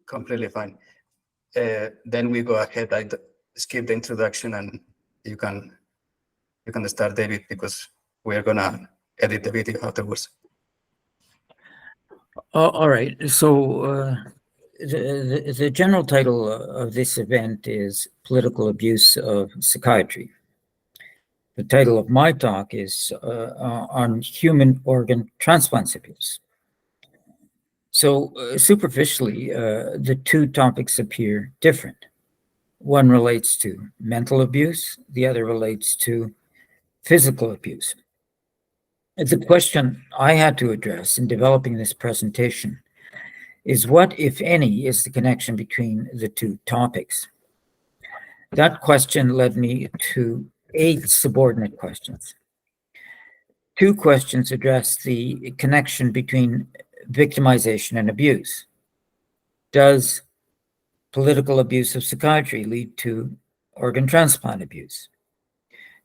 Completely fine. Then we go ahead. I skip the introduction, and you can start, David, because we're gonna edit the video afterwards. All right. So the general title of this event is Political Abuse of Psychiatry. The title of my talk is on human organ transplants abuse. So superficially, the two topics appear different. One relates to mental abuse, the other relates to physical abuse. The question I had to address in developing this presentation is what, if any, is the connection between the two topics? That question led me to 8 subordinate questions. 2 questions address the connection between victimization and abuse. Does political abuse of psychiatry lead to organ transplant abuse?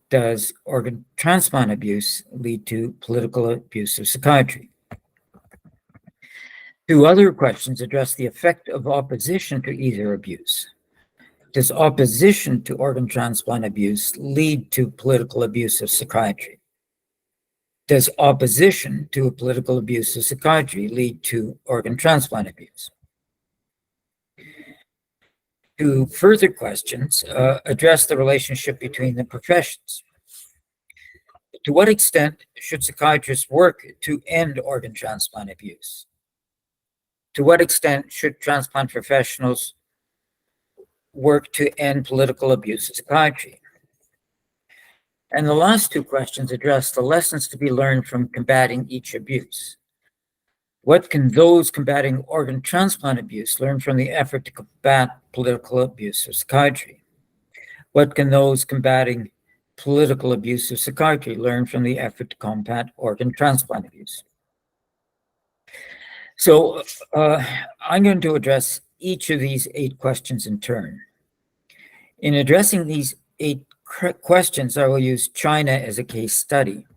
Does organ transplant abuse lead to political abuse of psychiatry? 2 other questions address the effect of opposition to either abuse. Does opposition to organ transplant abuse lead to political abuse of psychiatry? Does opposition to a political abuse of psychiatry lead to organ transplant abuse? 2 further questions address the relationship between the professions. To what extent should psychiatrists work to end organ transplant abuse? To what extent should transplant professionals work to end political abuse of psychiatry? And the last 2 questions address the lessons to be learned from combating each abuse. What can those combating organ transplant abuse learn from the effort to combat political abuse of psychiatry? What can those combating political abuse of psychiatry learn from the effort to combat organ transplant abuse? So I'm going to address each of these 8 questions in turn. In addressing these 8 questions, I will use China as a case study,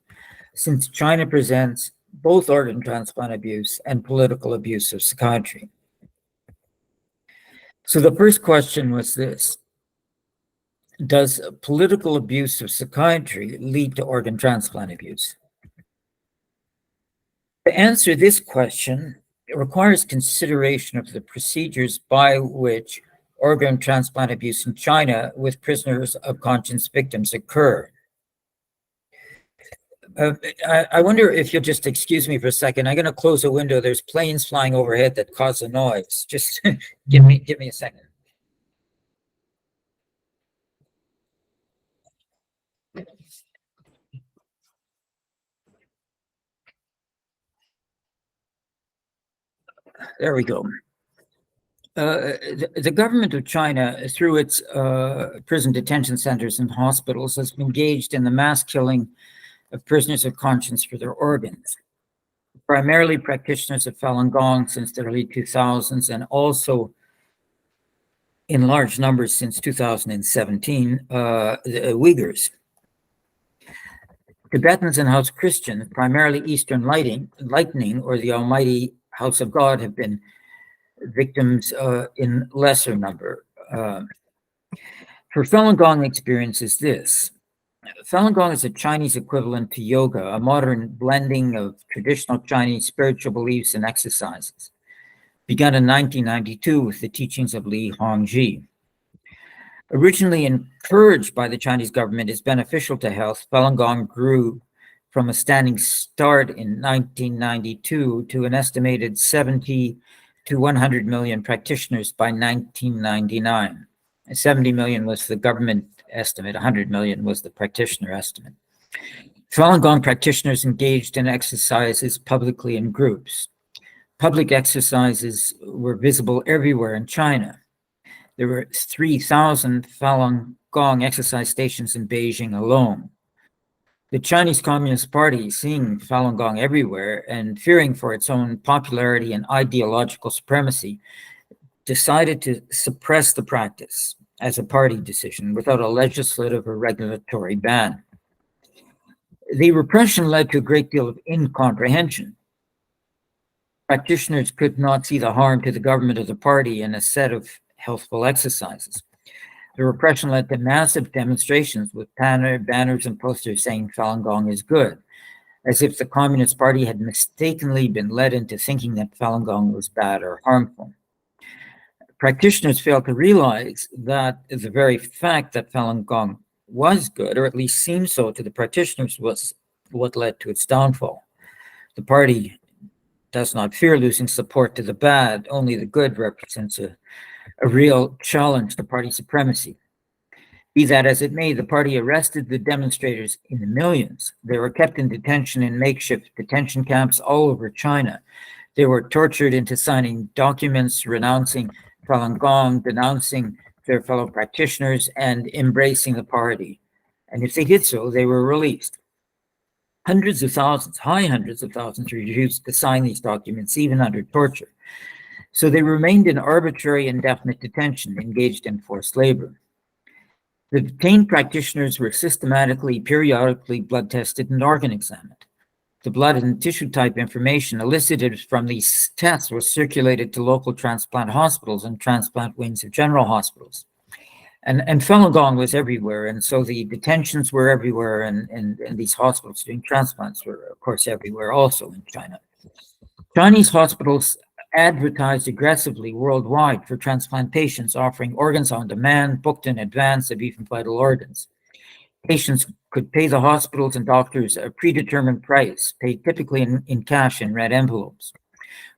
since China presents both organ transplant abuse and political abuse of psychiatry. So the first question was this: does political abuse of psychiatry lead to organ transplant abuse? To answer this question, it requires consideration of the procedures by which organ transplant abuse in China with prisoners of conscience victims occur. I wonder if you'll just excuse me for a second. I'm going to close a window. There's planes flying overhead that cause a noise. Just give me a second. There we go. The government of China, through its prison detention centers and hospitals, has engaged in the mass killing of prisoners of conscience for their organs, primarily practitioners of Falun Gong since the early 2000s, and also in large numbers since 2017, the Uyghurs. Tibetans and House Christians, primarily Eastern Lightning or the Almighty House of God, have been victims in lesser number. For Falun Gong experience is this. Falun Gong is a Chinese equivalent to yoga, a modern blending of traditional Chinese spiritual beliefs and exercises. Begun in 1992 with the teachings of Li Hongzhi. Originally encouraged by the Chinese government as beneficial to health, Falun Gong grew from a standing start in 1992 to an estimated 70 to 100 million practitioners by 1999. 70 million was the government estimate, 100 million was the practitioner estimate. Falun Gong practitioners engaged in exercises publicly in groups. Public exercises were visible everywhere in China. There were 3,000 Falun Gong exercise stations in Beijing alone. The Chinese Communist Party, seeing Falun Gong everywhere and fearing for its own popularity and ideological supremacy, decided to suppress the practice as a party decision without a legislative or regulatory ban. The repression led to a great deal of incomprehension. practitioners could not see the harm to the government or the party in a set of healthful exercises. The repression led to massive demonstrations with banners and posters saying Falun Gong is good, as if the Communist Party had mistakenly been led into thinking that Falun Gong was bad or harmful. Practitioners failed to realize that the very fact that Falun Gong was good, or at least seemed so to the practitioners, was what led to its downfall. The party does not fear losing support to the bad, only the good represents a real challenge to party supremacy. Be that as it may, the party arrested the demonstrators in the millions. They were kept in detention in makeshift detention camps all over China. They were tortured into signing documents renouncing Falun Gong, denouncing their fellow practitioners, and embracing the party. And if they did so, they were released. Hundreds of thousands, high hundreds of thousands, refused to sign these documents, even under torture. So they remained in arbitrary, indefinite detention, engaged in forced labor. The detained practitioners were systematically, periodically blood tested and organ examined. The blood and tissue type information elicited from these tests was circulated to local transplant hospitals and transplant wings of general hospitals. And Falun Gong was everywhere, and so the detentions were everywhere, and these hospitals doing transplants were, of course, everywhere also in China. Chinese hospitals advertised aggressively worldwide for transplant patients, offering organs on demand, booked in advance of even vital organs. Patients could pay the hospitals and doctors a predetermined price, paid typically in cash in red envelopes.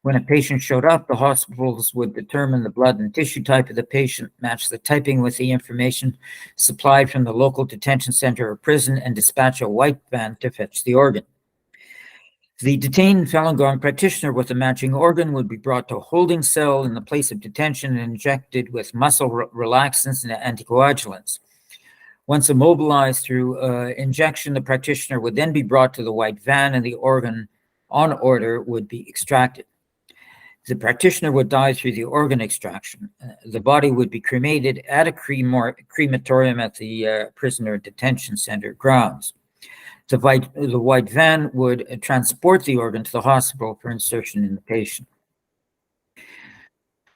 When a patient showed up, the hospitals would determine the blood and tissue type of the patient, match the typing with the information supplied from the local detention center or prison, and dispatch a white van to fetch the organ. The detained Falun Gong practitioner with a matching organ would be brought to a holding cell in the place of detention and injected with muscle relaxants and anticoagulants. Once immobilized through injection, the practitioner would then be brought to the white van and the organ on order would be extracted. The practitioner would die through the organ extraction. The body would be cremated at a crematorium at the prisoner detention center grounds. The white van would transport the organ to the hospital for insertion in the patient.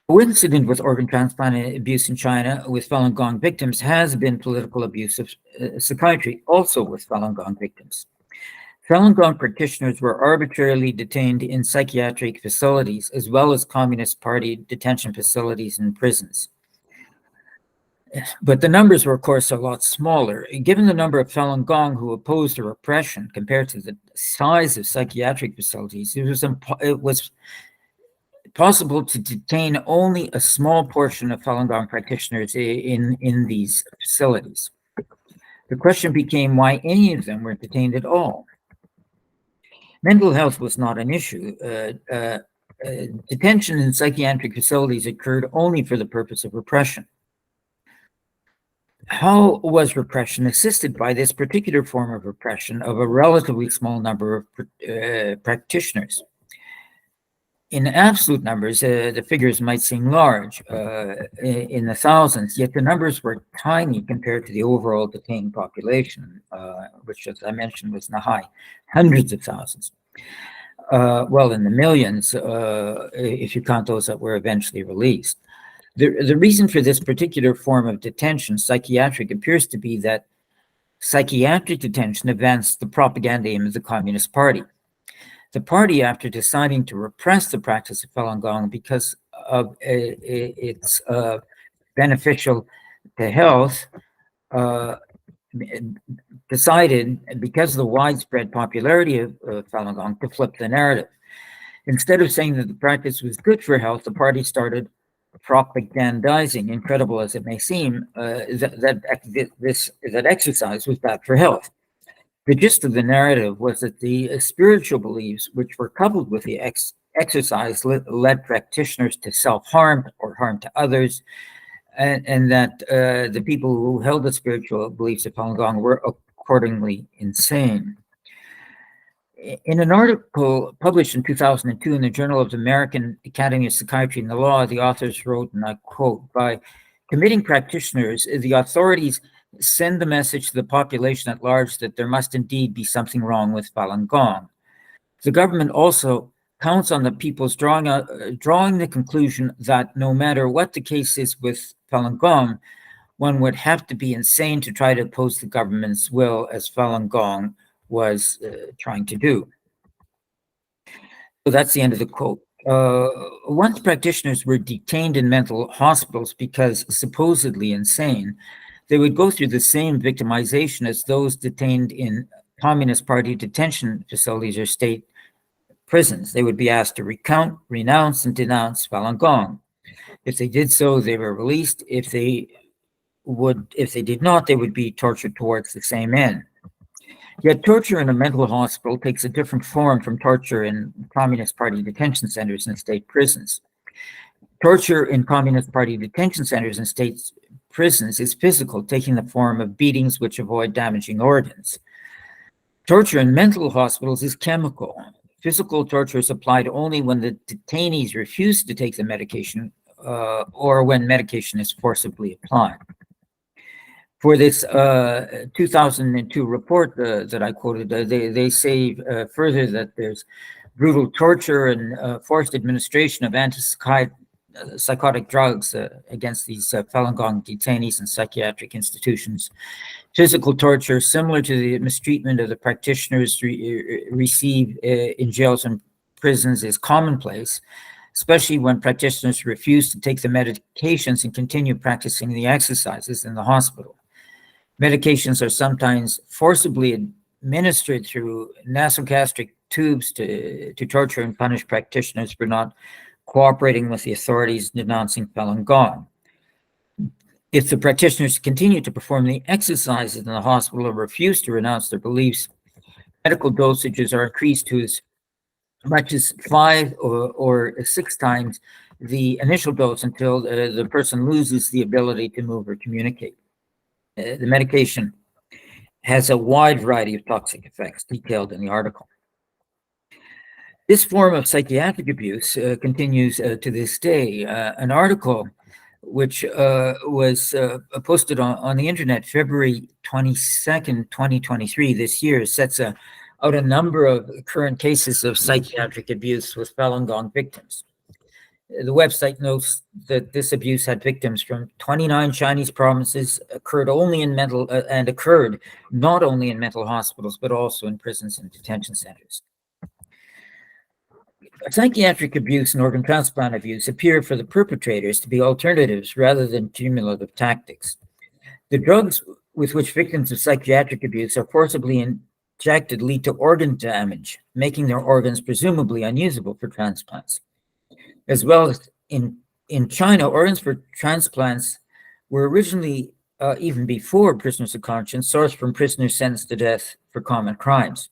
Coincident with organ transplant abuse in China with Falun Gong victims has been political abuse of psychiatry, also with Falun Gong victims. Falun Gong practitioners were arbitrarily detained in psychiatric facilities, as well as Communist Party detention facilities and prisons. But the numbers were, of course, a lot smaller. Given the number of Falun Gong who opposed the repression compared to the size of psychiatric facilities, it was possible to detain only a small portion of Falun Gong practitioners in these facilities. The question became why any of them were detained at all. Mental health was not an issue. Detention in psychiatric facilities occurred only for the purpose of repression. How was repression assisted by this particular form of repression of a relatively small number of practitioners? In absolute numbers, the figures might seem large, in the thousands, yet the numbers were tiny compared to the overall detained population, which, as I mentioned, was in the high hundreds of thousands. Well, in the millions, if you count those that were eventually released. The reason for this particular form of detention, psychiatric, appears to be that psychiatric detention advanced the propaganda aim of the Communist Party. The party, after deciding to repress the practice of Falun Gong because of its beneficial to health, decided, because of the widespread popularity of Falun Gong, to flip the narrative. Instead of saying that the practice was good for health, the party started propagandizing, incredible as it may seem, that exercise was bad for health. The gist of the narrative was that the spiritual beliefs, which were coupled with the exercise, led practitioners to self-harm or harm to others, and that the people who held the spiritual beliefs of Falun Gong were accordingly insane. In an article published in 2002 in the Journal of the American Academy of Psychiatry and the Law, the authors wrote, and I quote, "By committing practitioners, the authorities send the message to the population at large that there must indeed be something wrong with Falun Gong. The government also counts on the people's drawing the conclusion that no matter what the case is with Falun Gong, one would have to be insane to try to oppose the government's will, as Falun Gong was trying to do. So that's the end of the quote. Once practitioners were detained in mental hospitals because supposedly insane, they would go through the same victimization as those detained in Communist Party detention facilities or state prisons. They would be asked to recount, renounce, and denounce Falun Gong. If they did so, they were released. If they did not, they would be tortured towards the same end. Yet torture in a mental hospital takes a different form from torture in Communist Party detention centers and state prisons. Torture in Communist Party detention centers and state prisons is physical, taking the form of beatings which avoid damaging organs. Torture in mental hospitals is chemical. Physical torture is applied only when the detainees refuse to take the medication or when medication is forcibly applied. For this 2002 report that I quoted, they say further that there's brutal torture and forced administration of antipsychotic drugs against these Falun Gong detainees in psychiatric institutions. Physical torture, similar to the mistreatment of the practitioners receive in jails and prisons, is commonplace, especially when practitioners refuse to take the medications and continue practicing the exercises in the hospital. Medications are sometimes forcibly administered through nasogastric tubes to torture and punish practitioners for not cooperating with the authorities denouncing Falun Gong. If the practitioners continue to perform the exercises in the hospital or refuse to renounce their beliefs, medical dosages are increased to as much as 5 or 6 times the initial dose until the person loses the ability to move or communicate. The medication has a wide variety of toxic effects detailed in the article. This form of psychiatric abuse continues to this day. An article which was posted on the internet February 22nd, 2023, this year, sets out a number of current cases of psychiatric abuse with Falun Gong victims. The website notes that this abuse had victims from 29 Chinese provinces, occurred not only in mental hospitals, but also in prisons and detention centers. Psychiatric abuse and organ transplant abuse appear for the perpetrators to be alternatives rather than cumulative tactics. The drugs with which victims of psychiatric abuse are forcibly injected lead to organ damage, making their organs presumably unusable for transplants. As well as in China, organs for transplants were originally, even before prisoners of conscience, sourced from prisoners sentenced to death for common crimes.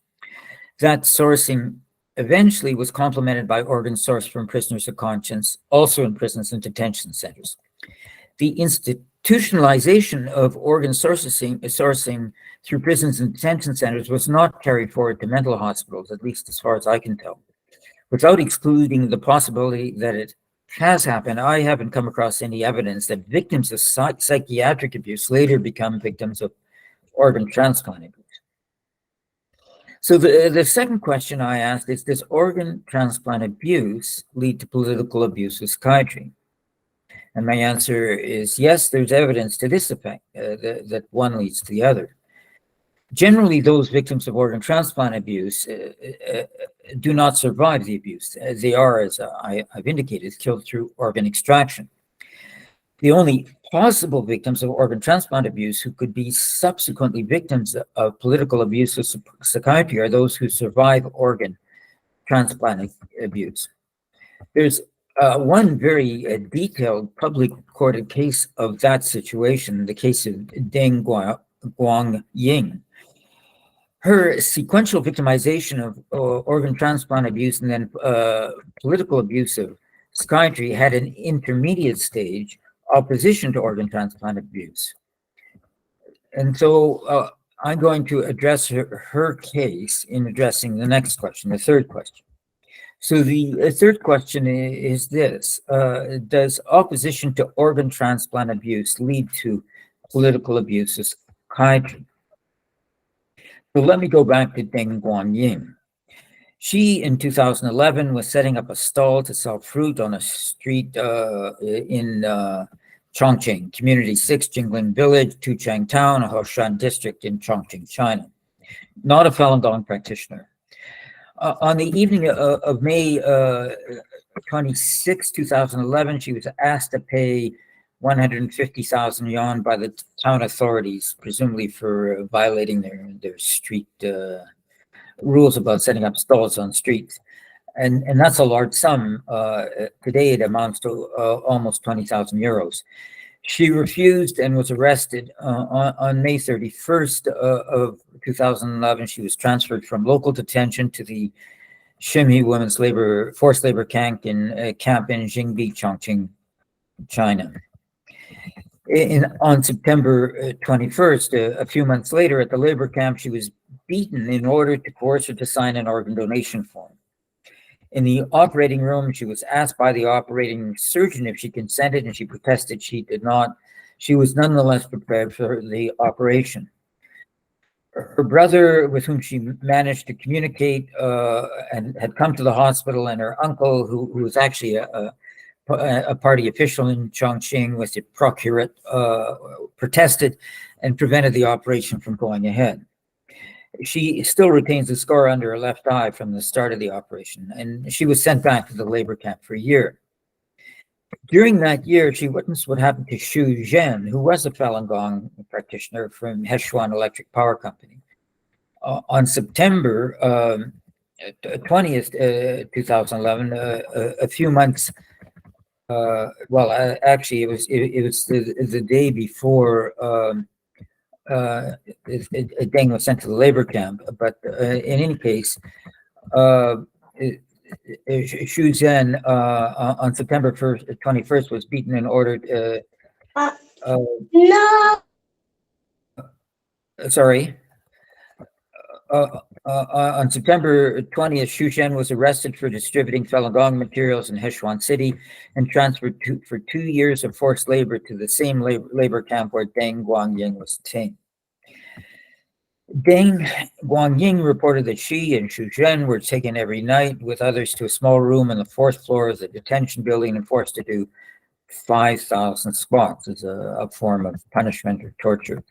That sourcing eventually was complemented by organs sourced from prisoners of conscience, also in prisons and detention centers. The institutionalization of organ sourcing through prisons and detention centers was not carried forward to mental hospitals, at least as far as I can tell. Without excluding the possibility that it has happened, I haven't come across any evidence that victims of psychiatric abuse later become victims of organ transplant abuse. So the second question I asked is, does organ transplant abuse lead to political abuse with psychiatry? And my answer is yes, there's evidence to this effect, that one leads to the other. Generally, those victims of organ transplant abuse do not survive the abuse. They are, as I've indicated, killed through organ extraction. The only possible victims of organ transplant abuse who could be subsequently victims of political abuse of psychiatry are those who survive organ transplant abuse. There's one very detailed public recorded case of that situation, the case of Deng Guangying. Her sequential victimization of organ transplant abuse and then political abuse of psychiatry had an intermediate stage opposition to organ transplant abuse. And so I'm going to address her case in addressing the next question, the third question. So the third question is this: does opposition to organ transplant abuse lead to political abuse of psychiatry? So let me go back to Deng Guangying. She, in 2011, was setting up a stall to sell fruit on a street in Chongqing, Community 6, Jingling Village, Tuchang Town, Hoshan District in Chongqing, China. Not a Falun Gong practitioner. On the evening of May 26, 2011, she was asked to pay 150,000 yuan by the town authorities, presumably for violating their street rules about setting up stalls on streets. And that's a large sum. Today it amounts to almost 20,000 euros. She refused and was arrested on May 31st of 2011. She was transferred from local detention to the Shimei Women's Forced Labor Camp in Jingbi, Chongqing, China. On September 21st, a few months later, at the labor camp, she was beaten in order to coerce her to sign an organ donation form. In the operating room, she was asked by the operating surgeon if she consented, and she protested she did not. She was nonetheless prepared for the operation. Her brother, with whom she managed to communicate and had come to the hospital, and her uncle, who was actually a party official in Chongqing, was the procurate, protested and prevented the operation from going ahead. She still retains a scar under her left eye from the start of the operation, and she was sent back to the labor camp for a year. During that year, she witnessed what happened to Xu Zhen, who was a Falun Gong practitioner from Hechuan Electric Power Company. On September 20th, 2011, a few months, actually, it was the day before Deng was sent to the labor camp. But in any case, Xu Zhen on September 21st was beaten and ordered. No. Sorry. On September 20th, Xu Zhen was arrested for distributing Falun Gong materials in Hechuan City and transferred for 2 years of forced labor to the same labor camp where Deng Guangying was detained. Deng Guangying reported that she and Xu Zhen were taken every night with others to a small room on the 4th floor of the detention building and forced to do 5,000 squats as a form of punishment or torture.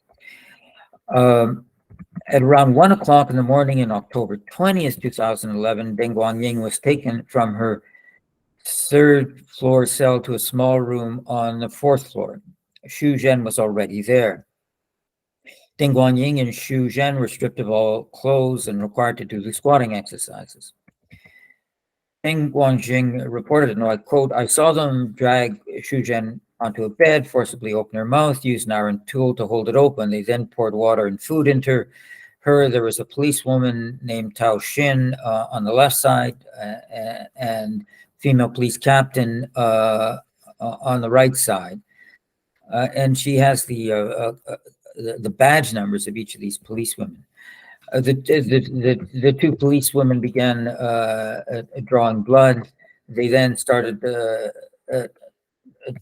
At around 1 o'clock in the morning in October 20th, 2011, Deng Guangying was taken from her 3rd floor cell to a small room on the 4th floor. Xu Zhen was already there. Deng Guangying and Xu Zhen were stripped of all clothes and required to do the squatting exercises. Deng Guangying reported, and I quote, "I saw them drag Xu Zhen onto a bed, forcibly open her mouth, use an iron tool to hold it open. They then poured water and food into her. There was a policewoman named Tao Xin on the left side and female police captain on the right side. And she has the badge numbers of each of these policewomen. The 2 policewomen began drawing blood. They then started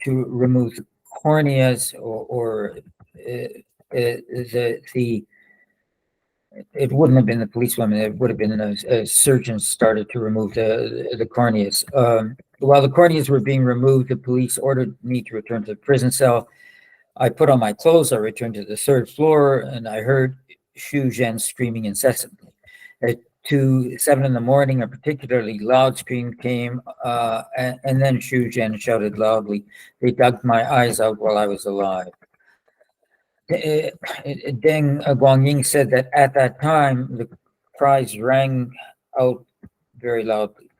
to remove the corneas, or it wouldn't have been the policewomen, it would have been surgeons started to remove the corneas. While the corneas were being removed, the police ordered me to return to the prison cell. I put on my clothes, I returned to the 3rd floor, and I heard Xu Zhen screaming incessantly. At 7 in the morning, a particularly loud scream came, and then Xu Zhen shouted loudly, "They dug my eyes out while I was alive." Deng Guangying said that at that time, the cries rang out very loudly.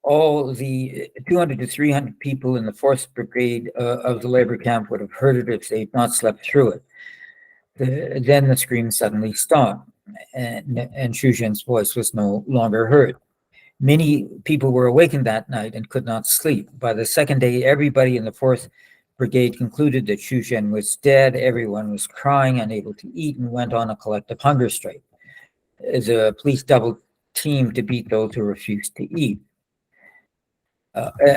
All the 200 to 300 people in the 4th Brigade of the labor camp would have heard it if they had not slept through it. Then the scream suddenly stopped, and Xu Zhen's voice was no longer heard. Many people were awakened that night and could not sleep. By the 2nd day, everybody in the 4th Brigade concluded that Xu Zhen was dead. Everyone was crying, unable to eat, and went on a collective hunger strike. The police double teamed to beat those who refused to eat.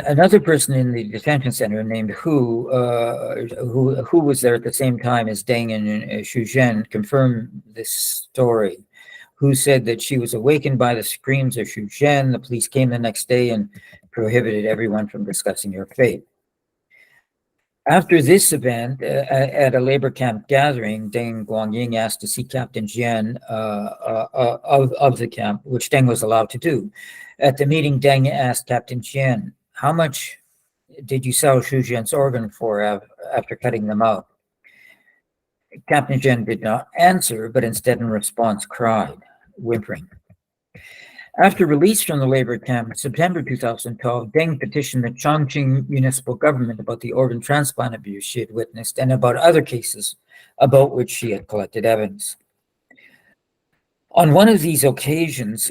Another person in the detention center named who was there at the same time as Deng and Xu Zhen confirmed this story. who said that she was awakened by the screams of Xu Zhen. The police came the next day and prohibited everyone from discussing her fate. After this event, at a labor camp gathering, Deng Guangying asked to see Captain Jian of the camp, which Deng was allowed to do. At the meeting, Deng asked Captain Jian, "How much did you sell Xu Zhen's organ for after cutting them out?" Captain Jian did not answer, but instead in response cried, whimpering. After release from the labor camp in September 2012, Deng petitioned the Chongqing municipal government about the organ transplant abuse she had witnessed and about other cases about which she had collected evidence. On one of these occasions,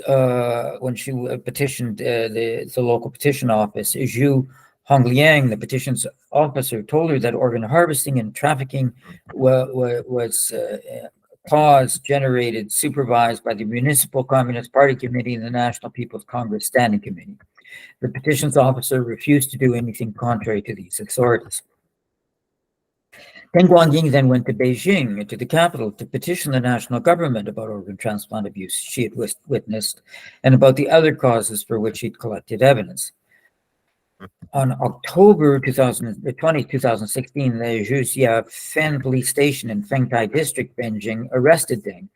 when she petitioned the local petition office, Zhu Hongliang, the petitions officer, told her that organ harvesting and trafficking was caused, generated, supervised by the Municipal Communist Party Committee and the National People's Congress Standing Committee. The petitions officer refused to do anything contrary to these authorities. Deng Guangying then went to Beijing, to the capital, to petition the national government about organ transplant abuse she had witnessed and about the other causes for which she'd collected evidence. On October 2016, the Zhuxia Fen police station in Fengtai district, Beijing, arrested Deng.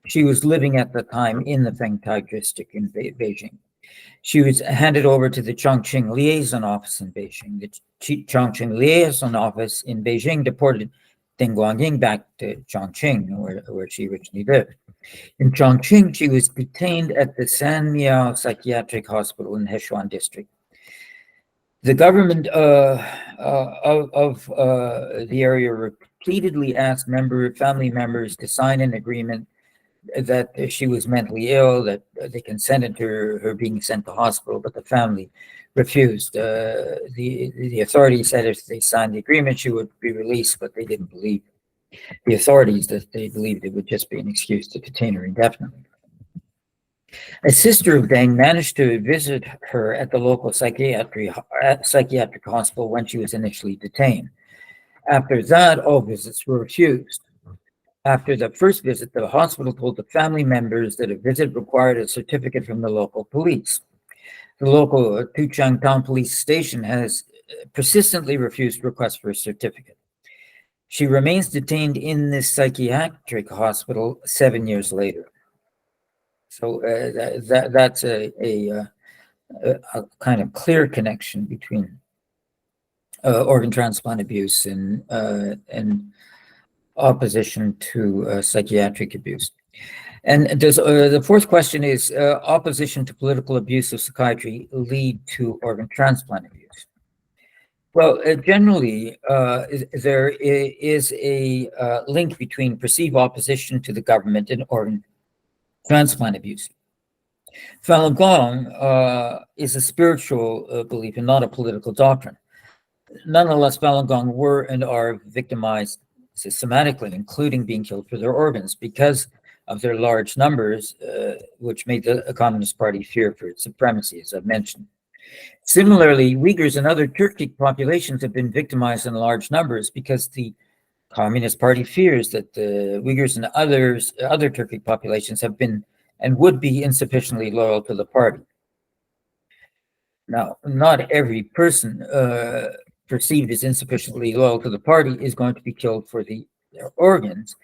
She was living at the time in the Fengtai district in Beijing. She was handed over to the Chongqing liaison office in Beijing. The Chongqing liaison office in Beijing deported Deng Guangying back to Chongqing, where she originally lived. In Chongqing, she was detained at the Sanmiao Psychiatric Hospital in Hechuan district. The government of the area repeatedly asked family members to sign an agreement that she was mentally ill, that they consented to her being sent to hospital, but the family refused. The authorities said if they signed the agreement, she would be released, but they didn't believe the authorities, that they believed it would just be an excuse to detain her indefinitely. A sister of Deng managed to visit her at the local psychiatric hospital when she was initially detained. After that, all visits were refused. After the first visit, the hospital told the family members that a visit required a certificate from the local police. The local Tuchang Town Police Station has persistently refused requests for a certificate. She remains detained in this psychiatric hospital 7 years later. So that's a kind of clear connection between organ transplant abuse and opposition to psychiatric abuse. And does the fourth question is, opposition to political abuse of psychiatry lead to organ transplant abuse? Well, generally, there is a link between perceived opposition to the government and organ transplant abuse. Falun Gong is a spiritual belief and not a political doctrine. Nonetheless, Falun Gong were and are victimized systematically, including being killed for their organs because of their large numbers, which made the Communist Party fear for its supremacy, as I've mentioned. Similarly, Uyghurs and other Turkic populations have been victimized in large numbers because the Communist Party fears that the Uyghurs and other Turkic populations have been and would be insufficiently loyal to the party. Now, not every person perceived as insufficiently loyal to the party is going to be killed for their organs,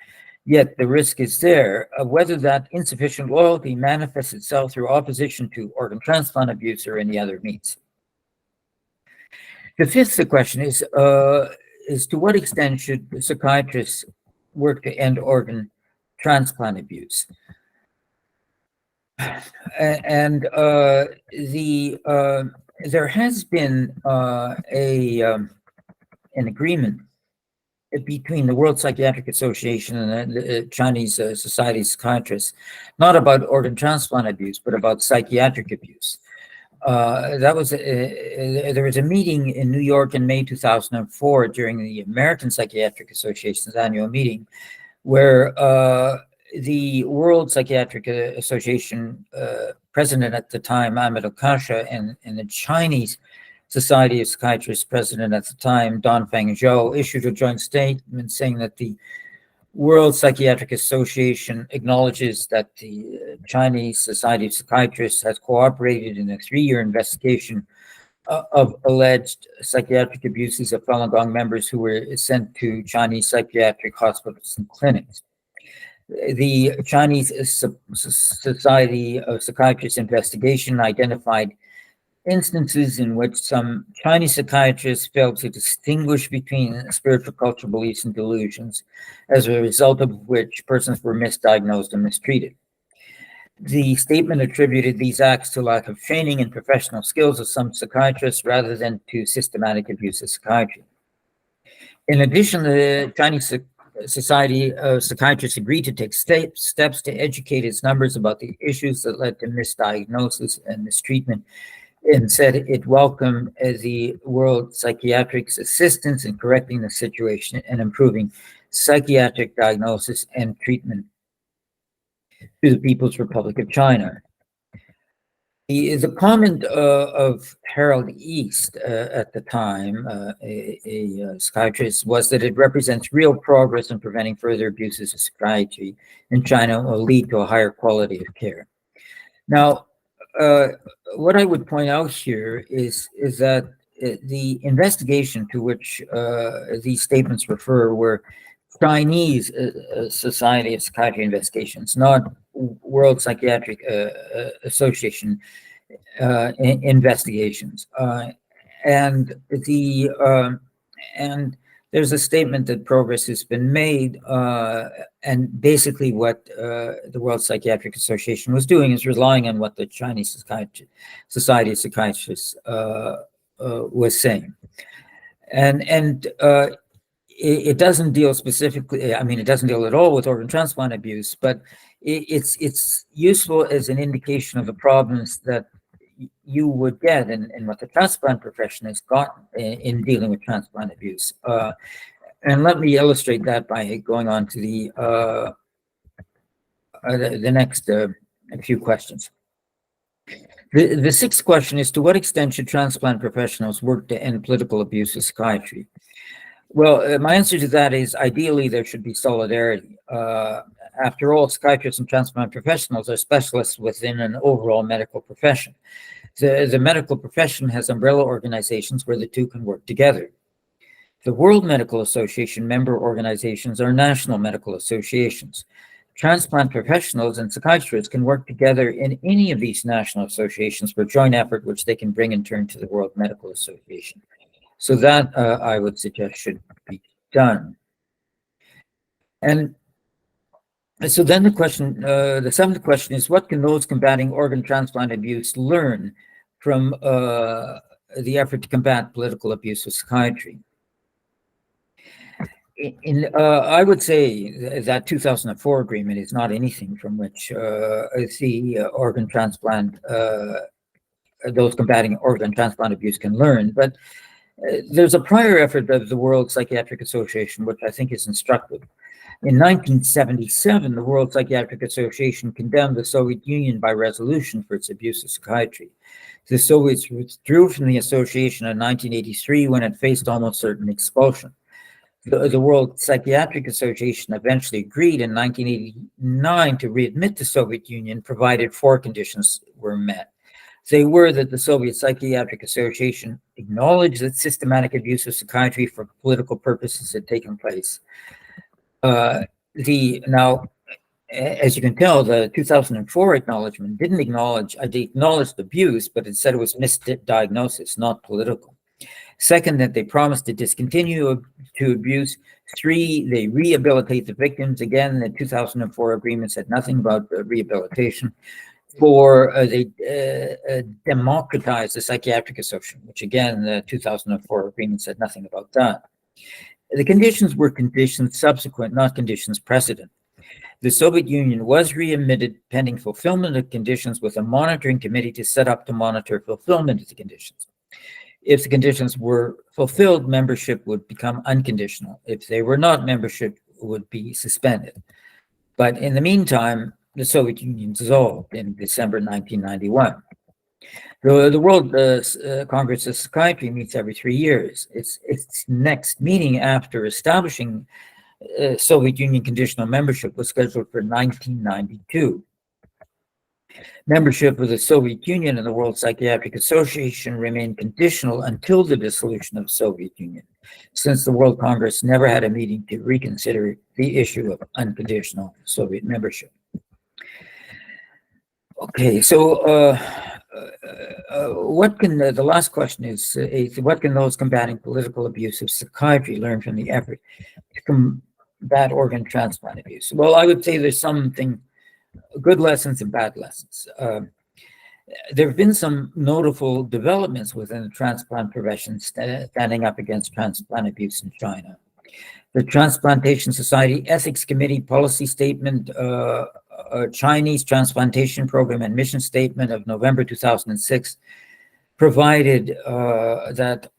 yet the risk is there. Whether that insufficient loyalty manifests itself through opposition to organ transplant abuse or any other means. The fifth question is to what extent should psychiatrists work to end organ transplant abuse? And there has been an agreement between the World Psychiatric Association and the Chinese Society of Psychiatrists, not about organ transplant abuse, but about psychiatric abuse. There was a meeting in New York in May 2004 during the American Psychiatric Association's annual meeting, where the World Psychiatric Association president at the time, Ahmed Al-Kasha, and the Chinese Society of Psychiatrists president at the time, Don Feng Zhou, issued a joint statement saying that the World Psychiatric Association acknowledges that the Chinese Society of Psychiatrists has cooperated in a 3-year investigation of alleged psychiatric abuses of Falun Gong members who were sent to Chinese psychiatric hospitals and clinics. The Chinese Society of Psychiatrists investigation identified instances in which some Chinese psychiatrists failed to distinguish between spiritual cultural beliefs and delusions, as a result of which persons were misdiagnosed and mistreated. The statement attributed these acts to lack of training and professional skills of some psychiatrists rather than to systematic abuse of psychiatry. In addition, the Chinese Society of Psychiatrists agreed to take steps to educate its members about the issues that led to misdiagnosis and mistreatment, and said it welcomed the World Psychiatric's assistance in correcting the situation and improving psychiatric diagnosis and treatment to the People's Republic of China. The comment of Harold East at the time, a psychiatrist, was that it represents real progress in preventing further abuses of psychiatry in China and will lead to a higher quality of care. Now, what I would point out here is that the investigation to which these statements refer were Chinese Society of Psychiatry investigations, not World Psychiatric Association investigations. And there's a statement that progress has been made, and basically what the World Psychiatric Association was doing is relying on what the Chinese Society of Psychiatrists was saying. And it doesn't deal specifically, I mean, it doesn't deal at all with organ transplant abuse, but it's useful as an indication of the problems that you would get and what the transplant profession has gotten in dealing with transplant abuse. And let me illustrate that by going on to the next few questions. The sixth question is, to what extent should transplant professionals work to end political abuse of psychiatry? Well, my answer to that is ideally there should be solidarity. After all, psychiatrists and transplant professionals are specialists within an overall medical profession. The medical profession has umbrella organizations where the two can work together. The World Medical Association member organizations are national medical associations. Transplant professionals and psychiatrists can work together in any of these national associations for joint effort, which they can bring in turn to the World Medical Association. So that I would suggest should be done. And so then the seventh question is, what can those combating organ transplant abuse learn from the effort to combat political abuse of psychiatry? I would say that 2004 agreement is not anything from which the organ transplant, those combating organ transplant abuse can learn, but there's a prior effort of the World Psychiatric Association, which I think is instructive. In 1977, the World Psychiatric Association condemned the Soviet Union by resolution for its abuse of psychiatry. The Soviets withdrew from the association in 1983 when it faced almost certain expulsion. The World Psychiatric Association eventually agreed in 1989 to readmit the Soviet Union, provided 4 conditions were met. They were that the Soviet Psychiatric Association acknowledged that systematic abuse of psychiatry for political purposes had taken place. Now, as you can tell, the 2004 acknowledgement didn't acknowledge, they acknowledged abuse, but it said it was misdiagnosis, not political. Second, that they promised to discontinue to abuse. 3, they rehabilitate the victims. Again, the 2004 agreement said nothing about rehabilitation. 4, they democratize the Psychiatric Association, which again, the 2004 agreement said nothing about that. The conditions were conditions subsequent, not conditions precedent. The Soviet Union was readmitted pending fulfillment of conditions with a monitoring committee to set up to monitor fulfillment of the conditions. If the conditions were fulfilled, membership would become unconditional. If they were not, membership would be suspended. But in the meantime, the Soviet Union dissolved in December 1991. The World Congress of Psychiatry meets every 3 years. Its next meeting after establishing Soviet Union conditional membership was scheduled for 1992. Membership of the Soviet Union and the World Psychiatric Association remained conditional until the dissolution of the Soviet Union, since the World Congress never had a meeting to reconsider the issue of unconditional Soviet membership. Okay, so the last question is, what can those combating political abuse of psychiatry learn from the effort to combat organ transplant abuse? Well, I would say there's something, good lessons and bad lessons. There have been some notable developments within the transplant profession standing up against transplant abuse in China. The Transplantation Society Ethics Committee policy statement, Chinese Transplantation Program and Mission Statement of November 2006 provided that,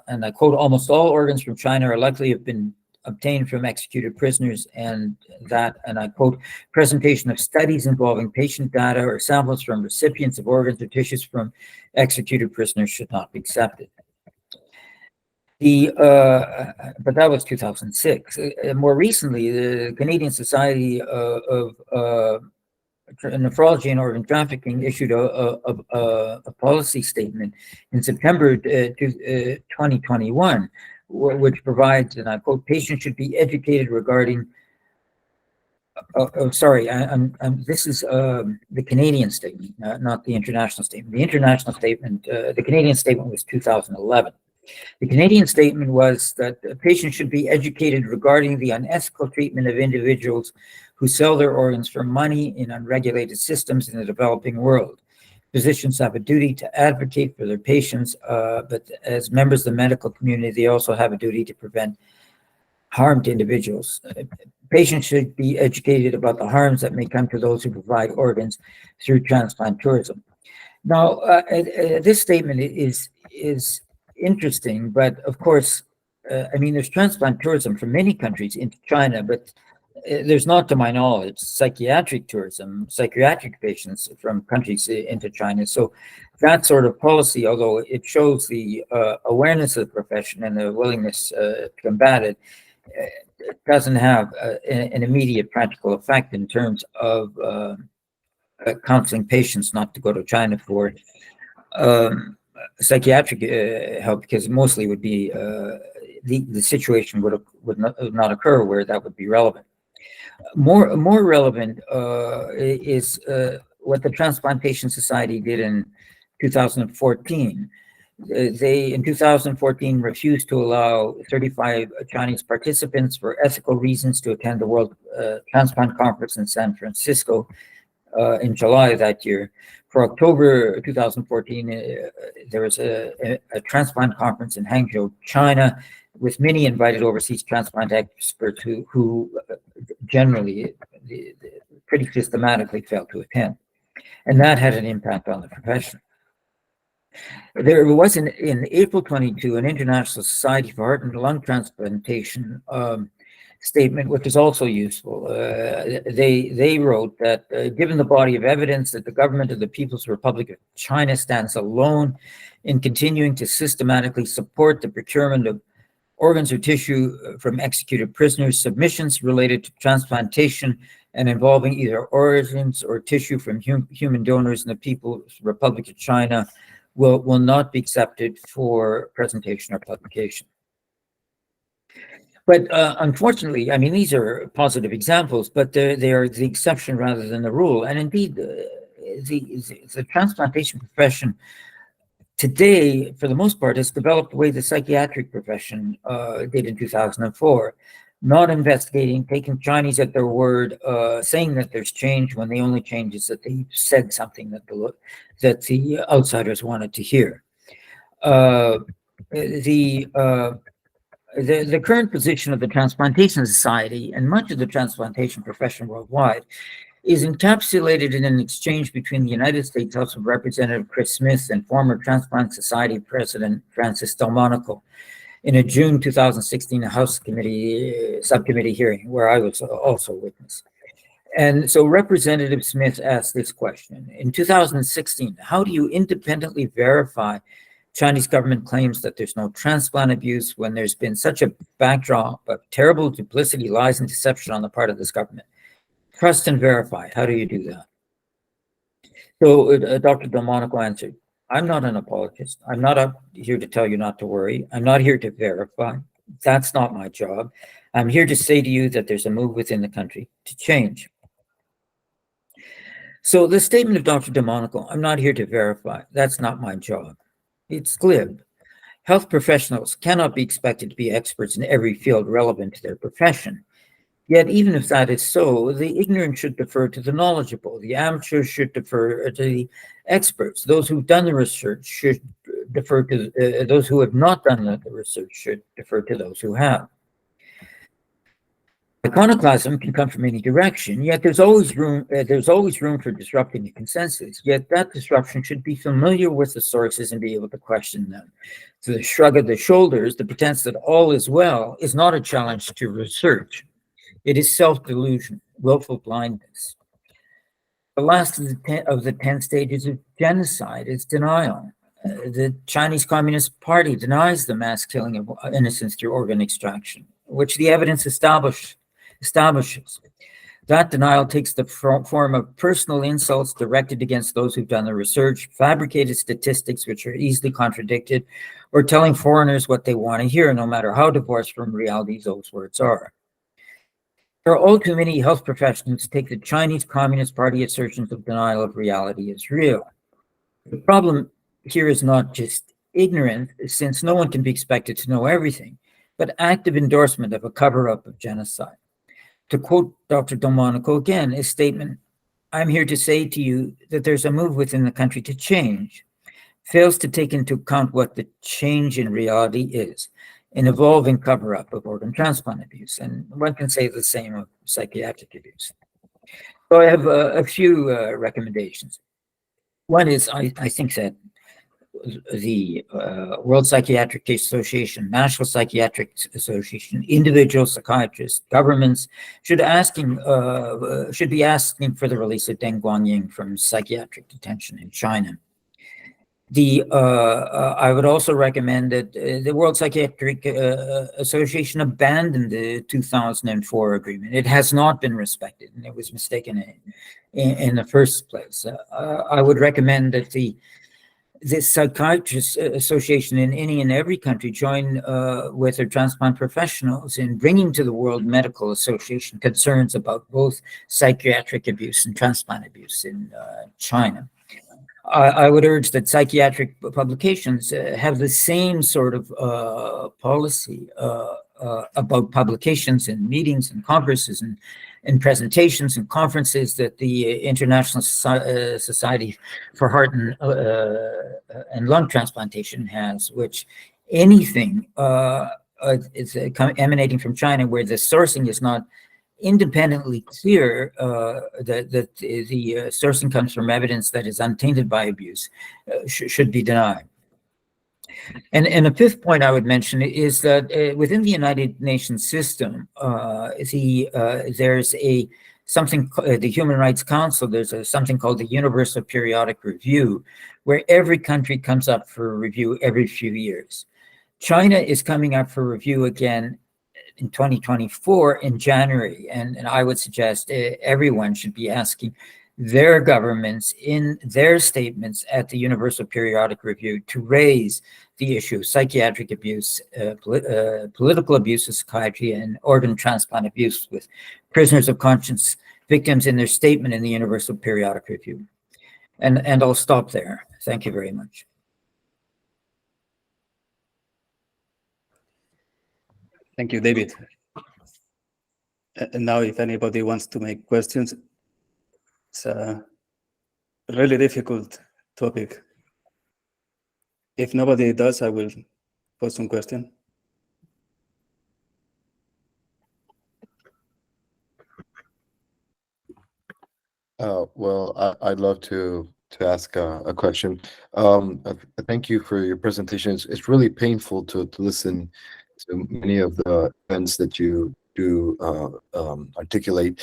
and I quote, almost all organs from China are likely to have been obtained from executed prisoners, and that, and I quote, presentation of studies involving patient data or samples from recipients of organs or tissues from executed prisoners should not be accepted. But that was 2006. More recently, the Canadian Society of Nephrology and Organ Trafficking issued a policy statement in September 2021, which provides, and I quote, patients should be educated regarding, this is the Canadian statement, not the international statement. The international statement, the Canadian statement was 2011. The Canadian statement was that patients should be educated regarding the unethical treatment of individuals who sell their organs for money in unregulated systems in the developing world. Physicians have a duty to advocate for their patients, but as members of the medical community, they also have a duty to prevent harm to individuals. Patients should be educated about the harms that may come to those who provide organs through transplant tourism. Now, this statement is interesting, but of course, I mean, there's transplant tourism from many countries into China, but there's not, to my knowledge, psychiatric tourism, psychiatric patients from countries into China. So that sort of policy, although it shows the awareness of the profession and the willingness to combat it, it doesn't have an immediate practical effect in terms of counseling patients not to go to China for psychiatric help, because mostly would be the situation would not occur where that would be relevant. More relevant is what the Transplantation Society did in 2014. They, in 2014, refused to allow 35 Chinese participants for ethical reasons to attend the World Transplant Conference in San Francisco in July of that year. For October 2014, there was a transplant conference in Hangzhou, China, with many invited overseas transplant experts who generally, pretty systematically failed to attend. And that had an impact on the profession. There was in April 22, an International Society for Heart and Lung Transplantation statement, which is also useful. They wrote that given the body of evidence that the government of the People's Republic of China stands alone in continuing to systematically support the procurement of organs or tissue from executed prisoners, submissions related to transplantation and involving either organs or tissue from human donors in the People's Republic of China will not be accepted for presentation or publication. But unfortunately, I mean, these are positive examples, but they are the exception rather than the rule. And indeed, the transplantation profession today, for the most part, has developed the way the psychiatric profession did in 2004, not investigating, taking Chinese at their word, saying that there's change when the only change is that they said something that the outsiders wanted to hear. The current position of the Transplantation Society and much of the transplantation profession worldwide is encapsulated in an exchange between the United States House of Representative Chris Smith and former Transplant Society President Francis Delmonico in a June 2016 House subcommittee hearing where I was also witness. And so Representative Smith asked this question: in 2016, how do you independently verify Chinese government claims that there's no transplant abuse when there's been such a backdrop of terrible duplicity, lies, and deception on the part of this government. Trust and verify. How do you do that? So Dr. Delmonico answered, I'm not an apologist. I'm not up here to tell you not to worry. I'm not here to verify. That's not my job. I'm here to say to you that there's a move within the country to change. So the statement of Dr. Delmonico, I'm not here to verify. That's not my job. It's glib. Health professionals cannot be expected to be experts in every field relevant to their profession. Yet, even if that is so, the ignorant should defer to the knowledgeable. The amateurs should defer to the experts. Those who've done the research should defer to those who have not done the research should defer to those who have. Iconoclasm can come from any direction, yet there's always room for disrupting the consensus. Yet that disruption should be familiar with the sources and be able to question them. So the shrug of the shoulders, the pretense that all is well, is not a challenge to research. It is self-delusion, willful blindness. The last of the 10 stages of genocide is denial. The Chinese Communist Party denies the mass killing of innocents through organ extraction, which the evidence establishes. That denial takes the form of personal insults directed against those who've done the research, fabricated statistics which are easily contradicted, or telling foreigners what they want to hear, no matter how divorced from reality those words are. There are all too many health professionals who take the Chinese Communist Party assertions of denial of reality as real. The problem here is not just ignorance, since no one can be expected to know everything, but active endorsement of a cover-up of genocide. To quote Dr. Delmonico again, his statement, I'm here to say to you that there's a move within the country to change, fails to take into account what the change in reality is, an evolving cover-up of organ transplant abuse. And one can say the same of psychiatric abuse. So I have a few recommendations. One is, I think that the World Psychiatric Association, National Psychiatric Association, individual psychiatrists, governments should be asking for the release of Deng Guangying from psychiatric detention in China. I would also recommend that the World Psychiatric Association abandon the 2004 agreement. It has not been respected, and it was mistaken in the first place. I would recommend that the Psychiatrists Association in any and every country join with their transplant professionals in bringing to the World Medical Association concerns about both psychiatric abuse and transplant abuse in China. I would urge that psychiatric publications have the same sort of policy about publications and meetings and congresses and presentations and conferences that the International Society for Heart and Lung Transplantation has, which anything is emanating from China where the sourcing is not independently clear, that the sourcing comes from evidence that is untainted by abuse, should be denied. And the fifth point I would mention is that within the United Nations system, there's something, the Human Rights Council, there's something called the Universal Periodic Review, where every country comes up for review every few years. China is coming up for review again in 2024 in January, and I would suggest everyone should be asking their governments in their statements at the Universal Periodic Review to raise the issue of psychiatric abuse, political abuse of psychiatry, and organ transplant abuse with prisoners of conscience victims in their statement in the Universal Periodic Review. And I'll stop there. Thank you very much. Thank you, David. And now if anybody wants to make questions, it's a really difficult topic. If nobody does, I will pose some question. Well, I'd love to ask a question. Thank you for your presentation. It's really painful to listen to many of the events that you do articulate.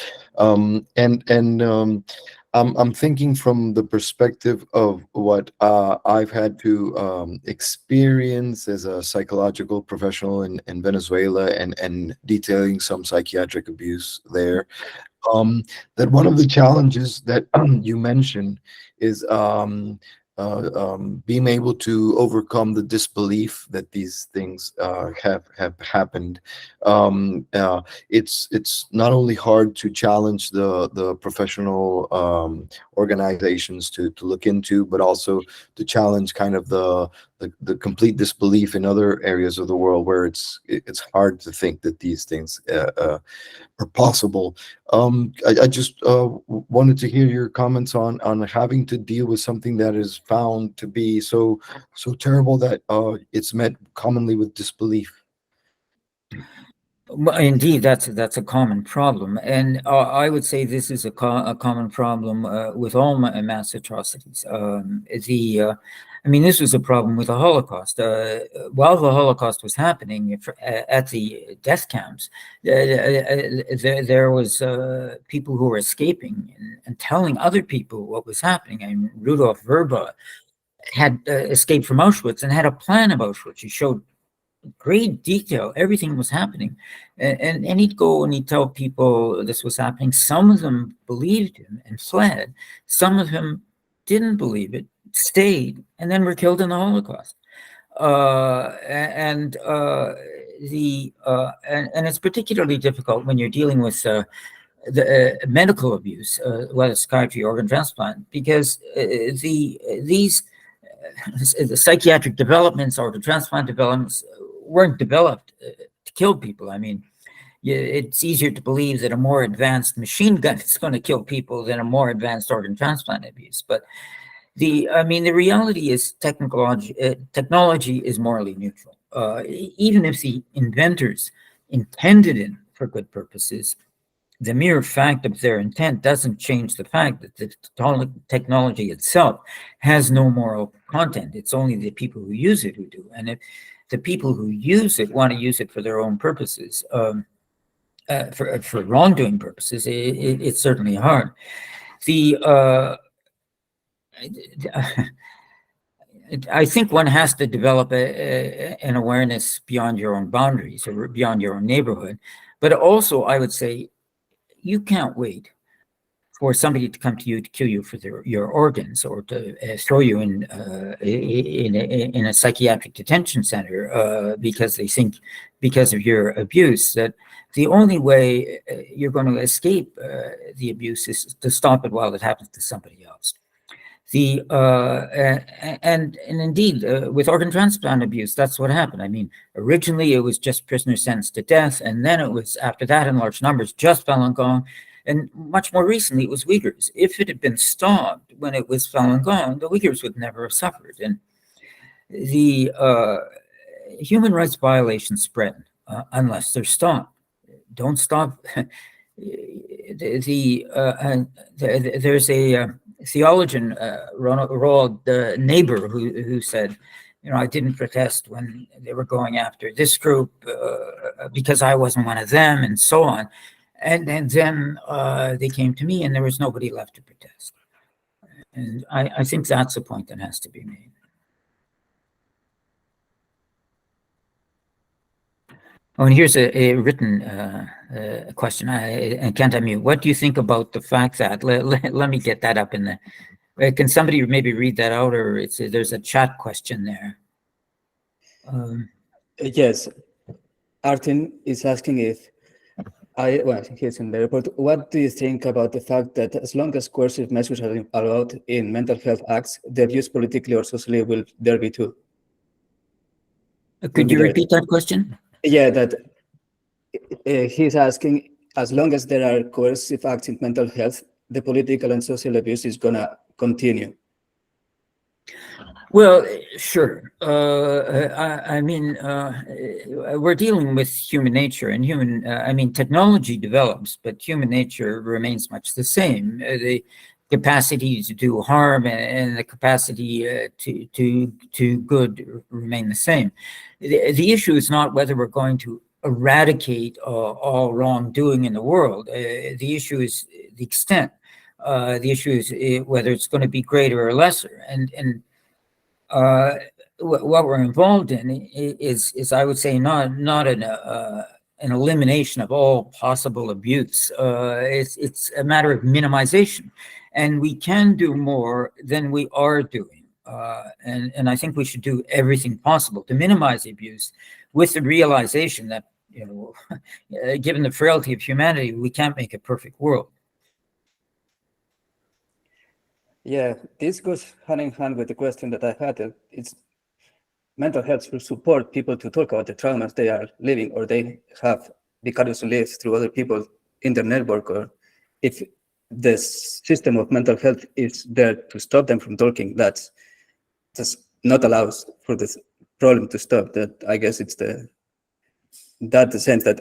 I'm thinking from the perspective of what I've had to experience as a psychological professional in Venezuela, and detailing some psychiatric abuse there. That one of the challenges that you mentioned is being able to overcome the disbelief that these things have happened. It's not only hard to challenge the professional organizations to look into, but also to challenge kind of the complete disbelief in other areas of the world where it's hard to think that these things are possible. I just wanted to hear your comments on having to deal with something that is found to be so terrible that it's met commonly with disbelief. Well, indeed, that's a common problem, and I would say this is a common problem with all mass atrocities. I mean, this was a problem with the Holocaust. While the Holocaust was happening at the death camps, there was people who were escaping and telling other people what was happening. I mean, Rudolf Verba had escaped from Auschwitz and had a plan of Auschwitz. He showed great detail, everything was happening. And he'd go and he'd tell people this was happening. Some of them believed him and fled. Some of them didn't believe it, stayed, and then were killed in the Holocaust. And it's particularly difficult when you're dealing with the medical abuse, whether psychiatry, organ transplant, because these the psychiatric developments or the transplant developments weren't developed to kill people. I mean, it's easier to believe that a more advanced machine gun is going to kill people than a more advanced organ transplant abuse. But the reality is technology is morally neutral. Even if the inventors intended it for good purposes, the mere fact of their intent doesn't change the fact that the technology itself has no moral content. It's only the people who use it who do. And if the people who use it want to use it for their own purposes, for wrongdoing purposes, it's certainly hard. I think one has to develop an awareness beyond your own boundaries or beyond your own neighborhood. But also, I would say, you can't wait for somebody to come to you to kill you for your organs, or to throw you in a psychiatric detention center because they think, because of your abuse, that the only way you're going to escape the abuse is to stop it while it happens to somebody else. And indeed, with organ transplant abuse, that's what happened. I mean, originally it was just prisoners sentenced to death, and then it was, after that, in large numbers, just Falun Gong, and much more recently it was Uyghurs. If it had been stopped when it was Falun Gong, the Uyghurs would never have suffered. And the human rights violations spread unless they're stopped. Don't stop. There's a theologian, Roald Neighbor, who said, I didn't protest when they were going after this group because I wasn't one of them, and so on. And then they came to me, and there was nobody left to protest. And I think that's a point that has to be made. Oh, and here's a written question. I can't unmute. What do you think about the fact that, let me get that up in the, can somebody maybe read that out, or there's a chat question there. Yes, Artin is asking if, here's in the report, what do you think about the fact that as long as coercive measures are allowed in mental health acts, the abuse politically or socially will there be too? Could you repeat that question? Yeah, that he's asking, as long as there are coercive acts in mental health, the political and social abuse is going to continue. Well, sure. I mean, we're dealing with human nature, and technology develops, but human nature remains much the same. The capacity to do harm and the capacity to good remain the same. The issue is not whether we're going to eradicate all wrongdoing in the world. The issue is the extent. The issue is whether it's going to be greater or lesser. And what we're involved in is I would say, not an elimination of all possible abuse. It's a matter of minimization, and we can do more than we are doing. And I think we should do everything possible to minimize the abuse, with the realization that, given the frailty of humanity, we can't make a perfect world. Yeah, this goes hand in hand with the question that I had. It's mental health will support people to talk about the traumas they are living or they have vicariously lived through other people in their network, or if the system of mental health is there to stop them from talking, that's just not allows for this problem to stop. That I guess it's the sense that,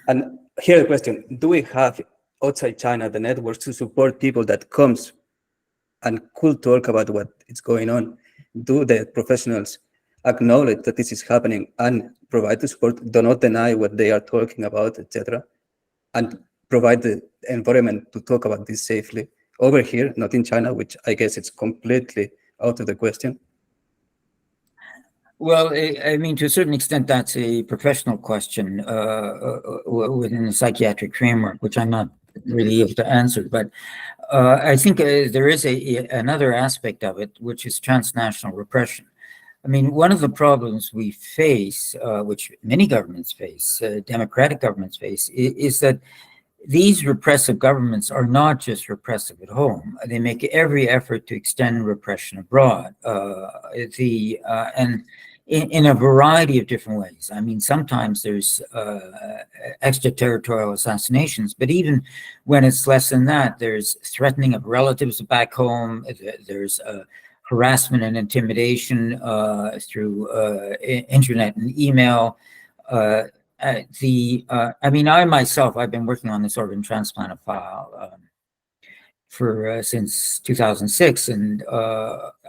and here the question, do we have outside China the networks to support people that comes and could talk about what is going on? Do the professionals acknowledge that this is happening and provide the support, do not deny what they are talking about, etc., and provide the environment to talk about this safely over here, not in China, which I guess it's completely out of the question? Well, I mean, to a certain extent, that's a professional question within the psychiatric framework, which I'm not really able to answer. But I think there is another aspect of it, which is transnational repression. I mean, one of the problems we face, which many governments face, democratic governments face, is that these repressive governments are not just repressive at home. They make every effort to extend repression abroad, and in a variety of different ways. I mean, sometimes there's extraterritorial assassinations, but even when it's less than that, there's threatening of relatives back home. There's harassment and intimidation through internet and email. I mean, I myself, I've been working on this organ transplant file for since 2006, and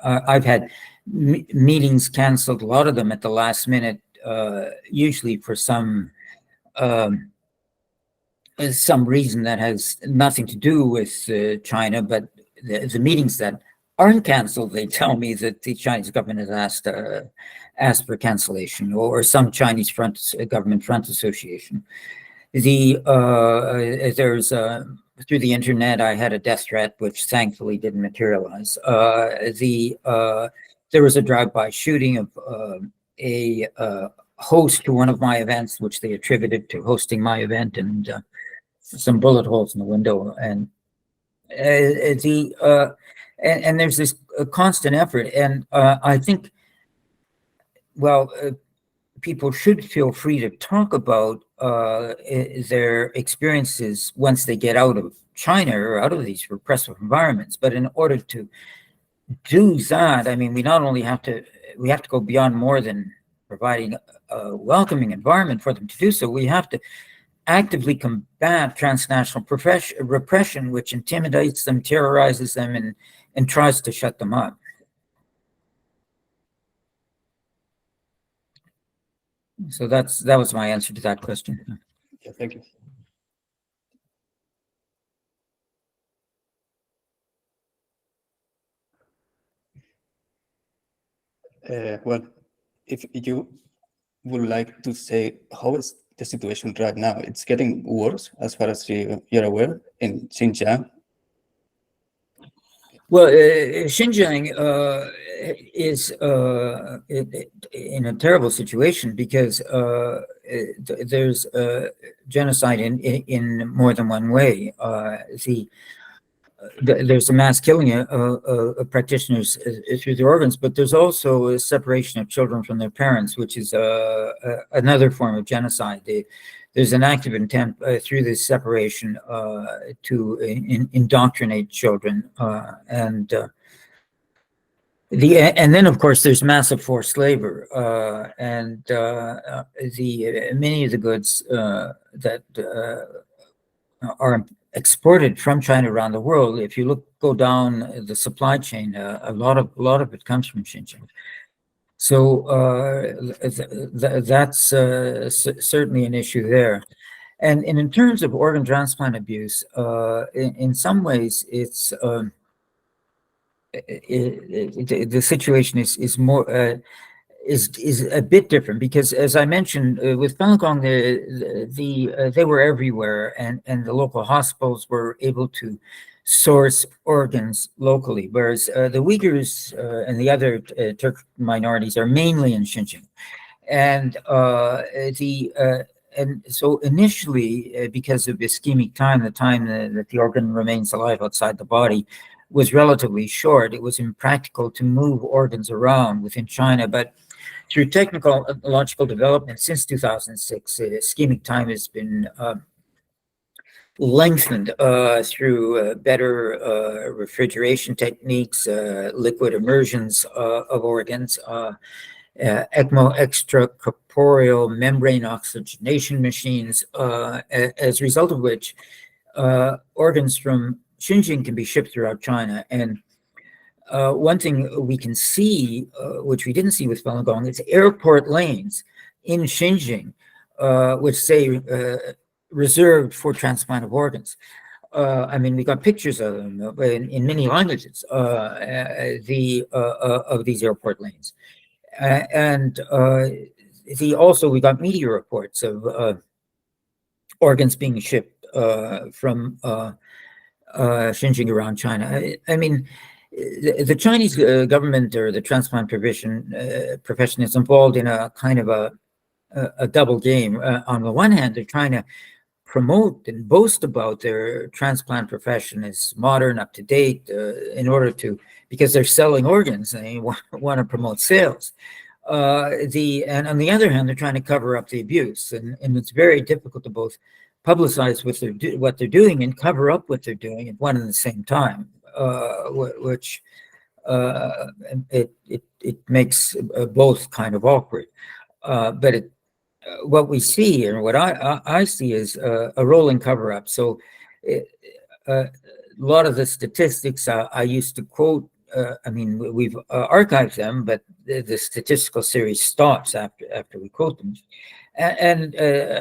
I've had meetings canceled, a lot of them at the last minute, usually for some reason that has nothing to do with China, but the meetings that aren't canceled, they tell me that the Chinese government has asked for cancellation, or some Chinese government front association. There's through the internet, I had a death threat, which thankfully didn't materialize. There was a drive-by shooting of a host to one of my events, which they attributed to hosting my event, and some bullet holes in the window. And and there's this constant effort, and I think, well, people should feel free to talk about their experiences once they get out of China or out of these repressive environments. But in order to do that, I mean, we have to go beyond more than providing a welcoming environment for them to do so. We have to actively combat transnational repression, which intimidates them, terrorizes them, and tries to shut them up. So that was my answer to that question. Yeah, thank you. Well, if you would like to say, how is the situation right now? It's getting worse, as far as you're aware, in Xinjiang. Well, Xinjiang is in a terrible situation because there's genocide in more than one way. There's a mass killing of practitioners through their organs, but there's also a separation of children from their parents, which is another form of genocide. There's an active attempt through this separation to indoctrinate children, and then of course there's massive forced labor, and many of the goods that are exported from China around the world. If you go down the supply chain, a lot of it comes from Xinjiang. So that's certainly an issue there. And in terms of organ transplant abuse, in some ways, it's the situation is more is a bit different, because, as I mentioned, with Falun Gong, they were everywhere, and the local hospitals were able to source organs locally, whereas the Uyghurs and the other Turk minorities are mainly in Xinjiang, and and so initially, because of ischemic time, the time that the organ remains alive outside the body was relatively short. It was impractical to move organs around within China, but through technological development since 2006, ischemic time has been lengthened through better refrigeration techniques, liquid immersions of organs, ECMO, extracorporeal membrane oxygenation machines, as a result of which organs from Xinjiang can be shipped throughout China. And one thing we can see, which we didn't see with Falun Gong, is airport lanes in Xinjiang, which say reserved for transplant of organs. I mean, we got pictures of them in many languages, of these airport lanes. And also we got media reports of organs being shipped from Xinjiang around China. I mean, the Chinese government or the transplant profession is involved in a kind of a double game. On the one hand, they're trying to promote and boast about their transplant profession as modern, up to date, in order to, because they're selling organs and they want to promote sales. And on the other hand, they're trying to cover up the abuse, and it's very difficult to both publicize what they're doing and cover up what they're doing at one and the same time, which it makes both kind of awkward. But what we see, and what I see, is a rolling cover-up. So a lot of the statistics I used to quote, I mean, we've archived them, but the statistical series stops after we quote them. And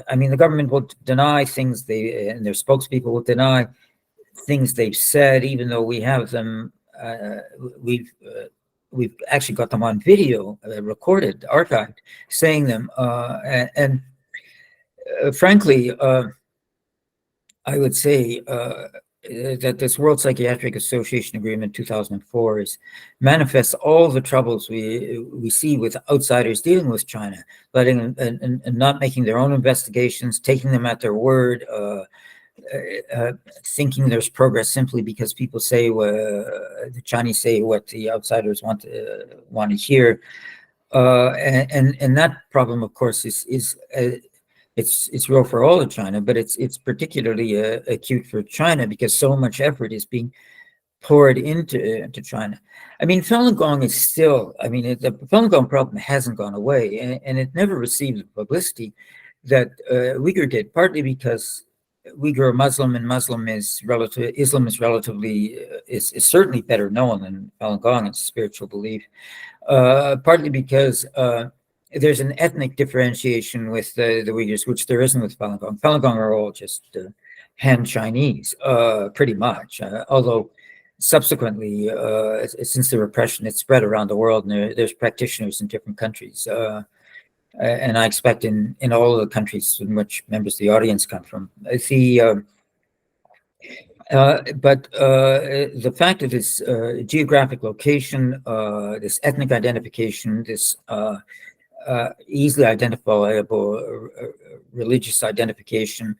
I mean, the government will deny things and their spokespeople will deny things they've said, even though we have them. We've actually got them on video, recorded, archived, saying them. And frankly, I would say that this World Psychiatric Association Agreement 2004 manifests all the troubles we see with outsiders dealing with China, letting and not making their own investigations, taking them at their word, thinking there's progress simply because people say the Chinese say what the outsiders want to hear, and that problem, of course, is it's real for all of China, but it's particularly acute for China because so much effort is being poured into China. I mean, Falun Gong is still, I mean, the Falun Gong problem hasn't gone away, and it never received the publicity that Uyghur did, partly because Uyghur are Muslim, and Islam is relatively is certainly better known than Falun Gong. It's a spiritual belief, partly because there's an ethnic differentiation with the Uyghurs, which there isn't with Falun Gong. Falun Gong are all just Han Chinese, pretty much. Although subsequently, since the repression, it's spread around the world, and there's practitioners in different countries. And I expect in all of the countries in which members of the audience come from. But the fact of this geographic location, this ethnic identification, this easily identifiable religious identification,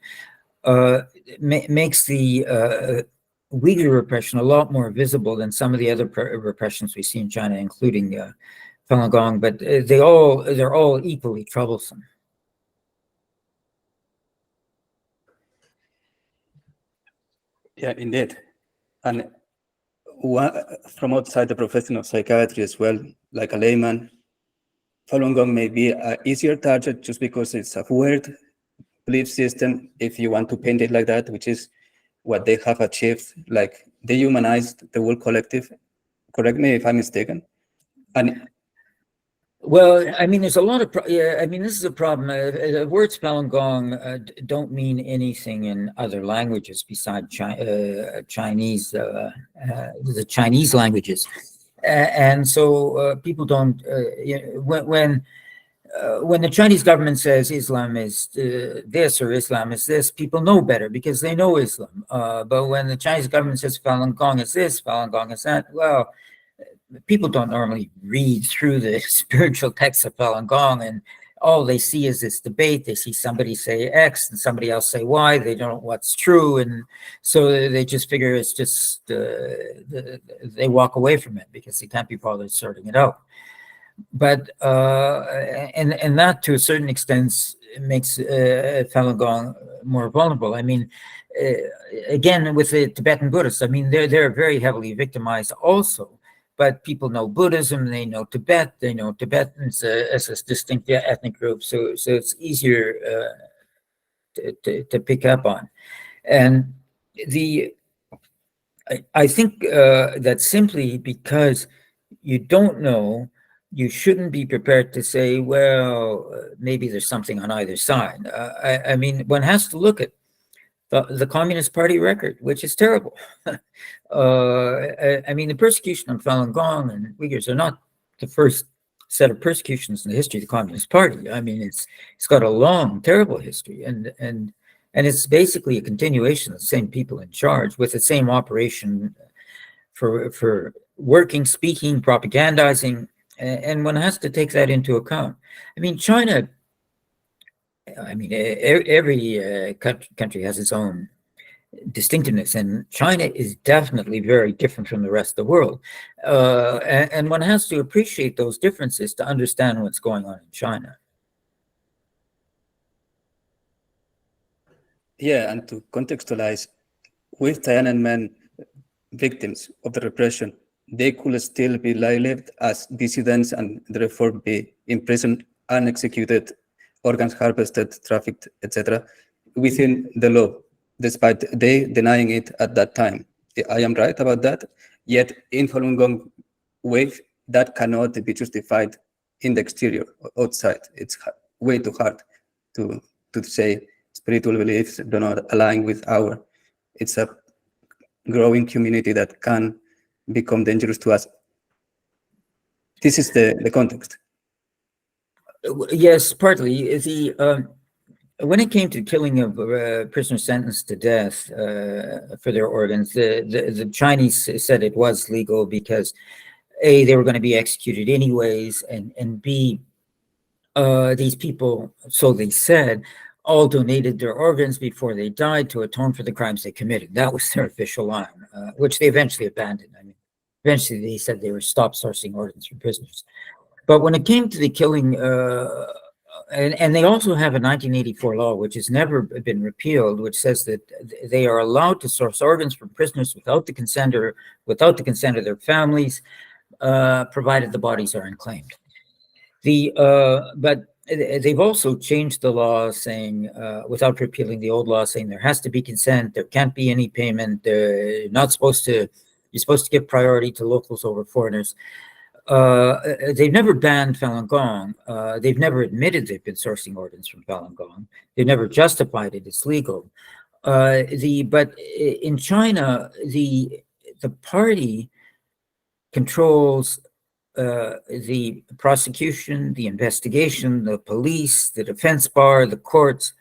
makes the Uyghur repression a lot more visible than some of the other repressions we see in China, including Falun Gong, but they're all equally troublesome. Yeah, indeed. And from outside the profession of psychiatry as well, like a layman, Falun Gong may be an easier target just because it's a weird belief system, if you want to paint it like that, which is what they have achieved. Like, they humanized the whole collective. Correct me if I'm mistaken. And Well, I mean, there's a lot of, yeah, I mean, this is a problem. Words Falun Gong don't mean anything in other languages besides Chinese, the Chinese languages. And so people don't, you know, when the Chinese government says Islam is this or Islam is this, people know better because they know Islam. But when the Chinese government says Falun Gong is this, Falun Gong is that, well, people don't normally read through the spiritual texts of Falun Gong, and all they see is this debate. They see somebody say X and somebody else say Y. They don't know what's true, and so they just figure it's just they walk away from it because they can't be bothered sorting it out. But and that to a certain extent makes Falun Gong more vulnerable. I mean, again with the Tibetan Buddhists, I mean they're very heavily victimized also. But people know Buddhism, they know Tibet, they know Tibetans as a distinct ethnic group, so it's easier to pick up on. And I think that simply because you don't know, you shouldn't be prepared to say, well, maybe there's something on either side. I mean, one has to look at the Communist Party record, which is terrible. I mean, the persecution of Falun Gong and Uyghurs are not the first set of persecutions in the history of the Communist Party. I mean, it's got a long, terrible history, and it's basically a continuation of the same people in charge with the same operation for working, speaking, propagandizing, and one has to take that into account. I mean, China. I mean, every country has its own distinctiveness, and China is definitely very different from the rest of the world. And one has to appreciate those differences to understand what's going on in China. Yeah, and to contextualize, with Tiananmen victims of the repression, they could still be labeled as dissidents and therefore be imprisoned, unexecuted, organs harvested, trafficked, etc., within the law, despite they denying it at that time. I am right about that. Yet in Falun Gong wave, that cannot be justified in the exterior, outside. It's way too hard to say spiritual beliefs do not align with our. It's a growing community that can become dangerous to us. This is the context. Yes, partly. When it came to killing of prisoners sentenced to death for their organs, the Chinese said it was legal because A, they were going to be executed anyways, and B, these people, so they said, all donated their organs before they died to atone for the crimes they committed. That was their official line, which they eventually abandoned. I mean, eventually they said they were stopped sourcing organs from prisoners. But when it came to the killing, and they also have a 1984 law, which has never been repealed, which says that they are allowed to source organs from prisoners without the consent of their families, provided the bodies are unclaimed. But they've also changed the law, saying, without repealing the old law, saying there has to be consent, there can't be any payment, you're supposed to give priority to locals over foreigners. They've never banned Falun Gong. They've never admitted they've been sourcing organs from Falun Gong. They've never justified it as legal. But in China, the party controls the prosecution, the investigation, the police, the defense bar, the courts.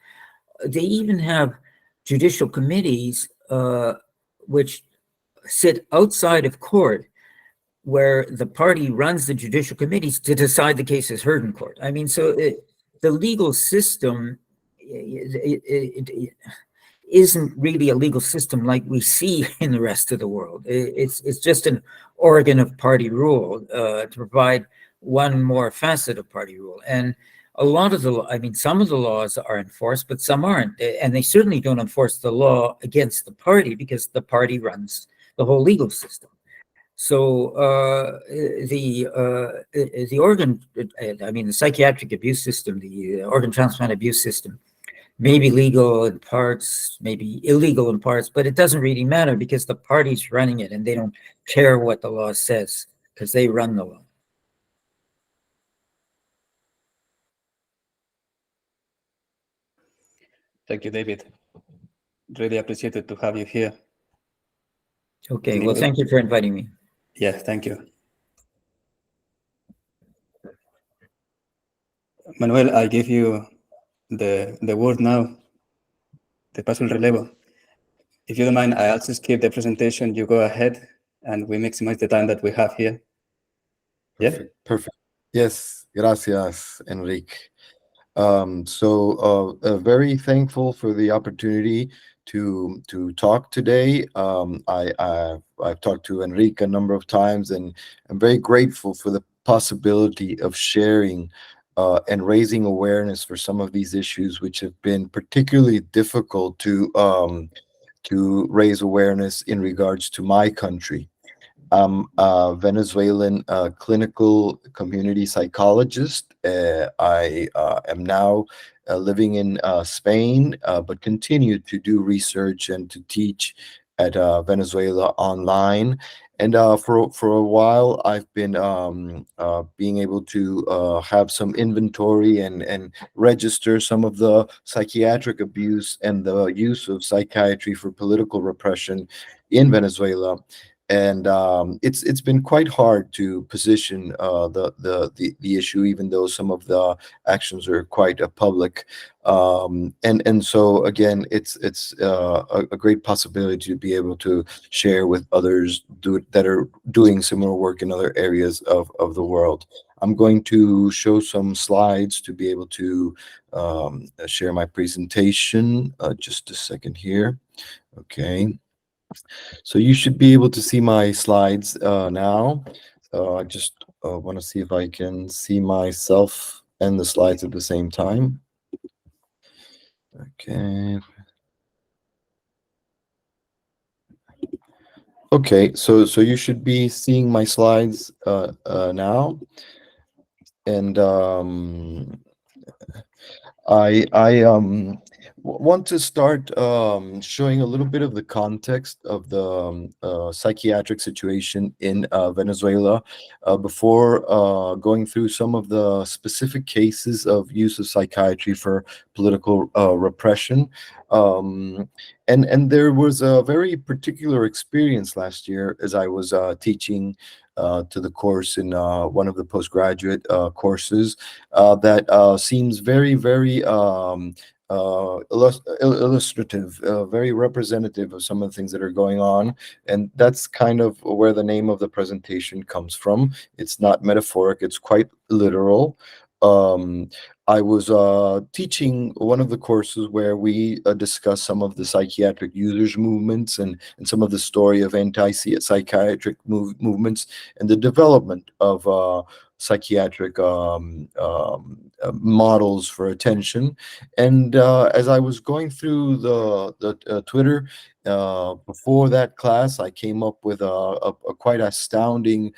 They even have judicial committees which sit outside of court, where the party runs the judicial committees to decide the cases heard in court. I mean, so the legal system it isn't really a legal system like we see in the rest of the world. It's just an organ of party rule to provide one more facet of party rule. And a lot of some of the laws are enforced, but some aren't. And they certainly don't enforce the law against the party because the party runs the whole legal system. So the psychiatric abuse system, the organ transplant abuse system, may be legal in parts, maybe illegal in parts, but it doesn't really matter because the party's running it and they don't care what the law says because they run the law. Thank you, David. Really appreciated to have you here. Okay, well, thank you for inviting me. Yeah, thank you. Manuel, I give you the word now. Te paso el relevo. If you don't mind, I'll just skip the presentation. You go ahead, and we maximize the time that we have here. Yeah? Perfect. Yes, gracias, Enrique. Very thankful for the opportunity to talk today. I've talked to Enrique a number of times, and I'm very grateful for the possibility of sharing and raising awareness for some of these issues, which have been particularly difficult to raise awareness in regards to my country. I'm a Venezuelan clinical community psychologist. I am now living in Spain, but continue to do research and to teach at Venezuela online. And for a while, I've been being able to have some inventory and register some of the psychiatric abuse and the use of psychiatry for political repression in Venezuela. And it's been quite hard to position the issue, even though some of the actions are quite public. And so again, it's a great possibility to be able to share with others that are doing similar work in other areas of the world. I'm going to show some slides to be able to share my presentation. Just a second here. Okay. So you should be able to see my slides now. I just want to see if I can see myself and the slides at the same time. Okay. Okay, so you should be seeing my slides now. And I want to start showing a little bit of the context of the psychiatric situation in Venezuela before going through some of the specific cases of use of psychiatry for political repression. And there was a very particular experience last year as I was teaching to the course in one of the postgraduate courses that seems very, very illustrative, very representative of some of the things that are going on. And that's kind of where the name of the presentation comes from. It's not metaphoric, it's quite literal. I was teaching one of the courses where we discuss some of the psychiatric users movements and some of the story of anti-psychiatric movements and the development of psychiatric models for attention. And as I was going through the Twitter before that class, I came up with a quite astounding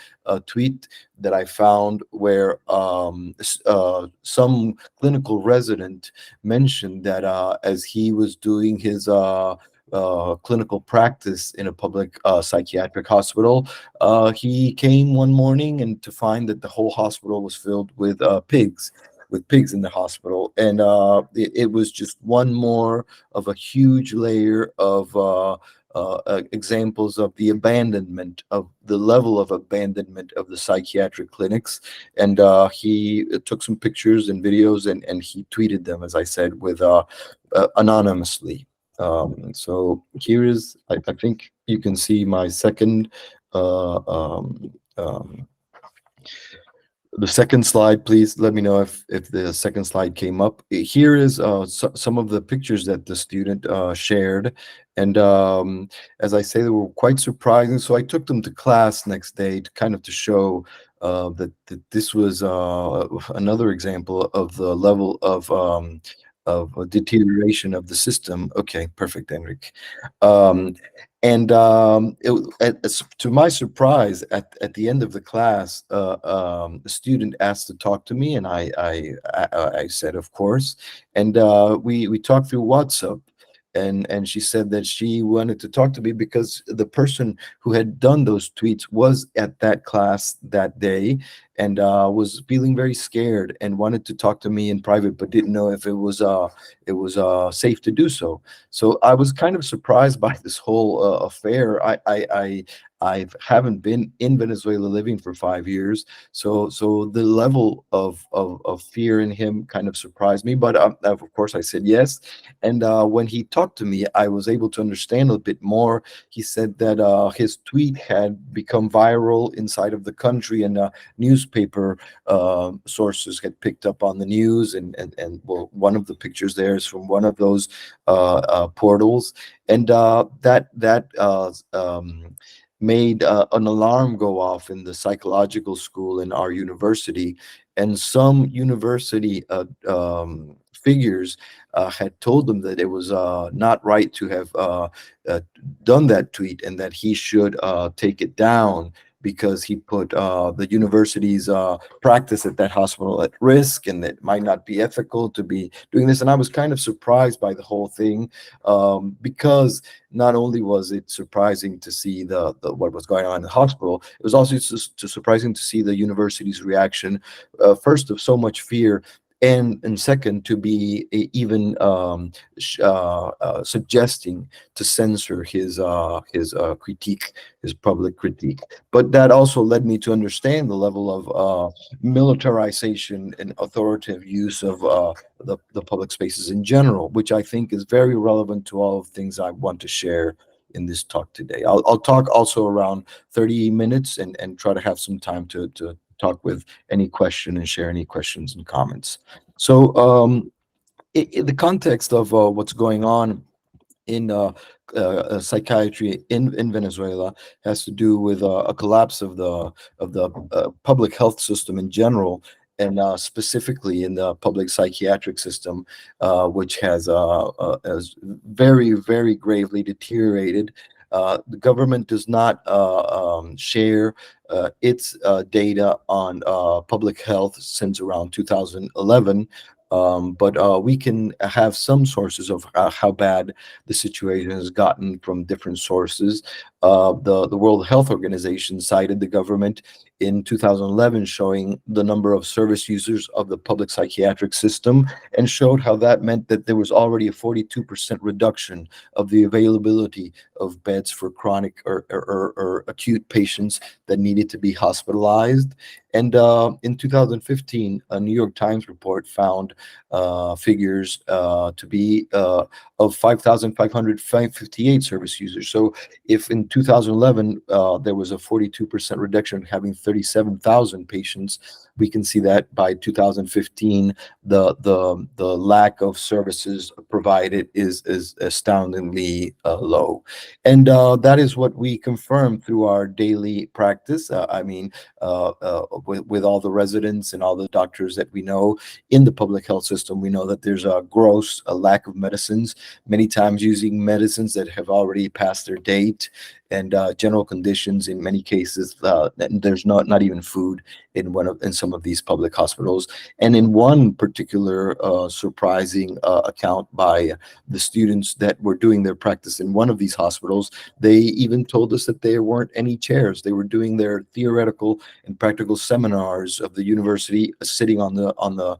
tweet that I found where some clinical resident mentioned that as he was doing his clinical practice in a public psychiatric hospital, he came one morning and to find that the whole hospital was filled with pigs in the hospital. And it was just one more of a huge layer of examples of the abandonment, of the level of abandonment of the psychiatric clinics. And he took some pictures and videos and he tweeted them, as I said, with anonymously. So here is, I think you can see my second the second slide. Please let me know if the second slide came up. Here is some of the pictures that the student shared. And as I say, they were quite surprising. So I took them to class next day to kind of to show that this was another example of the level of a deterioration of the system. Okay, perfect, Enrique. To my surprise, at the end of the class, the student asked to talk to me, and I said, of course. And we talked through WhatsApp, and she said that she wanted to talk to me because the person who had done those tweets was at that class that day, and was feeling very scared and wanted to talk to me in private, but didn't know if it was safe to do so. So I was kind of surprised by this whole affair. I haven't been in Venezuela living for 5 years, so the level of fear in him kind of surprised me. But of course, I said yes. And when he talked to me, I was able to understand a bit more. He said that his tweet had become viral inside of the country, and newspaper sources had picked up on the news. And well, one of the pictures there is from one of those portals, and that made an alarm go off in the psychological school in our university. And some university figures had told him that it was not right to have uh, done that tweet, and that he should take it down, because he put the university's practice at that hospital at risk, and it might not be ethical to be doing this. And I was kind of surprised by the whole thing, because not only was it surprising to see the what was going on in the hospital, it was also surprising to see the university's reaction, first of so much fear, and second to be even suggesting to censor his critique, his public critique. But that also led me to understand the level of militarization and authoritative use of the public spaces in general, which I think is very relevant to all of the things I want to share in this talk today. I'll talk also around 30 minutes, and try to have some time to talk with any question and share any questions and comments. So in the context of what's going on in psychiatry in Venezuela, has to do with a collapse of the public health system in general, and specifically in the public psychiatric system, which has very, very gravely deteriorated. The government does not share its data on public health since around 2011. But we can have some sources of how bad the situation has gotten from different sources. The World Health Organization cited the government in 2011, showing the number of service users of the public psychiatric system, and showed how that meant that there was already a 42% reduction of the availability of beds for chronic or acute patients that needed to be hospitalized. And in 2015, a New York Times report found figures to be of 5,558 service users. So if in 2011 there was a 42% reduction, having 37,000 patients, we can see that by 2015 the lack of services provided is astoundingly low. And that is what we confirm through our daily practice. With all the residents and all the doctors that we know in the public health system, we know that there's a gross lack of medicines, many times using medicines that have already passed their date, and general conditions in many cases. There's not even food in some of these public hospitals. And in one particular surprising account by the students that were doing their practice in one of these hospitals, they even told us that there weren't any chairs. They were doing their theoretical and practical seminars of the university sitting on the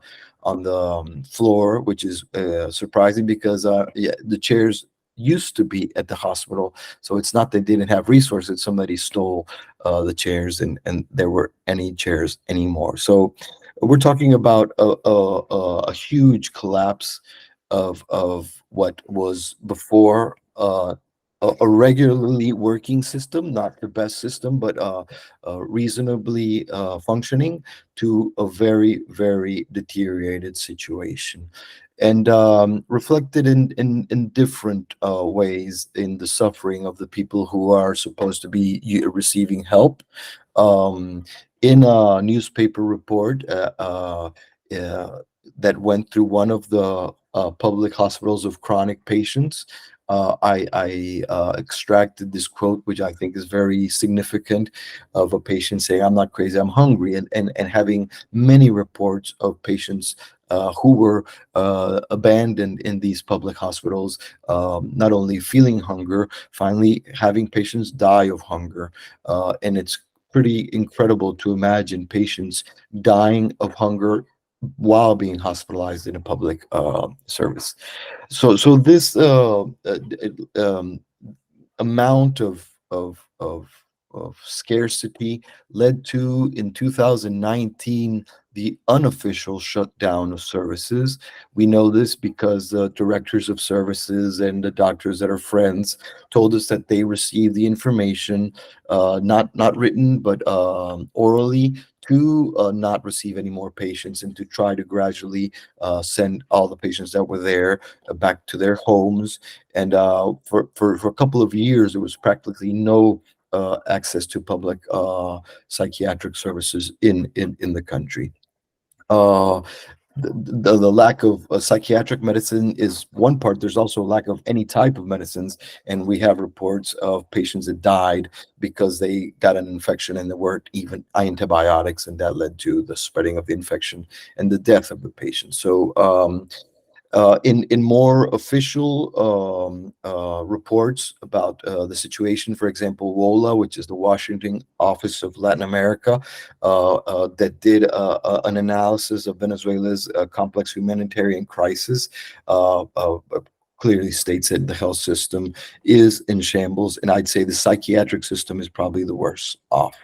floor, which is surprising, because the chairs used to be at the hospital. So it's not they didn't have resources, somebody stole the chairs, and there were any chairs anymore. So we're talking about a huge collapse of what was before a regularly working system, not the best system, but reasonably functioning, to a very, very deteriorated situation. And reflected in different ways in the suffering of the people who are supposed to be receiving help. In a newspaper report that went through one of the public hospitals of chronic patients, I extracted this quote, which I think is very significant, of a patient saying, "I'm not crazy, I'm hungry," and having many reports of patients who were abandoned in these public hospitals, not only feeling hunger, finally having patients die of hunger. And it's pretty incredible to imagine patients dying of hunger while being hospitalized in a public service. So this amount of scarcity led to, in 2019, the unofficial shutdown of services. We know this because the directors of services and the doctors that are friends told us that they received the information, not written but orally, to not receive any more patients and to try to gradually send all the patients that were there back to their homes. And for a couple of years, there was practically no access to public psychiatric services in the country. Uh, the lack of psychiatric medicine is one part. There's also a lack of any type of medicines, and we have reports of patients that died because they got an infection and there weren't even antibiotics, and that led to the spreading of the infection and the death of the patient. So in more official reports about the situation, for example, WOLA, which is the Washington Office of Latin America, that did an analysis of Venezuela's complex humanitarian crisis, clearly states that the health system is in shambles, and I'd say the psychiatric system is probably the worst off.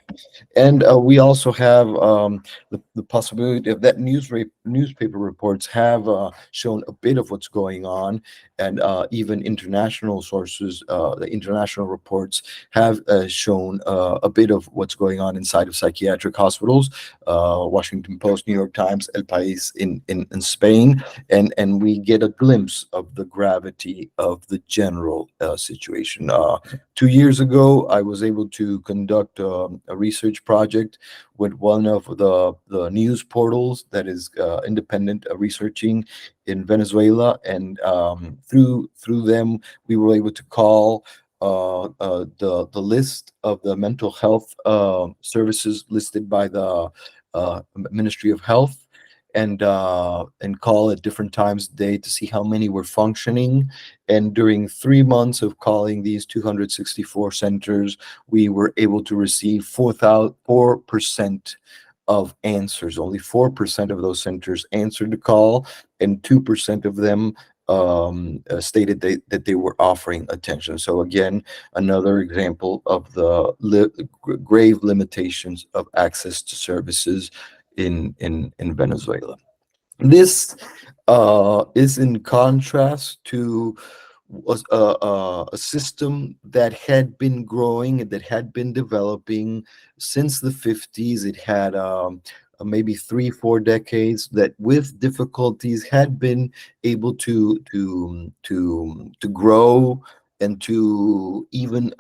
And we also have the possibility of that newspaper reports have shown a bit of what's going on, and even international sources, the international reports have shown a bit of what's going on inside of psychiatric hospitals. Washington Post, New York Times, El País in Spain, and we get a glimpse of the gravity of the general situation. 2 years ago, I was able to conduct a research project with one of the news portals that is independent researching in Venezuela, and through them, we were able to call the list of the mental health services listed by the Ministry of Health, and call at different times of day to see how many were functioning. And during 3 months of calling these 264 centers, we were able to receive 4% of answers. Only 4% of those centers answered the call, and 2% of them stated that they were offering attention. So again, another example of the grave limitations of access to services in Venezuela. This is in contrast to a system that had been growing and that had been developing since the 50s. It had maybe 3-4 decades that, with difficulties, had been able to grow and to even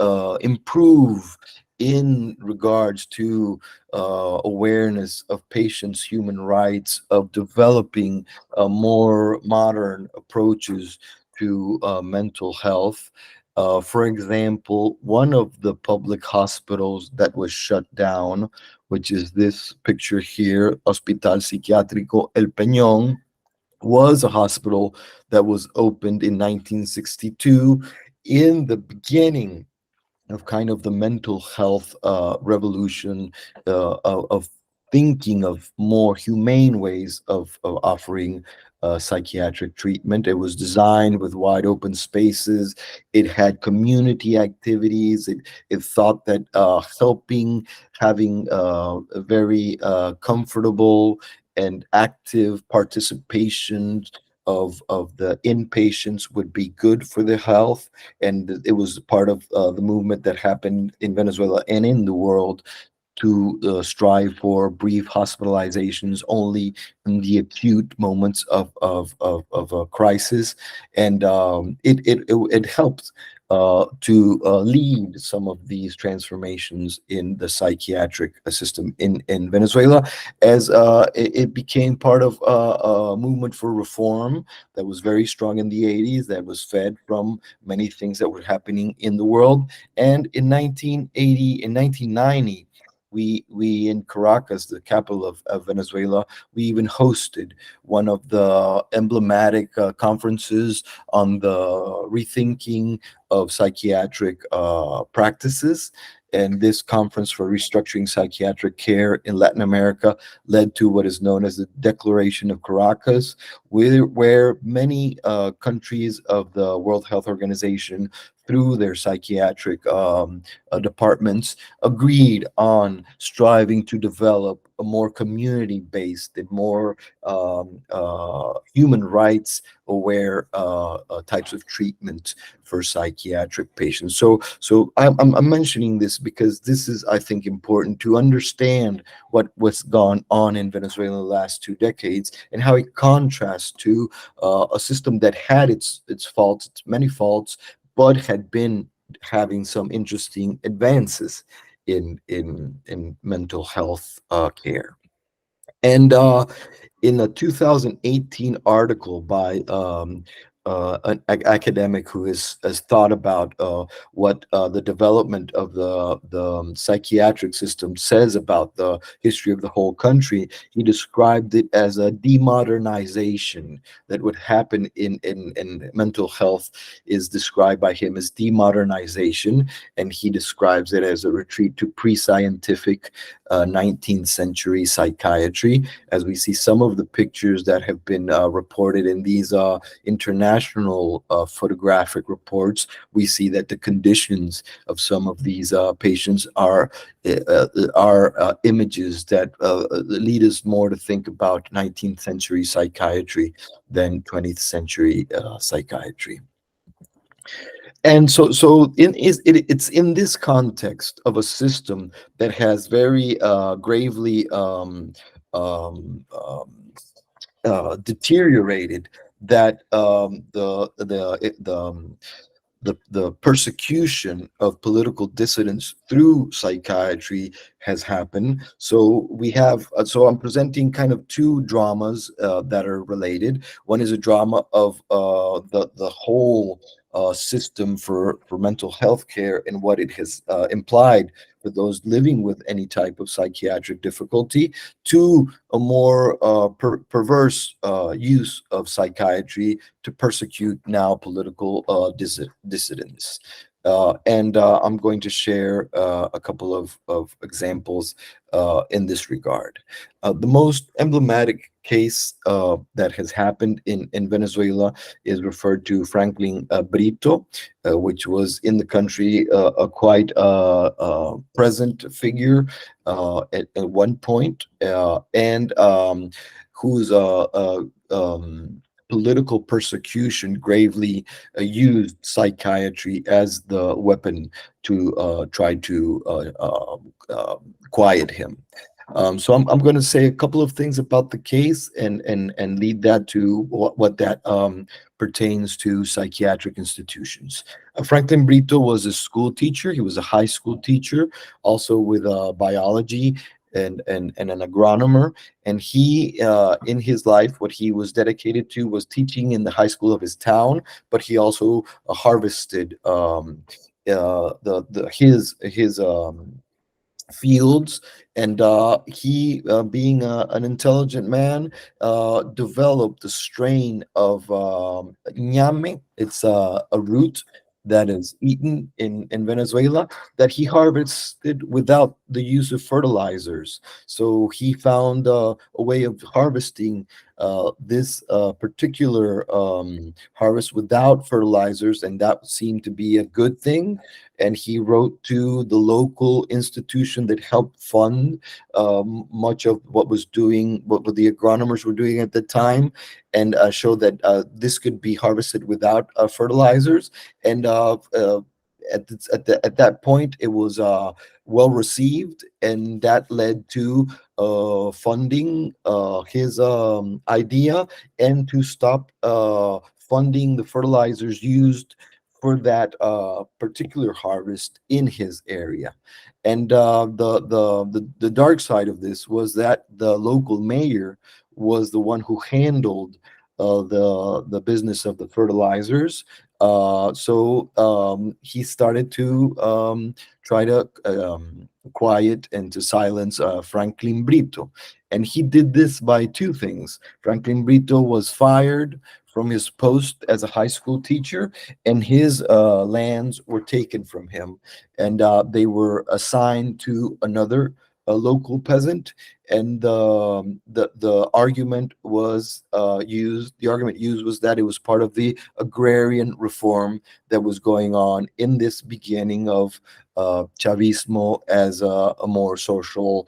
improve in regards to awareness of patients' human rights, of developing more modern approaches to mental health. For example, one of the public hospitals that was shut down, which is this picture here, Hospital Psiquiátrico El Peñón, was a hospital that was opened in 1962 in the beginning of kind of the mental health revolution, of thinking of more humane ways of offering psychiatric treatment. It was designed with wide open spaces. It had community activities. It thought that having a very comfortable and active participation of the inpatients would be good for their health. And it was part of the movement that happened in Venezuela and in the world to strive for brief hospitalizations only in the acute moments of a crisis. And it helped to lead some of these transformations in the psychiatric system in Venezuela, as it became part of a movement for reform that was very strong in the 80s, that was fed from many things that were happening in the world. And in 1990, we in Caracas, the capital of Venezuela, we even hosted one of the emblematic conferences on the rethinking of psychiatric practices. And this Conference for Restructuring Psychiatric Care in Latin America led to what is known as the Declaration of Caracas, where many countries of the World Health Organization, through their psychiatric departments, agreed on striving to develop a more community-based and more human rights aware types of treatment for psychiatric patients. So I'm mentioning this because this is, I think, important to understand what's gone on in Venezuela in the last 2 decades and how it contrasts to a system that had its faults, its many faults, but had been having some interesting advances in mental health care. And in a 2018 article by an academic who has thought about what the development of the psychiatric system says about the history of the whole country, he described it as a demodernization that would happen in mental health is described by him as demodernization, and he describes it as a retreat to pre-scientific 19th century psychiatry. As we see some of the pictures that have been reported in these international photographic reports, we see that the conditions of some of these patients are images that lead us more to think about 19th century psychiatry than 20th century psychiatry. And it's in this context of a system that has very gravely deteriorated that the persecution of political dissidents through psychiatry has happened. So we have, so I'm presenting kind of two dramas that are related. One is a drama of the whole system for mental health care and what it has implied for those living with any type of psychiatric difficulty, to a more perverse use of psychiatry to persecute now political dissidents. And I'm going to share a couple of examples in this regard. The most emblematic case that has happened in Venezuela is referred to Franklin Brito, which was in the country a quite present figure at one point, and whose political persecution gravely used psychiatry as the weapon to try to quiet him. So I'm going to say a couple of things about the case and lead that to what that pertains to psychiatric institutions. Franklin Brito was a school teacher. He was a high school teacher, also with biology and an agronomer. And he, in his life, what he was dedicated to was teaching in the high school of his town, but he also harvested his fields, and he, being an intelligent man, developed a strain of ñame. It's a root that is eaten in Venezuela, that he harvested without the use of fertilizers. So he found a way of harvesting this particular harvest without fertilizers, and that seemed to be a good thing. And he wrote to the local institution that helped fund much of what the agronomers were doing at the time, and showed that this could be harvested without fertilizers. And at that point, it was well received, and that led to funding his idea, and to stop funding the fertilizers used for that particular harvest in his area. And the dark side of this was that the local mayor was the one who handled the business of the fertilizers. So he started to try to quiet and to silence Franklin Brito. And he did this by two things. Franklin Brito was fired from his post as a high school teacher, and his lands were taken from him, and they were assigned to another local peasant. And the argument was used. The argument used was that it was part of the agrarian reform that was going on in this beginning of Chavismo as a more social,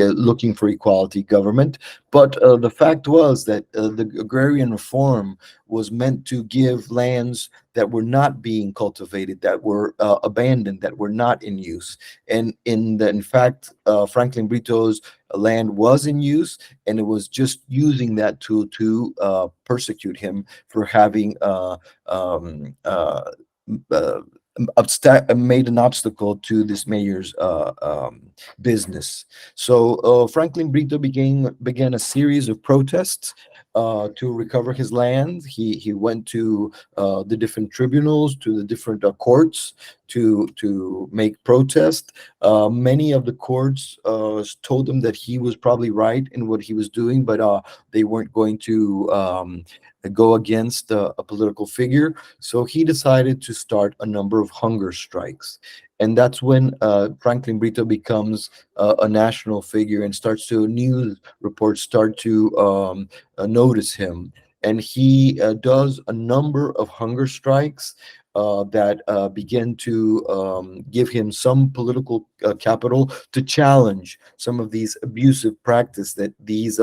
looking for equality government. But the fact was that the agrarian reform was meant to give lands that were not being cultivated, that were abandoned, that were not in use. And in fact, Franklin Brito's land was in use, and it was just using that to persecute him for having uh, made an obstacle to this mayor's business. So Franklin Brito began a series of protests to recover his land. He went to the different tribunals, to the different courts to make protest. Many of the courts told him that he was probably right in what he was doing, but they weren't going to go against a political figure. So he decided to start a number of hunger strikes. And that's when Franklin Brito becomes a national figure, and news reports start to notice him. And he does a number of hunger strikes that begin to give him some political capital to challenge some of these abusive practice that these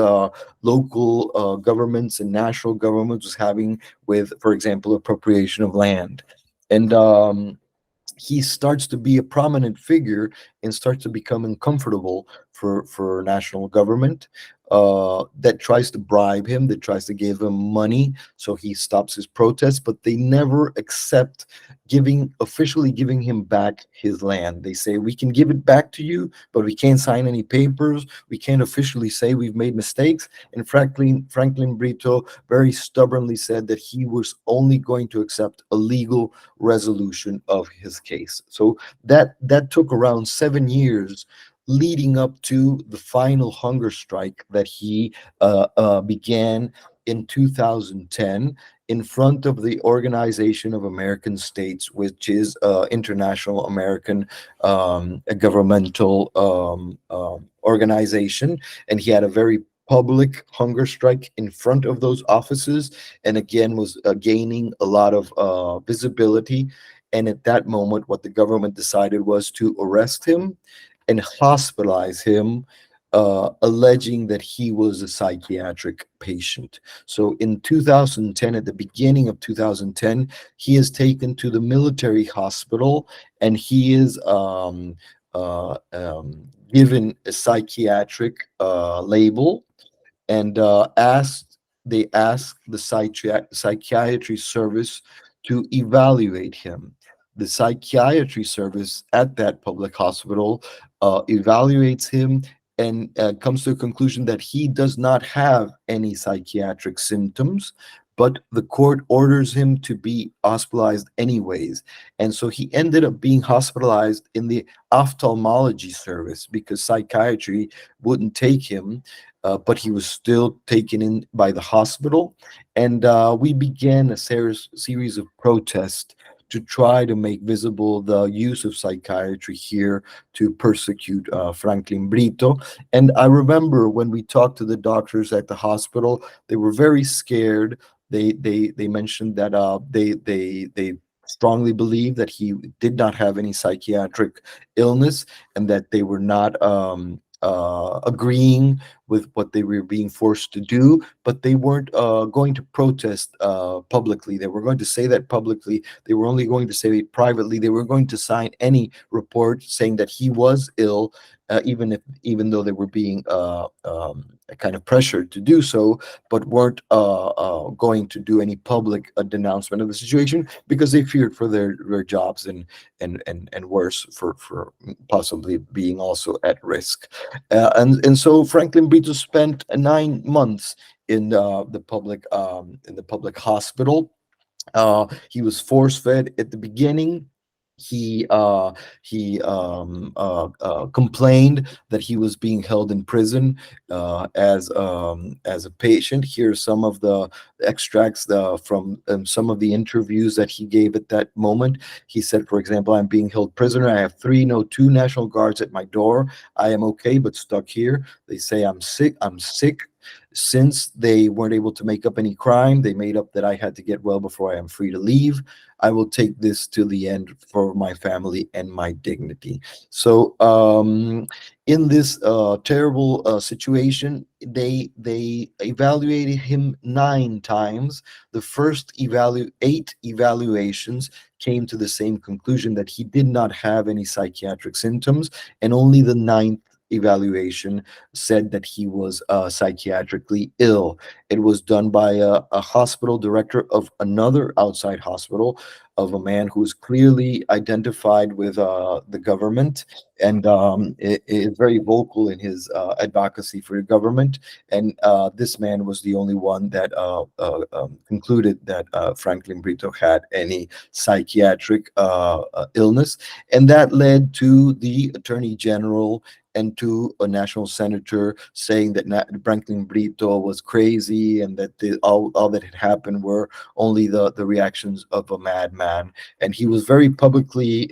local governments and national governments was having with, for example, appropriation of land. And he starts to be a prominent figure and starts to become uncomfortable for national government that tries to bribe him, that tries to give him money, so he stops his protests. But they never accept officially giving him back his land. They say, we can give it back to you, but we can't sign any papers, we can't officially say we've made mistakes. And Franklin Brito very stubbornly said that he was only going to accept a legal resolution of his case. So that took around 7 years, leading up to the final hunger strike that he began in 2010 in front of the Organization of American States, which is international American governmental organization. And he had a very public hunger strike in front of those offices, and again was gaining a lot of visibility. And at that moment, what the government decided was to arrest him and hospitalize him, alleging that he was a psychiatric patient. So in 2010, at the beginning of 2010, he is taken to the military hospital, and he is given a psychiatric label, and they asked the psychiatry service to evaluate him. The psychiatry service at that public hospital evaluates him and comes to a conclusion that he does not have any psychiatric symptoms, but the court orders him to be hospitalized anyways. And so he ended up being hospitalized in the ophthalmology service because psychiatry wouldn't take him. But he was still taken in by the hospital. And we began a series of protests to try to make visible the use of psychiatry here to persecute Franklin Brito. And I remember when we talked to the doctors at the hospital, they were very scared. They mentioned that they strongly believed that he did not have any psychiatric illness, and that they were not agreeing with what they were being forced to do, but they weren't going to protest publicly. They were going to say that publicly. They were only going to say it privately. They were going to sign any report saying that he was ill, even though they were being kind of pressured to do so, but weren't going to do any public denouncement of the situation because they feared for their jobs and worse, for possibly being also at risk. And so Franklin Brito spent 9 months in the public hospital. He was force fed at the beginning. he complained that he was being held in prison as a patient. Here's some of the extracts from some of the interviews that he gave at that moment. He said, for example, "I'm being held prisoner. I have three, no, two National Guards at my door. I am okay, but stuck here. They say I'm sick. I'm sick. Since they weren't able to make up any crime, they made up that I had to get well before I am free to leave. I will take this to the end for my family and my dignity." So in this terrible situation, they evaluated him 9 times. The first 8 evaluations came to the same conclusion, that he did not have any psychiatric symptoms, and only the ninth evaluation said that he was psychiatrically ill. It was done by a hospital director of another outside hospital, of a man who's clearly identified with the government, and is very vocal in his advocacy for the government. And this man was the only one that concluded that Franklin Brito had any psychiatric illness. And that led to the Attorney General and to a national senator saying that Franklin Brito was crazy, and that all that had happened were only the reactions of a madman. And he was very publicly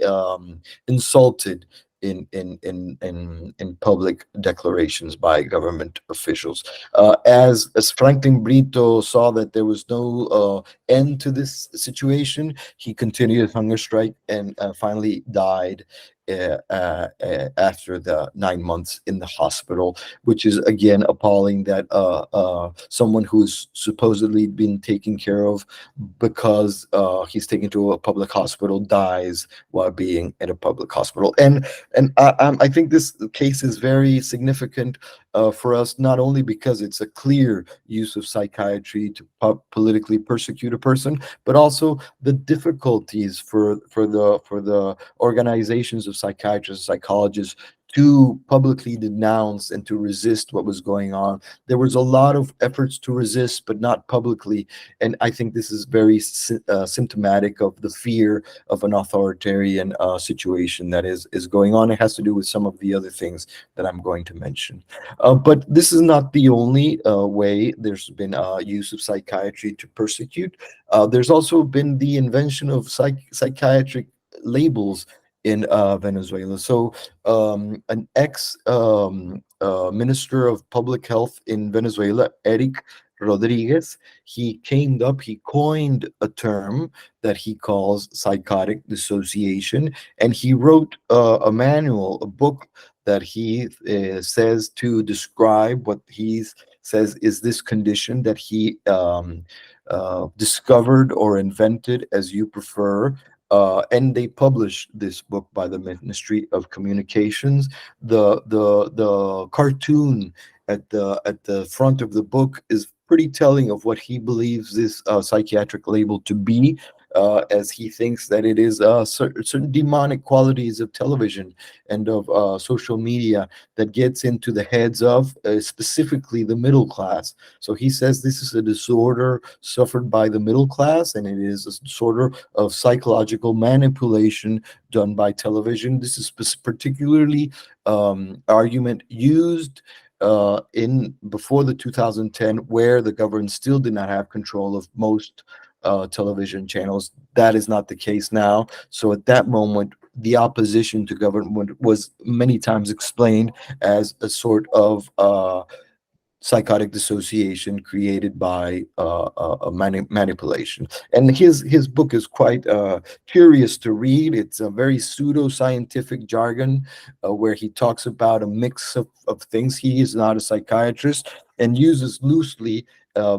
insulted in public declarations by government officials. As Franklin Brito saw that there was no end to this situation, he continued his hunger strike, and finally died after the 9 months in the hospital, which is again appalling, that someone who's supposedly been taken care of because he's taken to a public hospital dies while being in a public hospital. And I think this case is very significant for us, not only because it's a clear use of psychiatry to politically persecute a person, but also the difficulties for the organizations of psychiatrists, psychologists, to publicly denounce and to resist what was going on. There was a lot of efforts to resist, but not publicly. And I think this is very symptomatic of the fear of an authoritarian situation that is going on. It has to do with some of the other things that I'm going to mention. But this is not the only way there's been use of psychiatry to persecute. There's also been the invention of psychiatric labels in Venezuela. So an ex minister of public health in Venezuela, Eric Rodriguez, he coined a term that he calls psychotic dissociation, and he wrote a manual, a book that he says to describe what he says is this condition that he discovered or invented, as you prefer. And they published this book by the Ministry of Communications. The cartoon at the front of the book is pretty telling of what he believes this psychiatric label to be, as he thinks that it is certain demonic qualities of television and of social media that gets into the heads of specifically the middle class. So he says this is a disorder suffered by the middle class, and it is a disorder of psychological manipulation done by television. This is particularly argument used in before the 2010, where the government still did not have control of most television channels. That is not the case now. So at that moment, the opposition to government was many times explained as a sort of psychotic dissociation created by manipulation. And his book is quite curious to read. It's a very pseudo-scientific jargon where he talks about a mix of things. He is not a psychiatrist and uses loosely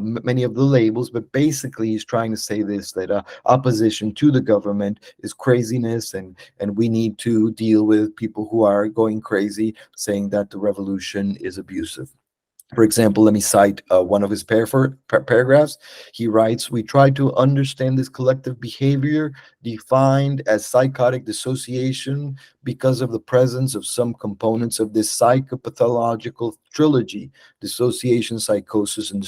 many of the labels, but basically he's trying to say this, that opposition to the government is craziness, and we need to deal with people who are going crazy, saying that the revolution is abusive. For example, let me cite one of his paragraphs. He writes, "We try to understand this collective behavior defined as psychotic dissociation because of the presence of some components of this psychopathological trilogy: dissociation, psychosis, and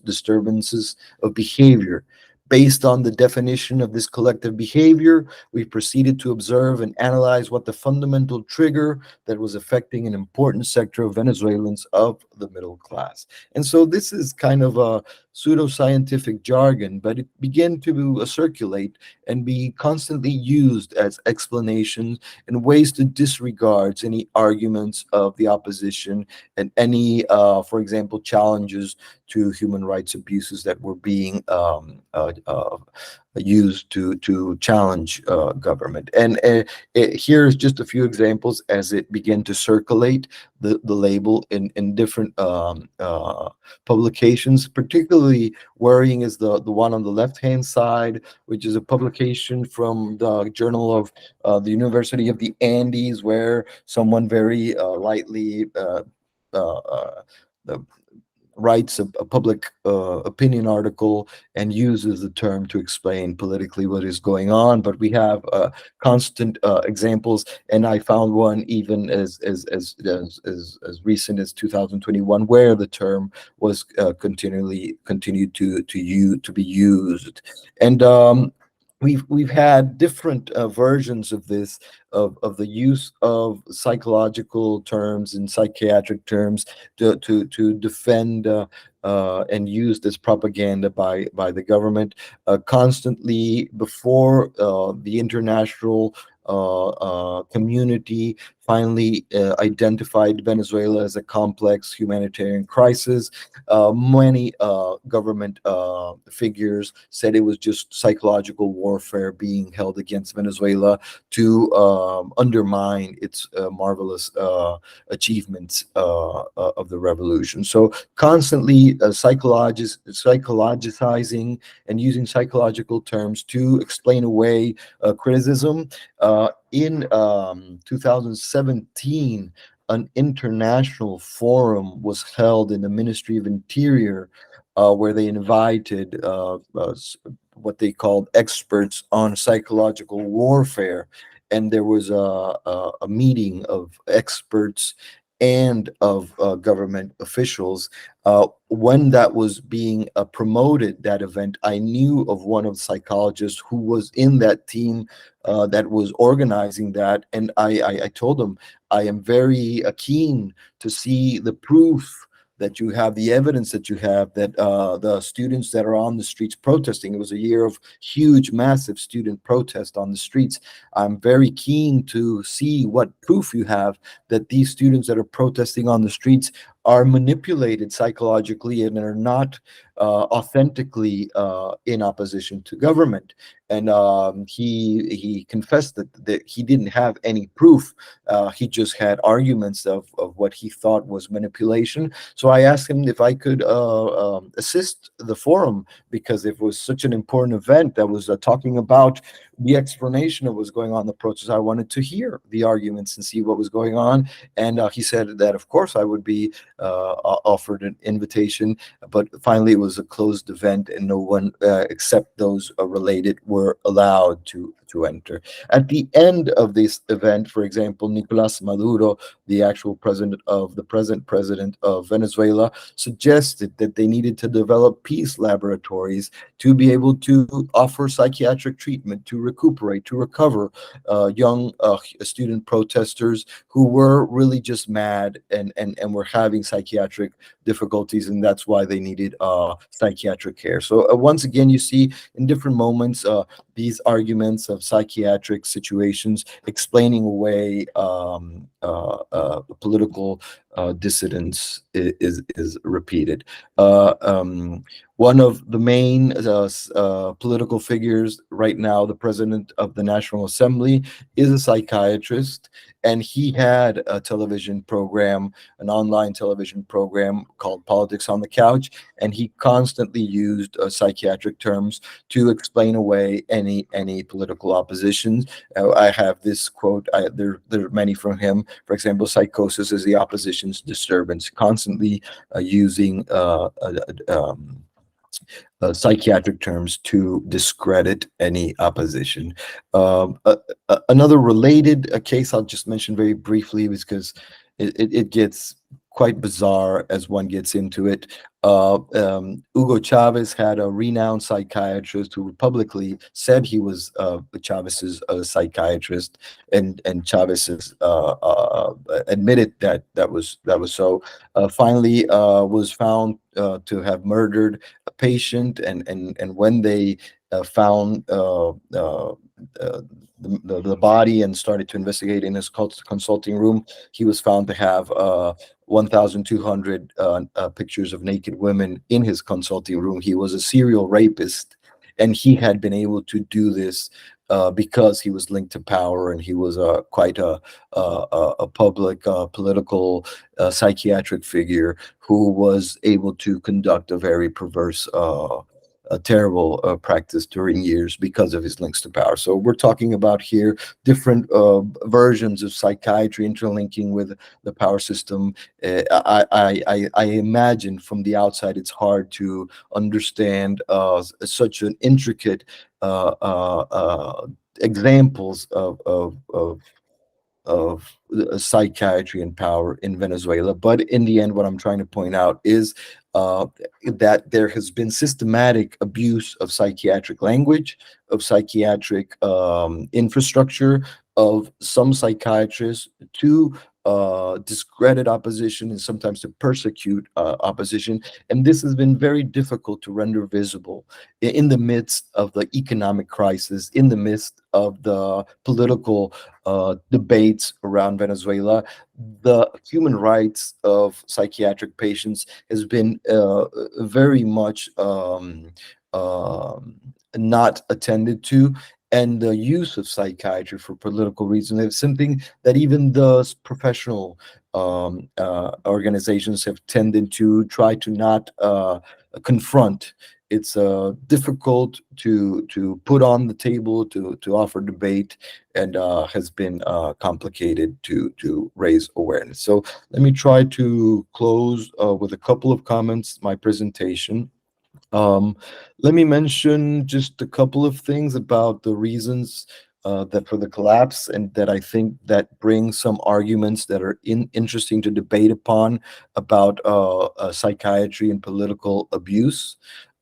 disturbances of behavior. Based on the definition of this collective behavior, we proceeded to observe and analyze what the fundamental trigger that was affecting an important sector of Venezuelans of the middle class. And so this is kind of a pseudoscientific jargon, but it began to circulate and be constantly used as explanations and ways to disregard any arguments of the opposition and any, for example, challenges to human rights abuses that were being used to challenge government. And here's just a few examples as it began to circulate the label in different publications. Particularly worrying is the one on the left-hand side, which is a publication from the Journal of the University of the Andes, where someone very lightly writes a public opinion article and uses the term to explain politically what is going on. But we have constant examples, and I found one even as recent as 2021, where the term was continued to be used. And we've had different versions of this, of the use of psychological terms and psychiatric terms to defend and use this propaganda by the government. Constantly before the international community finally identified Venezuela as a complex humanitarian crisis. Many government figures said it was just psychological warfare being held against Venezuela to undermine its marvelous achievements of the revolution. So constantly psychologizing and using psychological terms to explain away criticism. In 2017, an international forum was held in the Ministry of Interior, where they invited what they called experts on psychological warfare. And there was a meeting of experts and of government officials. When that was being promoted, that event, I knew of one of the psychologists who was in that team that was organizing that. And I told him, I am very keen to see the proof that you have, the evidence that you have, that the students that are on the streets protesting, it was a year of huge, massive student protest on the streets. I'm very keen to see what proof you have that these students that are protesting on the streets are manipulated psychologically and are not authentically in opposition to government. And he confessed that he didn't have any proof. He just had arguments of what he thought was manipulation. So I asked him if I could assist the forum, because it was such an important event that was talking about the explanation of what's going on in the protest. I wanted to hear the arguments and see what was going on. And he said that, of course, I would be offered an invitation. But finally, it was a closed event, and no one except those related were allowed to enter. At the end of this event, for example, Nicolas Maduro, the actual president of the present president of Venezuela, suggested that they needed to develop peace laboratories to be able to offer psychiatric treatment, to recuperate, to recover young student protesters who were really just mad and were having psychiatric difficulties, and that's why they needed psychiatric care. So once again, you see in different moments these arguments of psychiatric situations explaining away political dissidence is repeated. One of the main political figures right now, the president of the National Assembly, is a psychiatrist, and he had a television program, an online television program called Politics on the Couch, and he constantly used psychiatric terms to explain away any political oppositions. I have this quote, there are many from him. For example, psychosis is the opposition's disturbance, constantly using psychiatric terms to discredit any opposition. Another related case I'll just mention very briefly, because it gets quite bizarre as one gets into it. Hugo Chavez had a renowned psychiatrist who publicly said he was Chavez's psychiatrist, and Chavez's admitted that that was so. Finally, was found to have murdered a patient, and when they found the body and started to investigate in his consulting room, he was found to have 1,200 pictures of naked women in his consulting room. He was a serial rapist, and he had been able to do this because he was linked to power, and he was quite a public political psychiatric figure who was able to conduct a very perverse a terrible practice during years because of his links to power. So we're talking about here different versions of psychiatry interlinking with the power system. I imagine from the outside it's hard to understand such an intricate examples of psychiatry and power in Venezuela. But in the end, what I'm trying to point out is that there has been systematic abuse of psychiatric language, of psychiatric infrastructure, of some psychiatrists to discredit opposition and sometimes to persecute opposition. And this has been very difficult to render visible in the midst of the economic crisis, in the midst of the political debates around Venezuela. The human rights of psychiatric patients has been very much not attended to, and the use of psychiatry for political reasons is something that even the professional organizations have tended to try to not confront. It's difficult to put on the table, to offer debate, and has been complicated to raise awareness. So let me try to close with a couple of comments, my presentation. Um, Let me mention just a couple of things about the reasons that for the collapse, and that I think that bring some arguments that are interesting to debate upon about psychiatry and political abuse.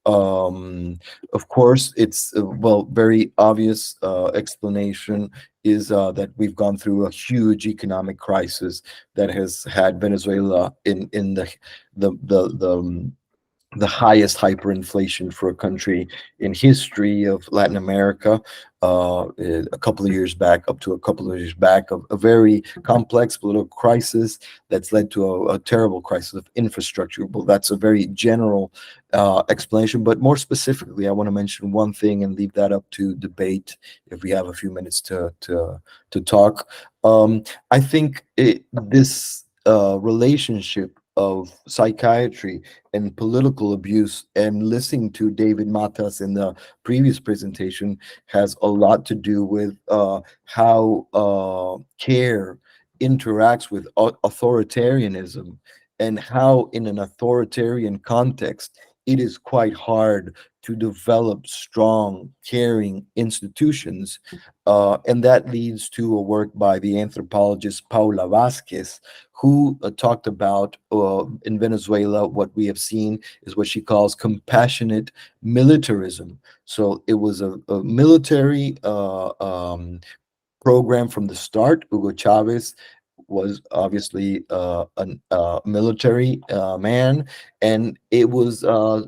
Of course, it's well, very obvious explanation is that we've gone through a huge economic crisis that has had Venezuela in the highest hyperinflation for a country in history of Latin America. A couple of years back, up to a couple of years back, a very complex political crisis that's led to a terrible crisis of infrastructure. Well, that's a very general explanation, but more specifically, I want to mention one thing and leave that up to debate if we have a few minutes to talk. I think this relationship of psychiatry and political abuse, and listening to David Matas in the previous presentation, has a lot to do with how care interacts with authoritarianism, and how in an authoritarian context it is quite hard to develop strong, caring institutions. And that leads to a work by the anthropologist Paula Vasquez, who talked about in Venezuela, what we have seen is what she calls compassionate militarism. So it was a military program from the start. Hugo Chavez was obviously a military man, and it was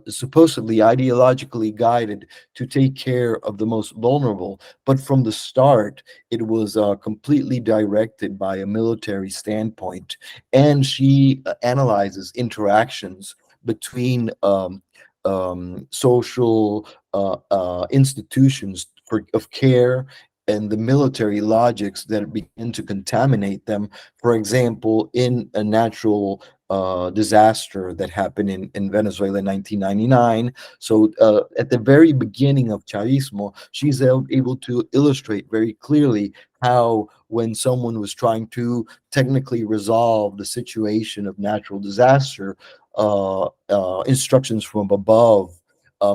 supposedly ideologically guided to take care of the most vulnerable. But from the start, it was completely directed by a military standpoint. And she analyzes interactions between social institutions of care and the military logics that begin to contaminate them. For example, in a natural disaster that happened in Venezuela in 1999. So at the very beginning of Chavismo, she's able to illustrate very clearly how, when someone was trying to technically resolve the situation of natural disaster, instructions from above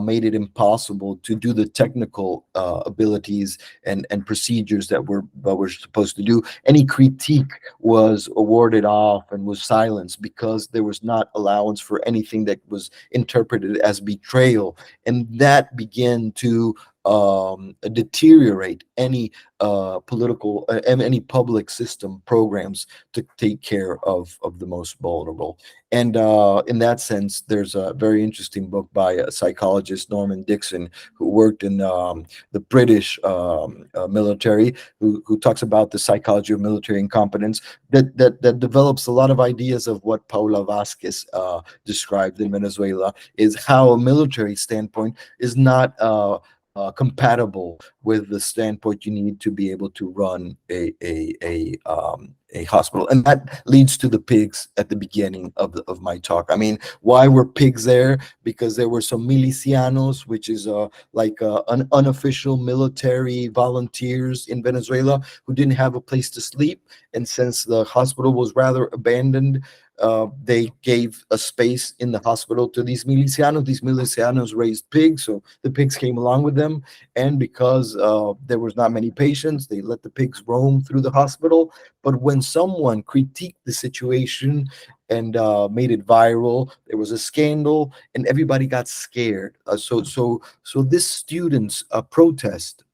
made it impossible to do the technical abilities and procedures that we're supposed to do. Any critique was awarded off and was silenced because there was not allowance for anything that was interpreted as betrayal, and that began to deteriorate any political and any public system programs to take care of the most vulnerable. And in that sense, there's a very interesting book by a psychologist, Norman Dixon, who worked in the British military, who talks about the psychology of military incompetence, that develops a lot of ideas of what Paula Vasquez described in Venezuela, is how a military standpoint is not compatible with the standpoint you need to be able to run a hospital. And that leads to the pigs at the beginning of my talk. I mean, why were pigs there? Because there were some milicianos, which is an unofficial military volunteers in Venezuela, who didn't have a place to sleep. And since the hospital was rather abandoned, they gave a space in the hospital to these milicianos. These milicianos raised pigs, so the pigs came along with them. And because there was not many patients, they let the pigs roam through the hospital. But when someone critiqued the situation and made it viral, there was a scandal, and everybody got scared. So this student's protest,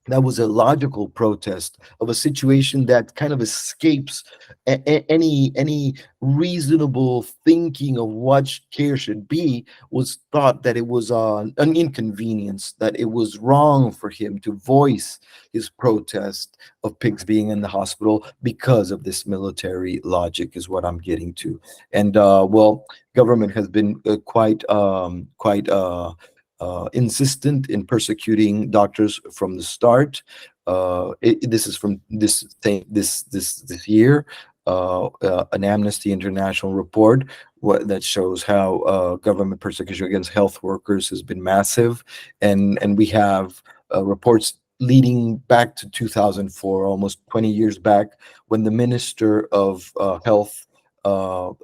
that was a logical protest of a situation that kind of escapes any reasonable thinking of what care should be, was thought that it was an inconvenience, that it was wrong for him to voice his protest of pigs being in the hospital because of this military logic, is what I'm getting to. And well, government has been quite insistent in persecuting doctors from the start. This is from this year, an Amnesty International report that shows how government persecution against health workers has been massive, and we have reports leading back to 2004, almost 20 years back, when the Minister of Health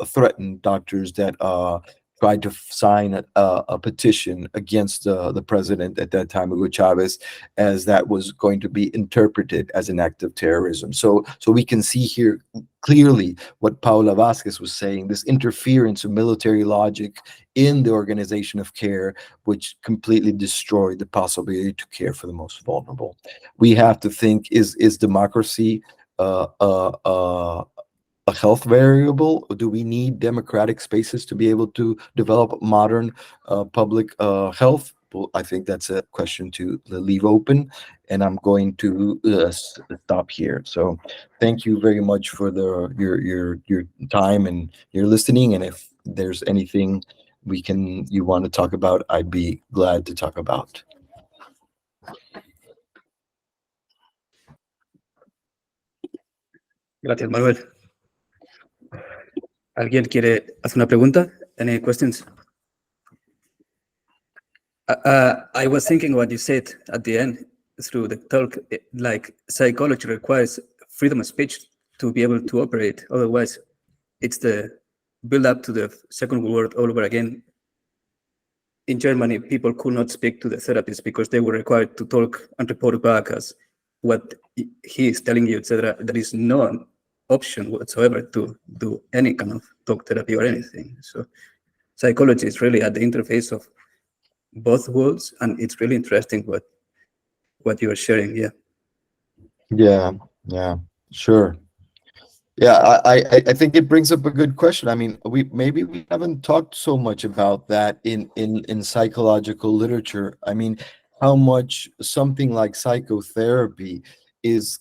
threatened doctors that tried to sign a petition against the president at that time, Hugo Chavez, as that was going to be interpreted as an act of terrorism. So we can see here clearly what Paula Vasquez was saying, this interference of military logic in the organization of care, which completely destroyed the possibility to care for the most vulnerable. We have to think, is democracy a health variable? Do we need democratic spaces to be able to develop modern public health? Well, I think that's a question to leave open, and I'm going to stop here. So thank you very much for your time and your listening. And if there's anything you want to talk about, I'd be glad to talk about. Gracias, Manuel. ¿Alguien quiere hacer una pregunta? Any questions? I was thinking what you said at the end through the talk, like psychology requires freedom of speech to be able to operate. Otherwise, it's the build up to the Second World War all over again. In Germany, people could not speak to the therapist because they were required to talk and report back as what he is telling you, etc. There is no option whatsoever to do any kind of talk therapy or anything. So psychology is really at the interface of both worlds, and it's really interesting what you are sharing. Yeah, sure. Yeah, I think it brings up a good question. I mean, we haven't talked so much about that in psychological literature. I mean, how much something like psychotherapy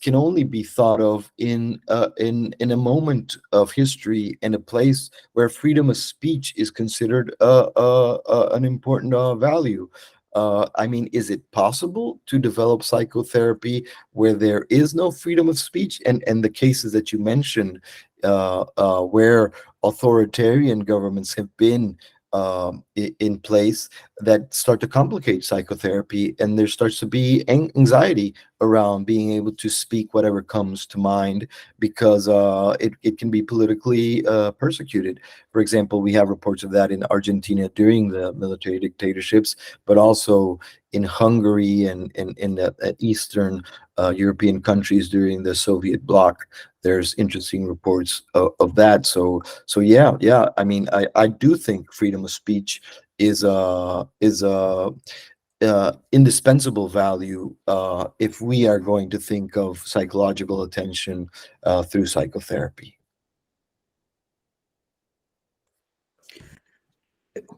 can only be thought of in a moment of history, in a place where freedom of speech is considered an important value. I mean, is it possible to develop psychotherapy where there is no freedom of speech? And the cases that you mentioned, where authoritarian governments have been in place that start to complicate psychotherapy, and there starts to be anxiety around being able to speak whatever comes to mind, because it can be politically persecuted. For example, we have reports of that in Argentina during the military dictatorships, but also in Hungary and in the Eastern European countries during the Soviet bloc. There's interesting reports of that. So yeah. I mean, I do think freedom of speech is a indispensable value if we are going to think of psychological attention through psychotherapy.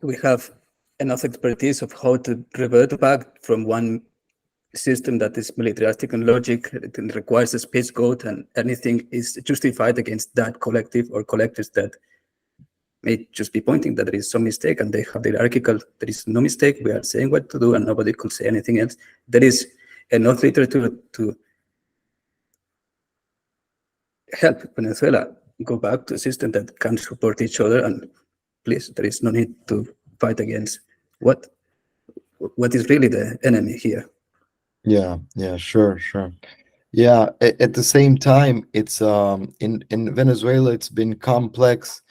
We have enough expertise of how to revert back from one system that is militaristic and logic, it requires a scapegoat, and anything is justified against that collective or collectives that may just be pointing that there is some mistake, and they have the hierarchical, there is no mistake, we are saying what to do and nobody could say anything else. There is enough literature to help Venezuela go back to a system that can support each other, and please, there is no need to fight against what is really the enemy here. Yeah, sure. Yeah, at the same time, it's in Venezuela, it's been complex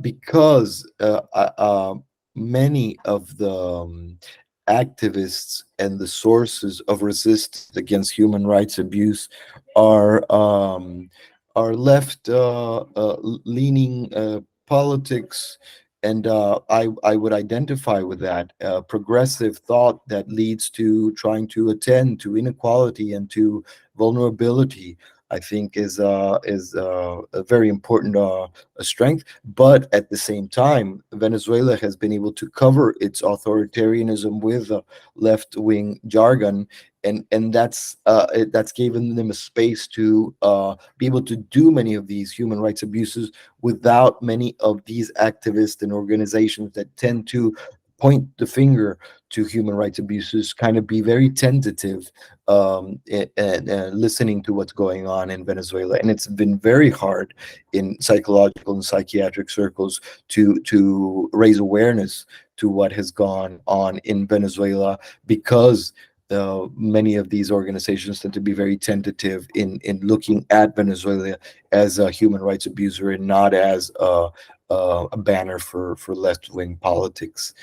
because many of the activists and the sources of resistance against human rights abuse are left leaning politics, and I would identify with that progressive thought that leads to trying to attend to inequality and to vulnerability. I think is a very important a strength. But at the same time, Venezuela has been able to cover its authoritarianism with left-wing jargon, and that's given them a space to be able to do many of these human rights abuses without many of these activists and organizations that tend to point the finger to human rights abuses, kind of be very tentative and listening to what's going on in Venezuela. And it's been very hard in psychological and psychiatric circles to raise awareness to what has gone on in Venezuela, because many of these organizations tend to be very tentative in looking at Venezuela as a human rights abuser and not as a banner for left-wing politics.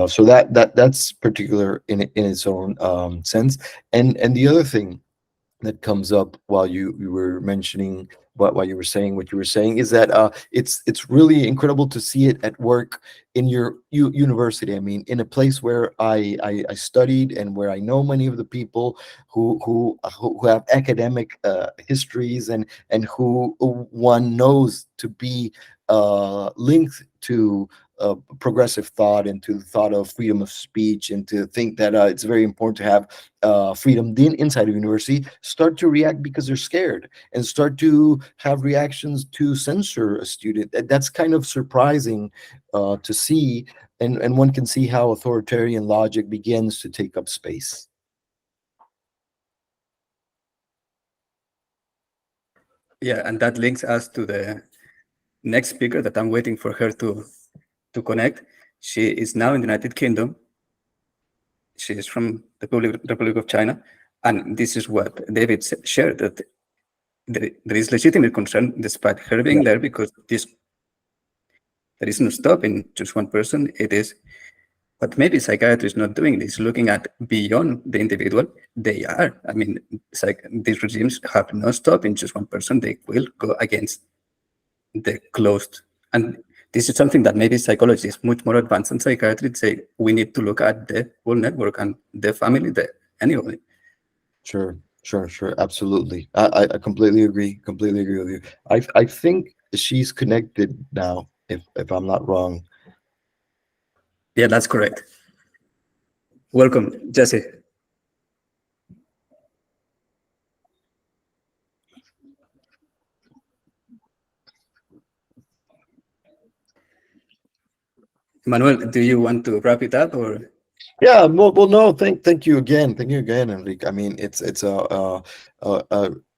So that's particular in its own sense. And the other thing that comes up while you were mentioning while you were saying what you were saying is that it's really incredible to see it at work in your university. I mean, in a place where I studied and where I know many of the people who have academic histories and who one knows to be linked to progressive thought and to the thought of freedom of speech, and to think that it's very important to have freedom inside of university, start to react because they're scared and start to have reactions to censor a student. That's kind of surprising to see, and one can see how authoritarian logic begins to take up space. Yeah, and that links us to the next speaker that I'm waiting for her to connect. She is now in the United Kingdom. She is from the Republic of China. And this is what David shared, that there is legitimate concern despite her being there, because there is no stopping just one person. It is, but maybe psychiatry is not doing this, looking at beyond the individual. They are. I mean, these regimes have no stop in just one person. They will go against the closed. And this is something that maybe psychology is much more advanced than psychiatry. Say we need to look at the whole network and the family, anybody. Sure, absolutely. I completely agree with you. I think she's connected now, if I'm not wrong. Yeah, that's correct. Welcome, Jesse. Manuel, do you want to wrap it up, or? Yeah, well, no, thank you again, Enrique. I mean, it's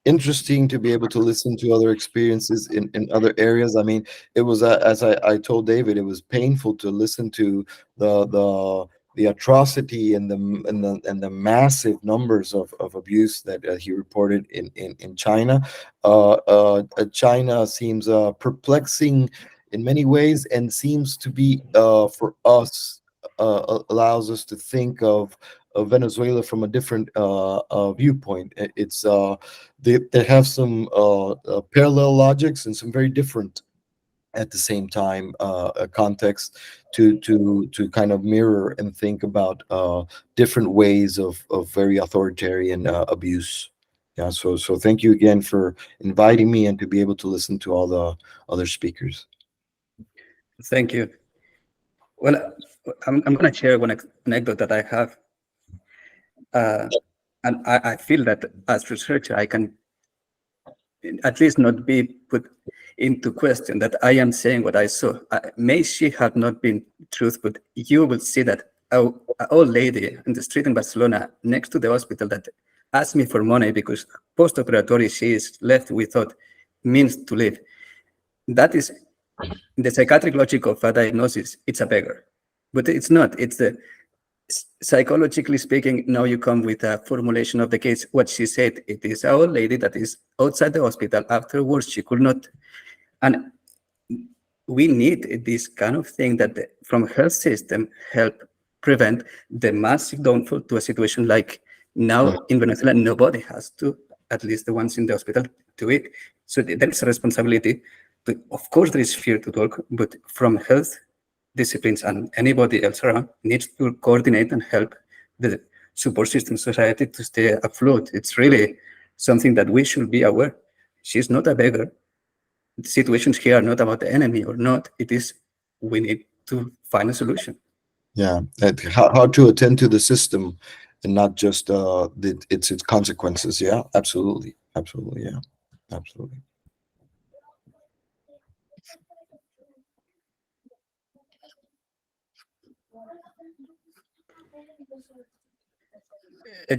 interesting to be able to listen to other experiences in other areas. I mean, it was as I told David, it was painful to listen to the atrocity and the massive numbers of abuse that he reported in China. China seems perplexing in many ways, and seems to be for us allows us to think of Venezuela from a different viewpoint. It's they have some parallel logics and some very different at the same time context to kind of mirror and think about different ways of very authoritarian abuse. Yeah, so thank you again for inviting me and to be able to listen to all the other speakers. Thank you. Well, I'm going to share one anecdote that I have. And I feel that as researcher, I can at least not be put into question that I am saying what I saw. May she have not been truth, but you will see that an old lady in the street in Barcelona next to the hospital that asked me for money because post-operatory she is left without means to live. That is the psychiatric logic of a diagnosis. It's a beggar, but it's not. It's the psychologically speaking, now you come with a formulation of the case. What she said, it is an old lady that is outside the hospital. Afterwards, she could not. And we need this kind of thing that from health system help prevent the massive downfall to a situation like now in Venezuela. Nobody has to, at least the ones in the hospital, do it. So there's a responsibility. But of course, there is fear to talk, but from health disciplines and anybody else around needs to coordinate and help the support system society to stay afloat. It's really something that we should be aware. She's not a beggar. The situations here are not about the enemy or not. It is we need to find a solution. Yeah, how to attend to the system and not just its consequences. Yeah, absolutely, absolutely. Yeah, absolutely.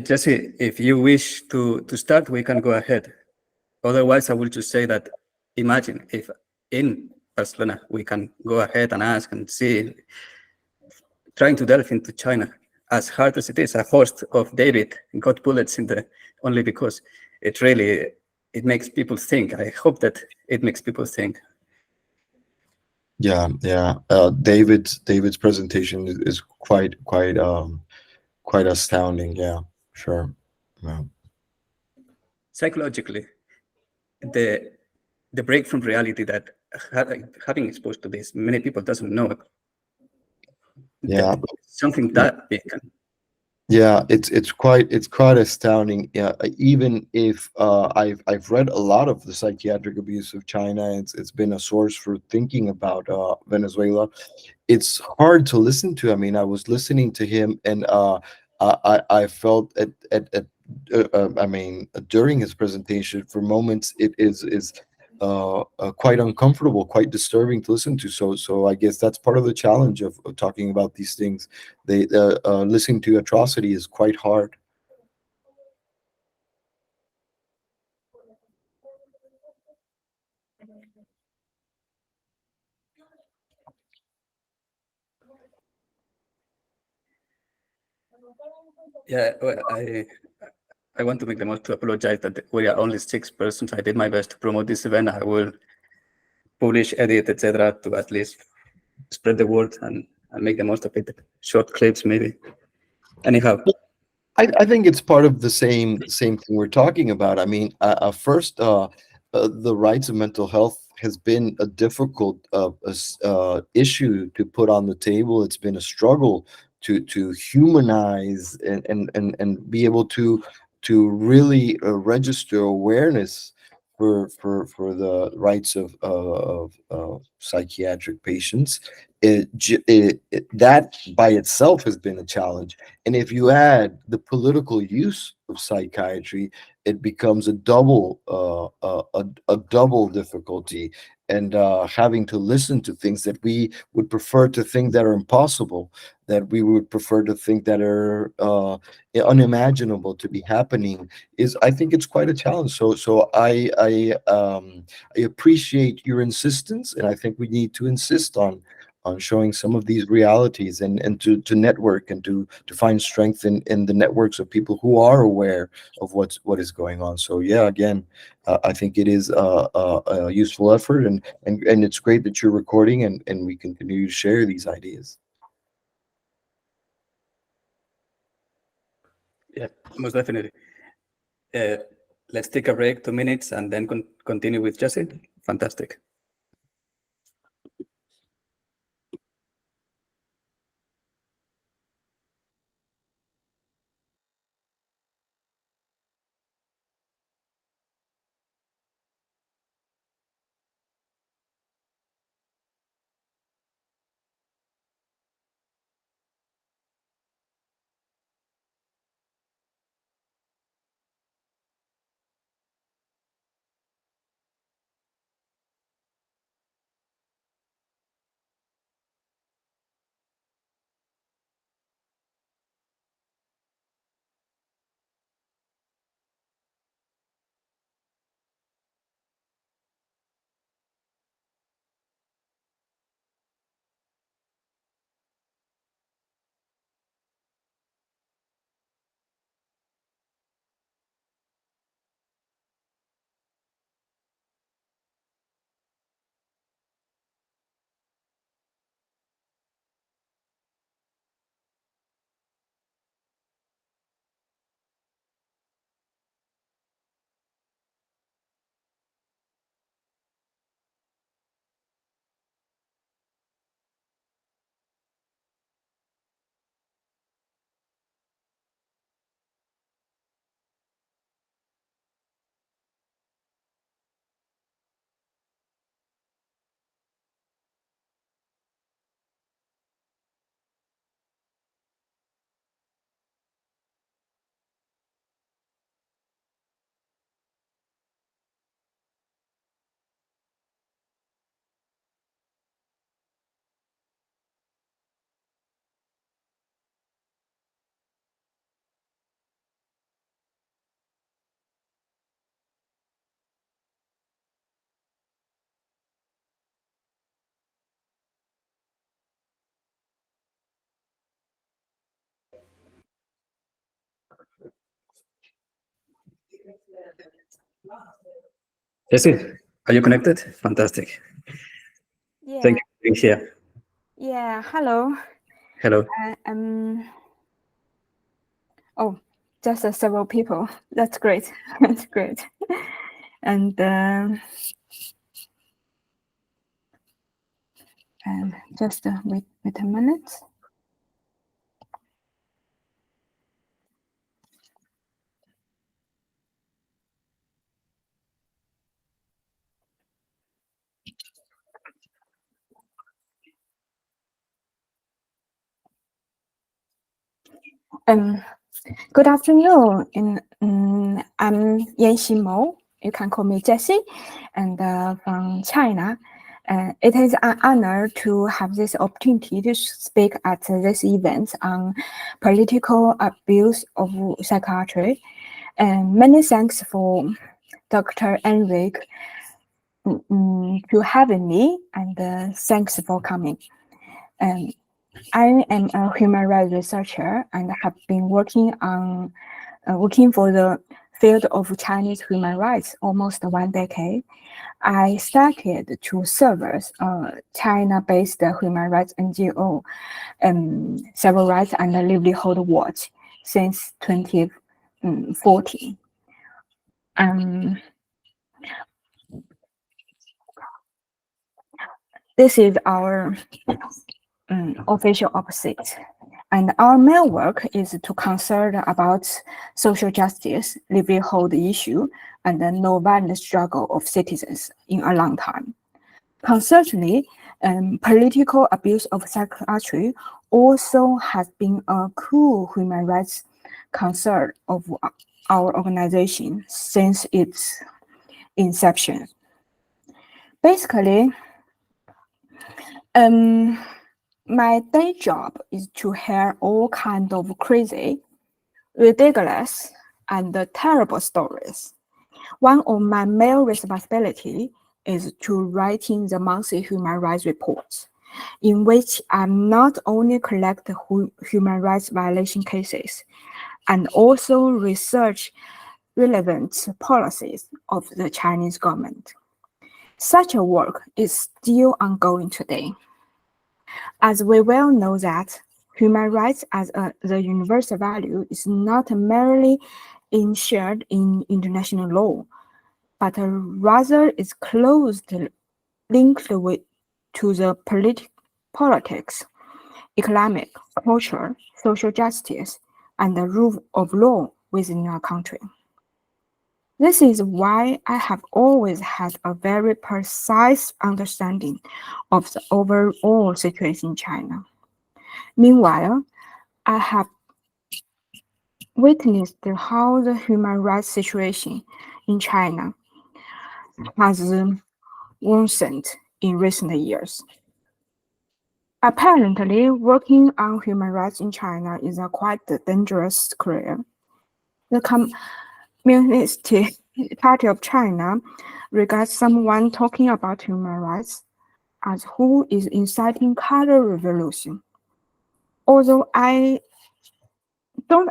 Jesse, if you wish to start, we can go ahead. Otherwise, I will just say that imagine if in Barcelona we can go ahead and ask and see, trying to delve into China, as hard as it is. A host of David got bullets in the only because it really it makes people think. I hope that it makes people think. Yeah, yeah. David's presentation is quite astounding. Yeah, sure. Yeah. Psychologically, the break from reality that having exposed to this, many people doesn't know Yeah, that something that big. yeah. It's quite astounding. Yeah, even if I've read a lot of the psychiatric abuse of China, it's been a source for thinking about Venezuela. It's hard to listen to. I mean, I was listening to him, and I felt I mean, during his presentation, for moments, it is quite uncomfortable, quite disturbing to listen to. So I guess that's part of the challenge of talking about these things. They listening to atrocity is quite hard. Yeah, well, I want to make the most to apologize that we are only 6 persons. I did my best to promote this event. I will publish, edit, etc., to at least spread the word and make the most of it. Short clips, maybe. Anyhow, I think it's part of the same thing we're talking about. I mean, first, the rights of mental health has been a difficult issue to put on the table. It's been a struggle to humanize and be able to really register awareness for the rights of psychiatric patients. that by itself has been a challenge. And if you add the political use of psychiatry, it becomes a double difficulty. And having to listen to things that we would prefer to think that are impossible, that we would prefer to think that are unimaginable to be happening, is, I think it's quite a challenge. So I appreciate your insistence, and I think we need to insist on showing some of these realities, and to network, and to find strength in the networks of people who are aware of what is going on. So yeah, again, I think it is a useful effort, and it's great that you're recording, and we continue to share these ideas. Yeah, most definitely. Let's take a break, 2 minutes, and then continue with Jesse. Fantastic. Jesse, are you connected? Fantastic. Yeah, Thank you for being here. yeah. Hello. Hello. Oh, just several people. That's great. That's great. And just wait a minute. Good afternoon. I'm Yan Ximo. You can call me Jessie, and from China. It is an honor to have this opportunity to speak at this event on political abuse of psychiatry. And many thanks for Dr. Enrique to having me, and thanks for coming. I am a human rights researcher and have been working for the field of Chinese human rights almost 1 decade. I started to serve as a China-based human rights NGO, Civil Rights and Livelihood Watch, since 2014. This is our official opposite. And our main work is to concern about social justice, livelihood issue, and the no violence struggle of citizens in a long time. Concerningly, Political abuse of psychiatry also has been a core human rights concern of our organization since its inception. Basically, my day job is to hear all kinds of crazy, ridiculous, and terrible stories. One of my main responsibilities is to writing the monthly human rights reports, in which I not only collect human rights violation cases, and also research relevant policies of the Chinese government. Such a work is still ongoing today. As we well know that human rights as the universal value is not merely enshrined in international law, but rather is closely linked to the politics, economic, culture, social justice, and the rule of law within our country. This is why I have always had a very precise understanding of the overall situation in China. Meanwhile, I have witnessed how the human rights situation in China has worsened in recent years. Apparently, working on human rights in China is a quite dangerous career. The Communist Party of China regards someone talking about human rights as who is inciting color revolution. Although I don't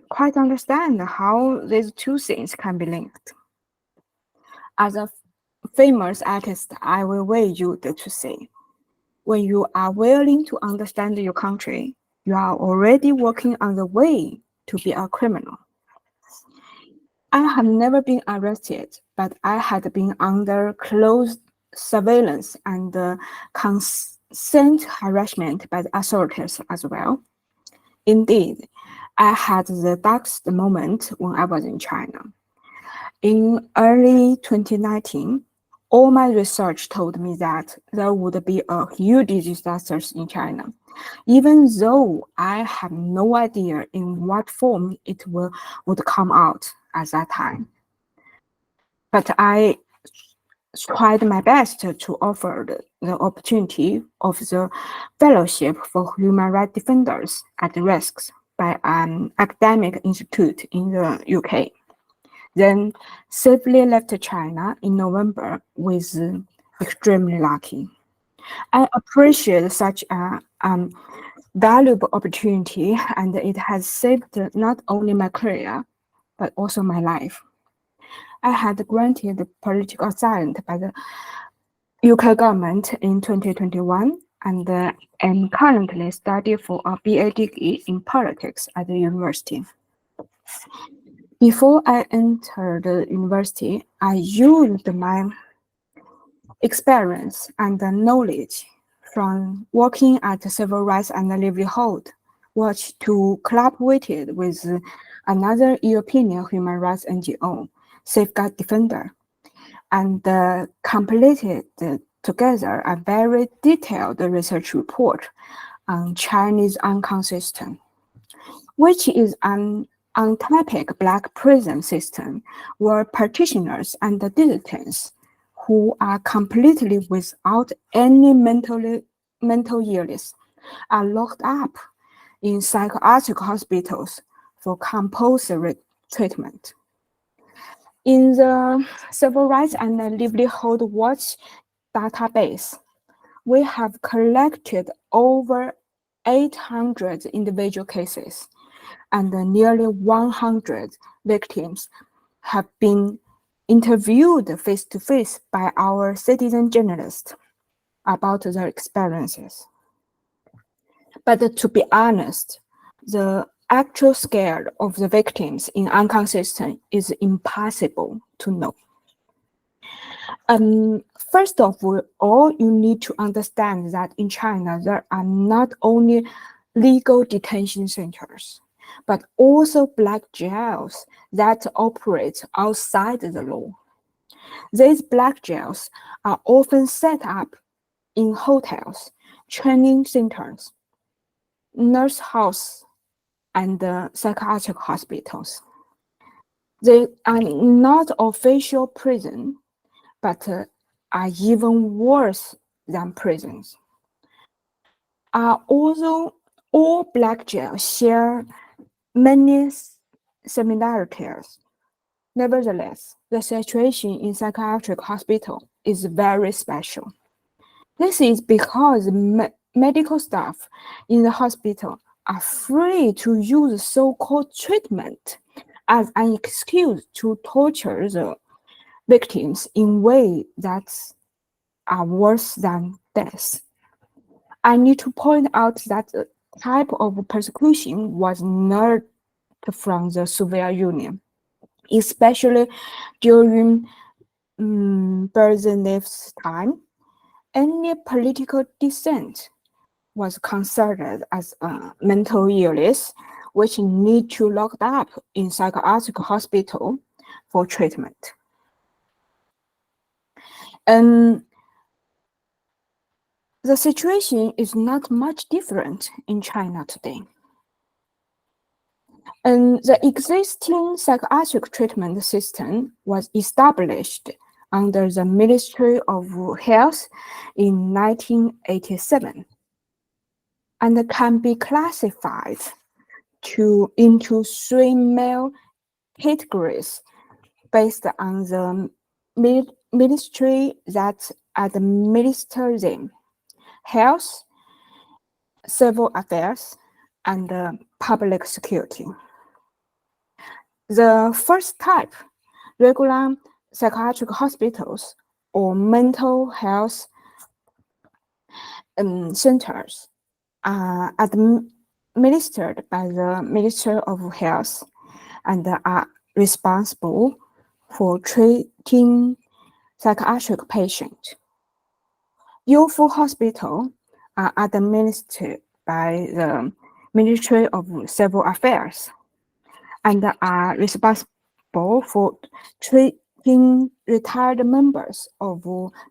quite understand how these two things can be linked. As a famous artist, I will wait you to say, when you are willing to understand your country, you are already working on the way to be a criminal. I have never been arrested, but I had been under close surveillance and constant harassment by the authorities as well. Indeed, I had the darkest moment when I was in China. In early 2019, all my research told me that there would be a huge disaster in China, even though I have no idea in what form it would come out at that time. But I tried my best to offer the opportunity of the Fellowship for Human Rights Defenders at Risk by an academic institute in the UK. Then safely left China in November with extremely lucky. I appreciate such a valuable opportunity, and it has saved not only my career, but also my life. I had granted political asylum by the UK government in 2021, and am currently studying for a BA degree in politics at the university. Before I entered the university, I used my experience and knowledge from working at Civil Rights and Livelihood Watch to collaborate with another European human rights NGO, Safeguard Defender, and completed together a very detailed research report on Chinese Ankang system, which is an untypical black prison system where practitioners and dissidents who are completely without any mental illness are locked up in psychiatric hospitals for compulsory treatment. In the Civil Rights and Livelihood Watch database, we have collected over 800 individual cases, and nearly 100 victims have been interviewed face-to-face by our citizen journalists about their experiences. But to be honest, the actual scale of the victims in Ankang system is impossible to know. First of all, you need to understand that in China, there are not only legal detention centers, but also black jails that operate outside the law. These black jails are often set up in hotels, training centers, nurse house, and psychiatric hospitals. They are not official prison, but are even worse than prisons. Although all black jails share many similarities, nevertheless, the situation in psychiatric hospital is very special. This is because medical staff in the hospital are free to use so-called treatment as an excuse to torture the victims in ways that are worse than death. I need to point out that the type of persecution was not from the Soviet Union, especially during Brezhnev's time. Any political dissent was considered as a mental illness, which need to locked up in psychiatric hospital for treatment. And the situation is not much different in China today. And the existing psychiatric treatment system was established under the Ministry of Health in 1987 and can be classified into three main categories based on the ministry that administers them: health, civil affairs, and public security. The first type, regular psychiatric hospitals or mental health centers, are administered by the Ministry of Health and are responsible for treating psychiatric patients. Youthful hospitals are administered by the Ministry of Civil Affairs and are responsible for treating retired members of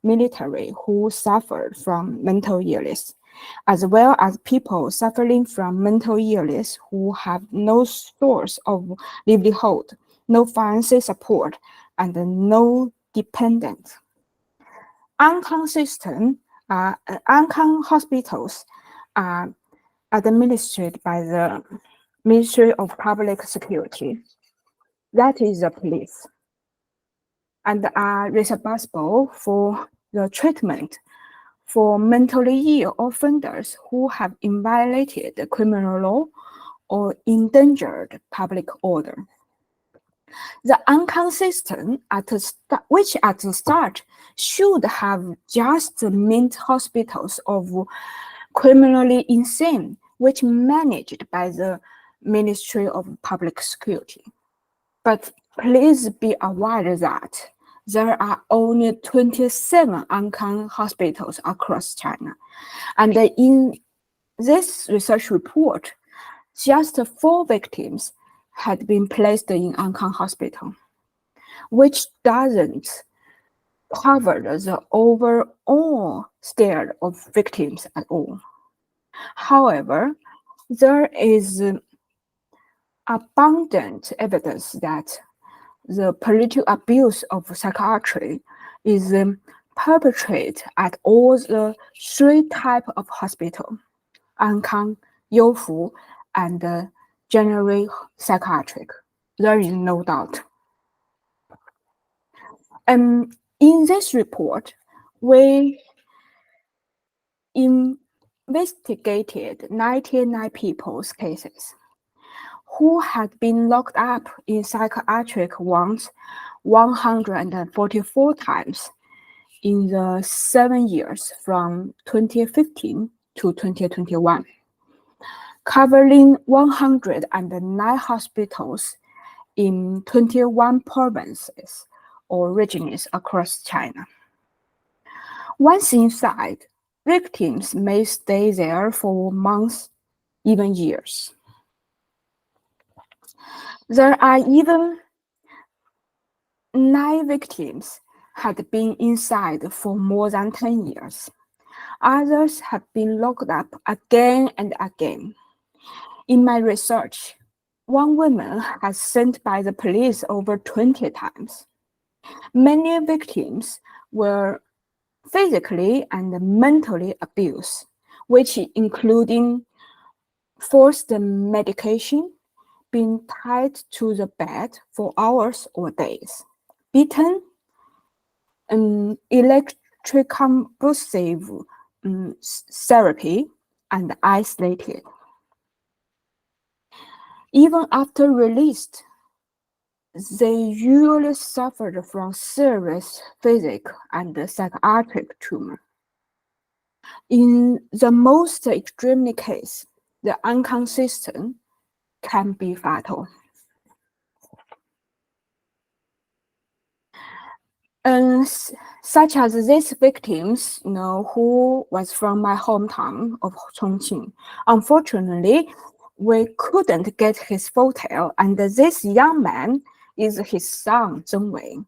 military who suffered from mental illness, as well as people suffering from mental illness who have no source of livelihood, no financial support, and no dependents. Uncon hospitals are administered by the Ministry of Public Security, that is the police, and are responsible for the treatment for mentally ill offenders who have violated the criminal law or endangered public order. The uncon system, which at the start should have just meant hospitals of criminally insane, which managed by the Ministry of Public Security. But please be aware that there are only 27 uncon hospitals across China. And in this research report, just 4 victims had been placed in uncon hospital, which doesn't cover the overall scale of victims at all. However, there is abundant evidence that the political abuse of psychiatry is perpetrated at all the 3 types of hospital: uncon, youthful, and general psychiatric. There is no doubt. In this report, we investigated 99 people's cases who had been locked up in psychiatric wards 144 times in the 7 years from 2015 to 2021, covering 109 hospitals in 21 provinces or regions across China. Once inside, victims may stay there for months, even years. There are even 9 victims had been inside for more than 10 years, Others have been locked up again and again. In my research, one woman has sent by the police over 20 times. Many victims were physically and mentally abused, which including forced medication, being tied to the bed for hours or days, beaten, electroconvulsive therapy, and isolated. Even after released, they usually suffered from serious physical and psychiatric trauma. In the most extreme case, the unconscious system can be fatal. Such as these victims, who was from my hometown of Chongqing. Unfortunately, we couldn't get his photo, and this young man is his son, Zheng Wei.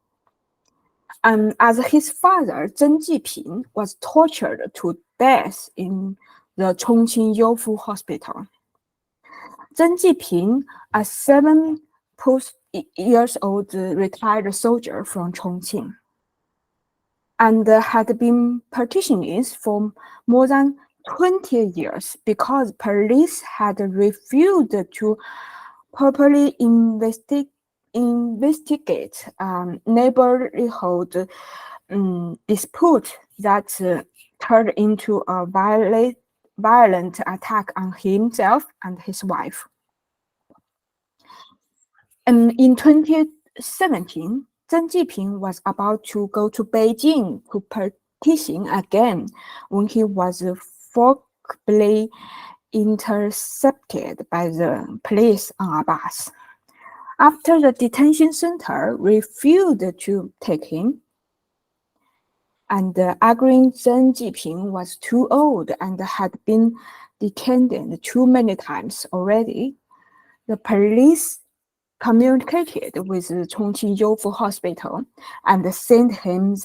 As his father, Zheng Jiping, was tortured to death in the Chongqing Youfu Hospital. Zheng Jiping, a 7 years old retired soldier from Chongqing, and had been petitioning for more than 20 years because police had refused to properly investigate neighborhood dispute that turned into a violent attack on himself and his wife. In 2017, Zheng Jiping was about to go to Beijing to petition again when he was forcibly intercepted by the police on a bus. After the detention center refused to take him, and arguing Zheng Jiping was too old and had been detained too many times already, the police communicated with Chongqing Youfu Hospital and sent him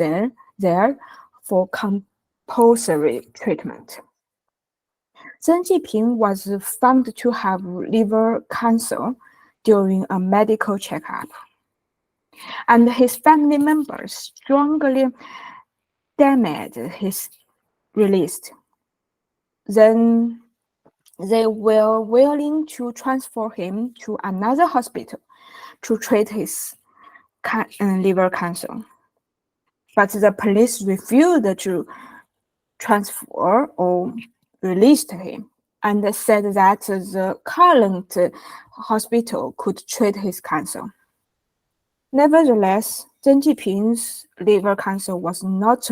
there for compulsory treatment. Zheng Jiping was found to have liver cancer during a medical checkup, and his family members strongly demanded his release. Then they were willing to transfer him to another hospital to treat his liver cancer. But the police refused to transfer or release him and said that the current hospital could treat his cancer. Nevertheless, Zheng Jiping's liver cancer was not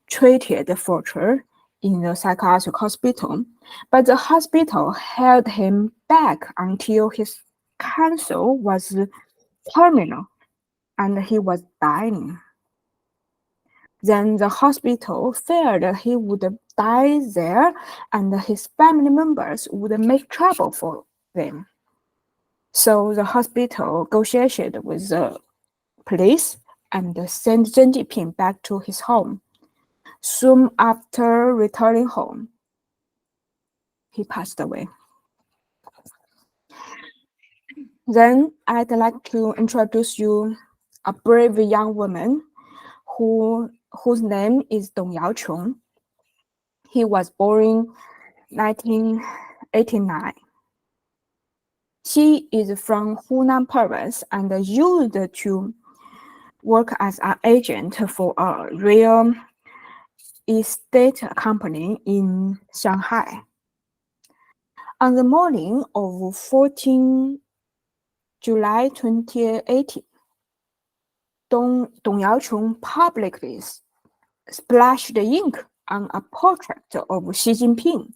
treated further in the psychiatric hospital, but the hospital held him back until his cancer was terminal and he was dying. Then the hospital feared he would die there and his family members would make trouble for them. So the hospital negotiated with the police and sent Zheng Jiping back to his home. Soon after returning home, he passed away. Then I'd like to introduce you a brave young woman whose name is Dong Yaochong. He was born in 1989. She is from Hunan province and used to work as an agent for a real estate company in Shanghai. On the morning of 14 July 2018, Dong Yaochong publicly splashed ink on a portrait of Xi Jinping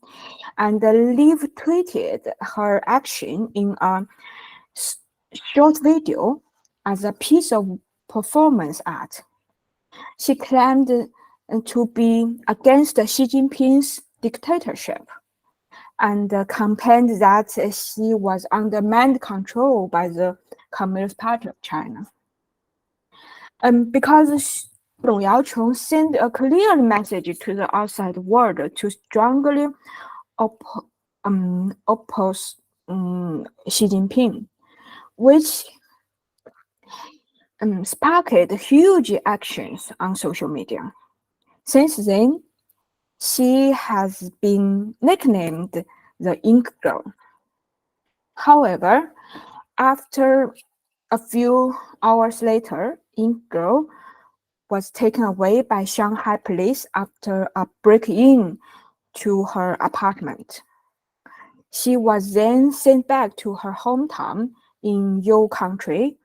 and live tweeted her action in a short video as a piece of performance art. She claimed to be against Xi Jinping's dictatorship and campaigned that she was under mind control by the Communist Party of China. Because Dong Yaochong sent a clear message to the outside world to strongly oppose Xi Jinping, which sparked huge actions on social media. Since then, she has been nicknamed the Ink Girl. However, after a few hours later, Ink Girl was taken away by Shanghai police after a break-in to her apartment. She was then sent back to her hometown in You County,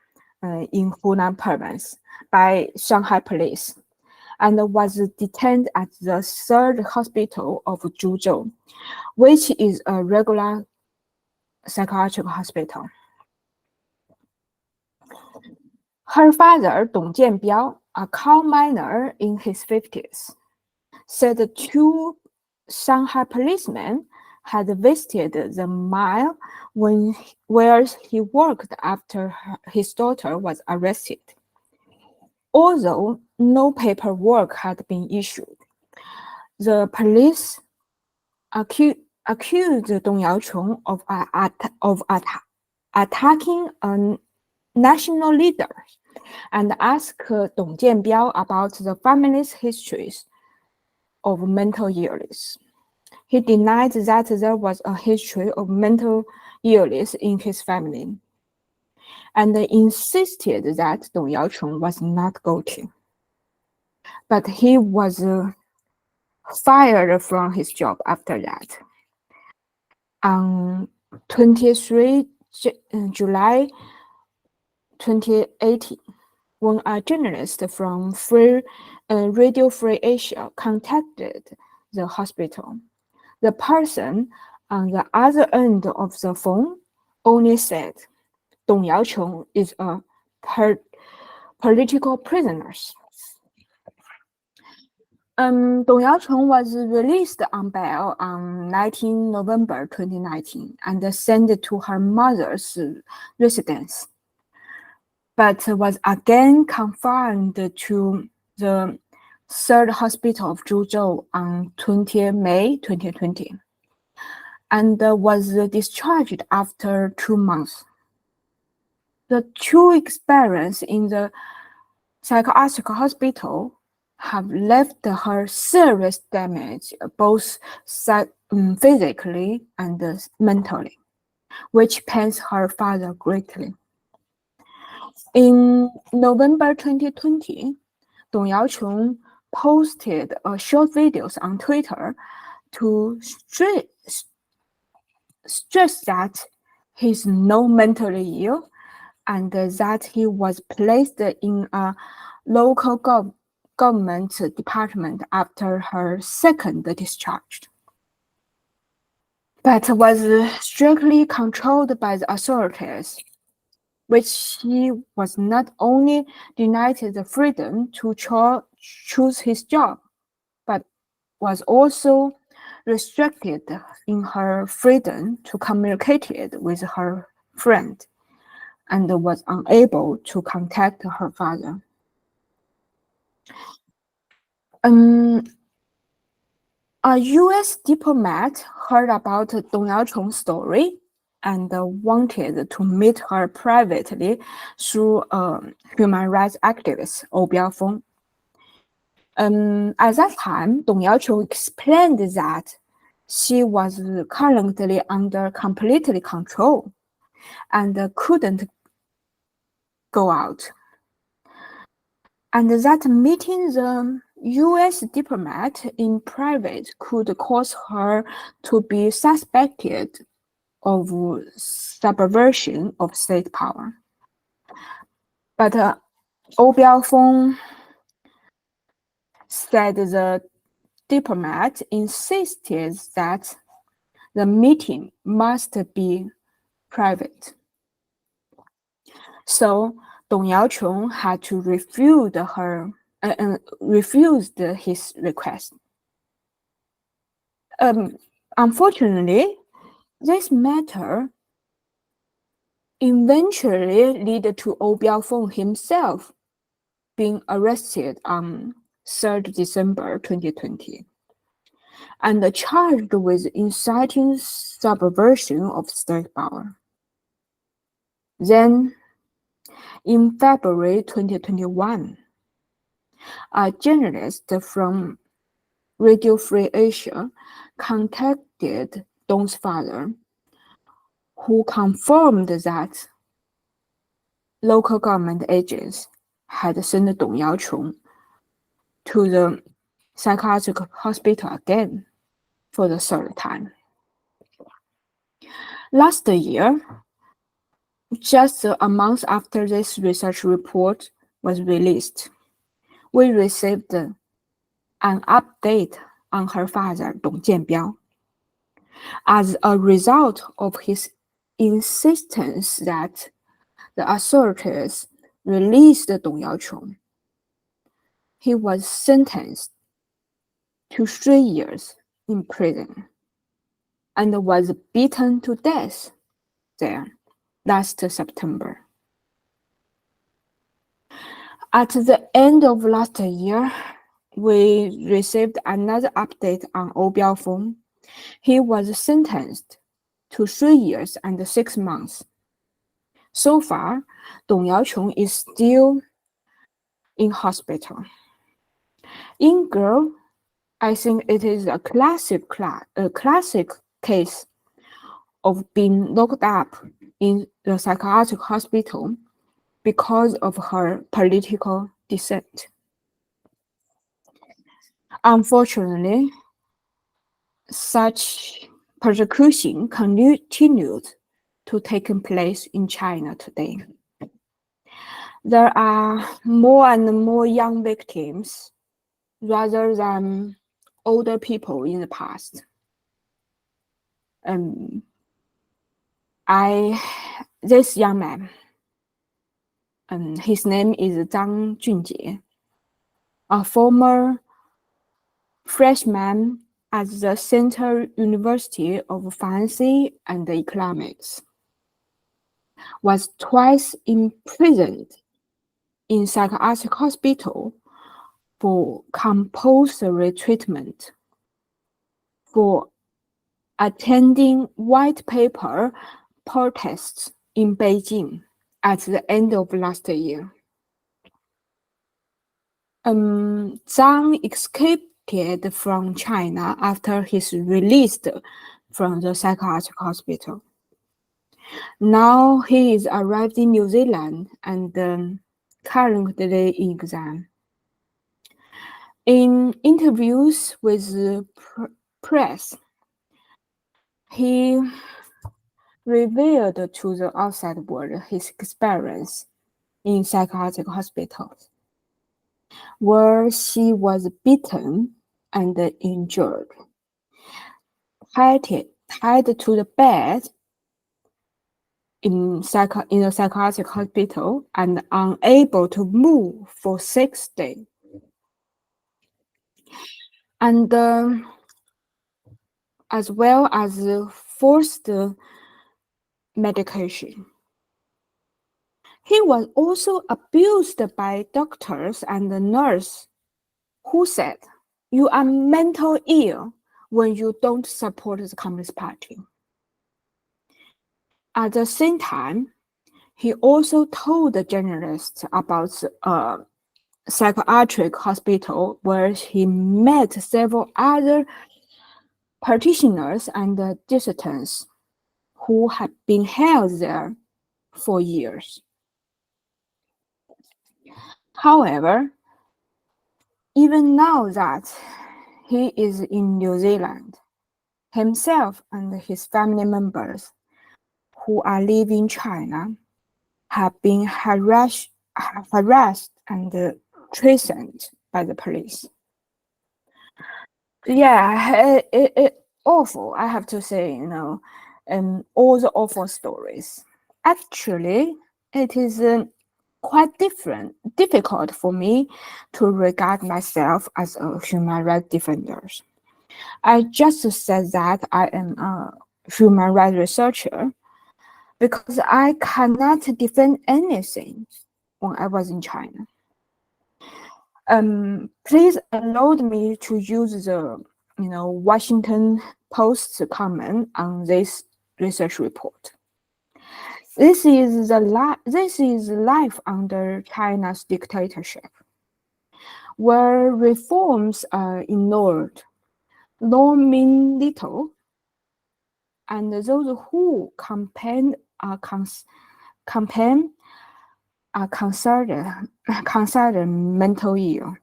in Hunan province, by Shanghai police, and was detained at the 3rd hospital of Zhuzhou, which is a regular psychiatric hospital. Her father, Dong Jianbiao, a coal miner in his 50s, said the 2 Shanghai policemen had visited the mine where he worked after his daughter was arrested. Although no paperwork had been issued, the police accused Dong Yaochong of attacking a national leader and asked Dong Jianbiao about the family's histories of mental illness. He denied that there was a history of mental illness in his family, and insisted that Dong Yaochong was not guilty. But he was fired from his job after that. On 23 July 2018, when a journalist from Radio Free Asia contacted the hospital, the person on the other end of the phone only said, Dong Yaochong is a political prisoner. Dong Yaochong was released on bail on 19 November 2019 and sent to her mother's residence, but was again confined to the 3rd hospital of Zhuzhou on 20 May 2020 and was discharged after 2 months. The 2 experiences in the psychiatric hospital have left her serious damage, both physically and mentally, which pains her father greatly. In November 2020, Dong Yaochong posted a short videos on Twitter to stress that he's not mentally ill and that he was placed in a local government department after her 2nd discharge, but was strictly controlled by the authorities, which he was not only denied the freedom to choose his job, but was also restricted in her freedom to communicate with her friend and was unable to contact her father. A US diplomat heard about Dong Yaochong's story and wanted to meet her privately through human rights activist Oh Biaofeng. At that time, Dong Yaochong explained that she was currently under complete control and couldn't go out, and that meeting the US diplomat in private could cause her to be suspected of subversion of state power. But Oh Biaofeng said the diplomat insisted that the meeting must be private. So Dong Yaochong had to refused his request. Unfortunately, this matter eventually led to Oh Biaofeng himself been arrested on 3rd December 2020 and charged with inciting subversion of state power. Then, in February 2021, a journalist from Radio Free Asia contacted Dong's father, who confirmed that local government agents had sent Dong Yaochong to the psychiatric hospital again for the third time. Last year, just a month after this research report was released, we received an update on her father, Dong Jianbiao. As a result of his insistence that the authorities released Dong Yaochong, he was sentenced to 3 years in prison and was beaten to death there last September. At the end of last year, we received another update on Ou Biaofeng. He was sentenced to 3 years and 6 months. So far, Dong Yaochong is still in hospital. In girl, I think it is a classic case of being locked up in the psychiatric hospital because of her political dissent. Unfortunately, such persecution continued to take place in China today. There are more and more young victims rather than older people in the past. This young man, his name is Zhang Junjie, a former freshman at the Central University of Pharmacy and Economics, was twice imprisoned in psychiatric hospital for compulsory treatment for attending white paper protests in Beijing at the end of last year. Zhang escaped from China after he's released from the psychiatric hospital. Now he is arrived in New Zealand and currently in exam. In interviews with the press, he revealed to the outside world his experience in psychiatric hospitals, where he was beaten and injured, tied to the bed in a psychiatric hospital and unable to move for 6 days. And as well as forced medication. He was also abused by doctors and the nurse who said, "You are mentally ill when you don't support the Communist Party." At the same time, he also told the journalists about a psychiatric hospital where he met several other practitioners and dissidents who had been held there for years. However, even now that he is in New Zealand, himself and his family members who are living in China have been harassed and threatened by the police. Yeah, it awful, I have to say, all the awful stories. Actually, it is quite difficult for me to regard myself as a human rights defender. I just said that I am a human rights researcher because I cannot defend anything when I was in China. Please allow me to use the Washington Post's comment on this research report. This is life under China's dictatorship, where reforms are ignored, law mean little, and those who campaign are considered mental ill.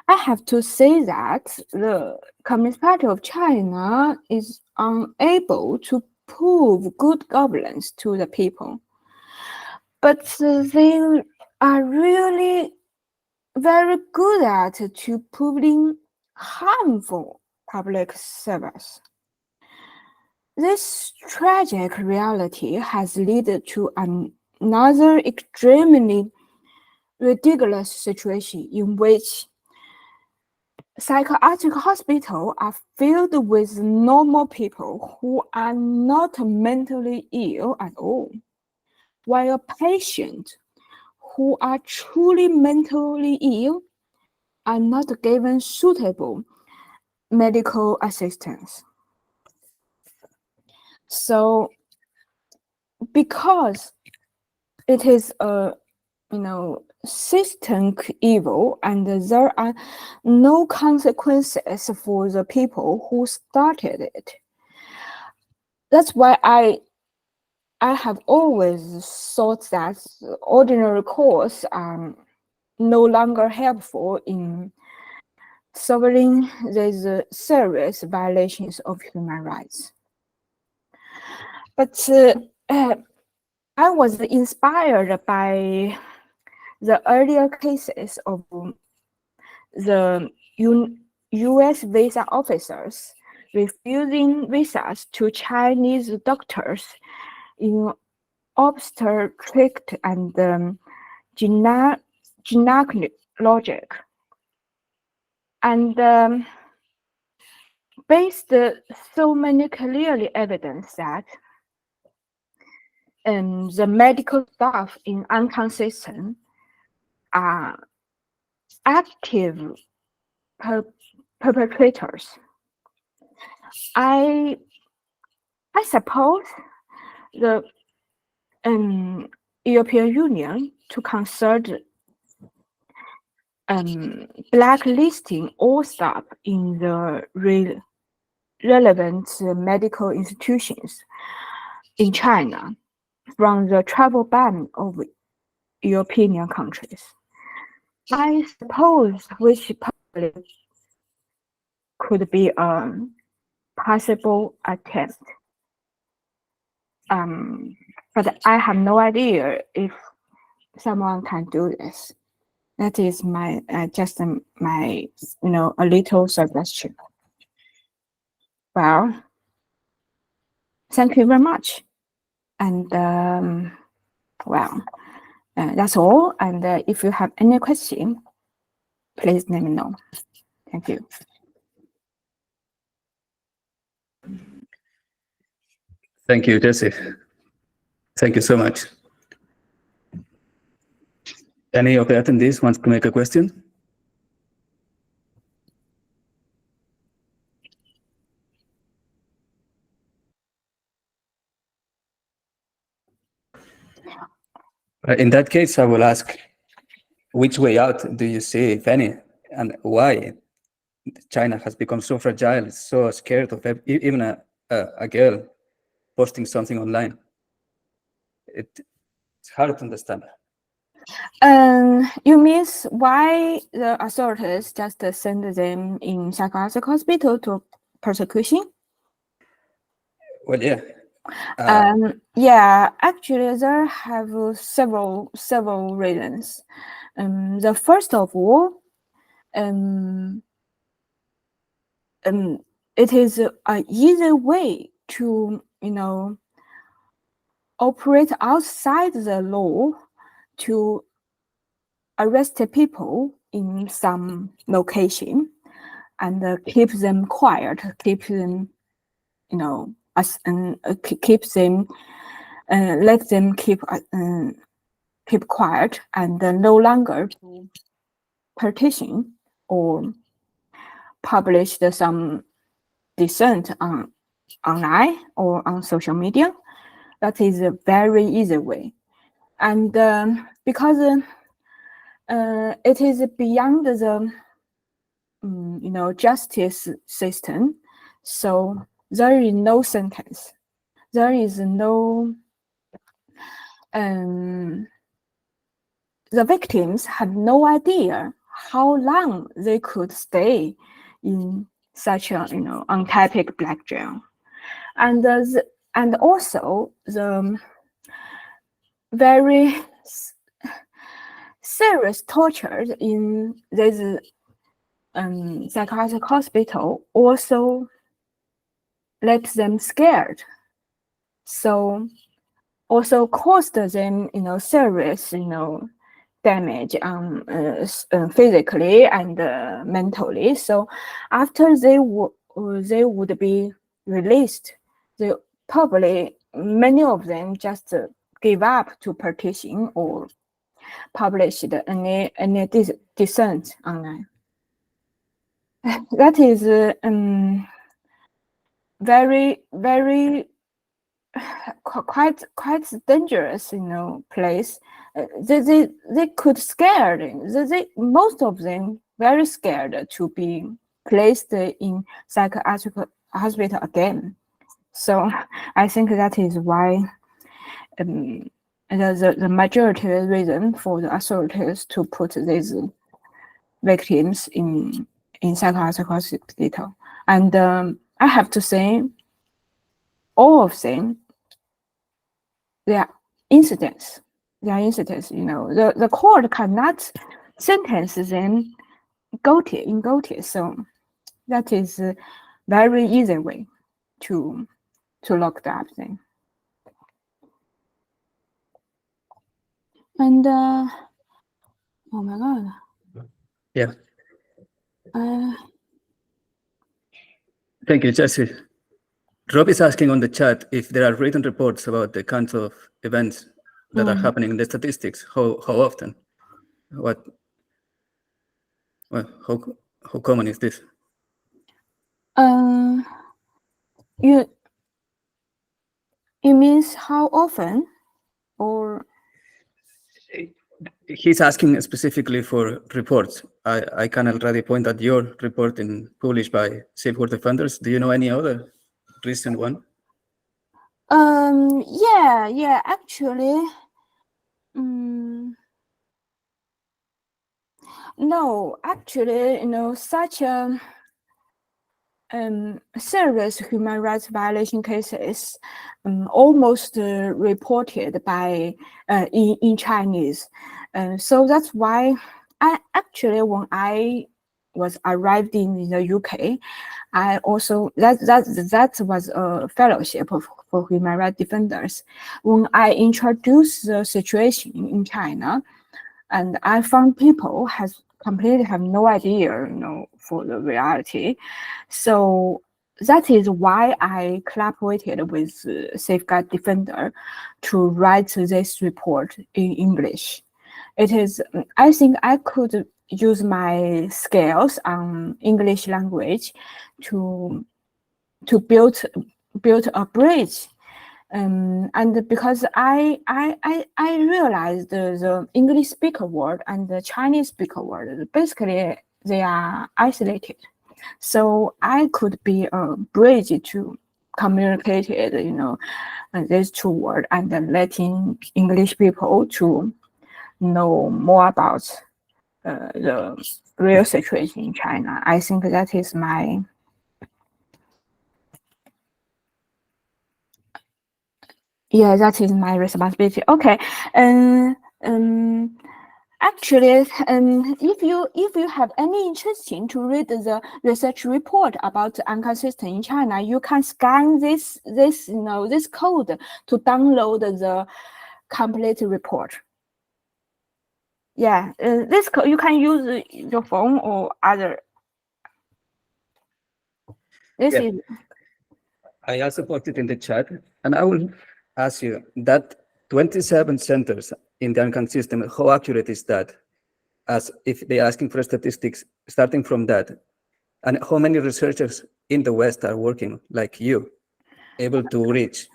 I have to say that the Communist Party of China is unable to prove good governance to the people, but they are really very good at to proving harmful public service. This tragic reality has led to another extremely ridiculous situation in which psychiatric hospitals are filled with normal people who are not mentally ill at all, while patients who are truly mentally ill are not given suitable medical assistance. So, because it is a systemic evil and there are no consequences for the people who started it, that's why I have always thought that ordinary courts are no longer helpful in solving these serious violations of human rights. But I was inspired by the earlier cases of the U.S. visa officers refusing visas to Chinese doctors in obstetric and gynecology, and based so many clearly evidence that the medical staff in Ankan are active perpetrators. I suppose the European Union to consider blacklisting all staff in the relevant medical institutions in China from the travel ban of European countries. I suppose which probably could be a possible attempt. But I have no idea if someone can do this. That is my just my a little suggestion. Well, thank you very much, and well, that's all. And if you have any question, please let me know. Thank you. Thank you, Jessie. Thank you so much. Any of the attendees wants to make a question? In that case, I will ask, which way out do you see, if any, and why China has become so fragile, so scared of even a girl posting something online? It's hard to understand. You mean why the authorities just send them in psychiatric hospital to persecution? Well, yeah. Yeah, actually, there have several reasons. The first of all, it is an easy way to operate outside the law to arrest people in some location and keep them quiet, keep them keep them let them keep keep quiet and no longer to petition or publish some dissent online or on social media. That is a very easy way. And because it is beyond the justice system, so there is no sentence. There is no the victims have no idea how long they could stay in such a untypical black jail, and also the very serious tortures in this psychiatric hospital also let them scared, so also caused them serious damage physically and mentally. So after they would be released, they probably many of them just give up to petition or publish any dissent online. That is very quite dangerous place. They could scare them. Most of them very scared to be placed in psychiatric hospital again. So I think that is why the majority reason for the authorities to put these victims in psychiatric hospital. And I have to say, all of them, they are incidents. The court cannot sentence them guilty. So that is a very easy way to lock up them. And oh my God. Yeah. Thank you, Jesse. Rob is asking on the chat if there are written reports about the kinds of events that are happening in the statistics. How often? How common is this? You means how often, or? He's asking specifically for reports. I can already point at your report published by Safeguard Defenders. Do you know any other recent one? Yeah, actually, no, actually, such a serious human rights violation cases almost reported by in Chinese. So that's why when I was arrived in the UK, I also that was a fellowship for human rights defenders. When I introduced the situation in China, and I found people completely have no idea, for the reality. So that is why I collaborated with Safeguard Defender to write this report in English. It is, I think I could use my skills on English language to build a bridge. And because I realized the English speaker world and the Chinese speaker world, basically they are isolated. So I could be a bridge to communicate, these two words and letting English people to know more about the real situation in China. I think that is my that is my responsibility. Okay, actually, if you have any interest to read the research report about ANCA system in China, you can scan this code to download the complete report. Yeah, this code you can use your phone or other. This is. I also put it in the chat, and I will ask you that 27 centers in the uncount system, how accurate is that? As if they're asking for statistics starting from that, and how many researchers in the West are working like you, able to reach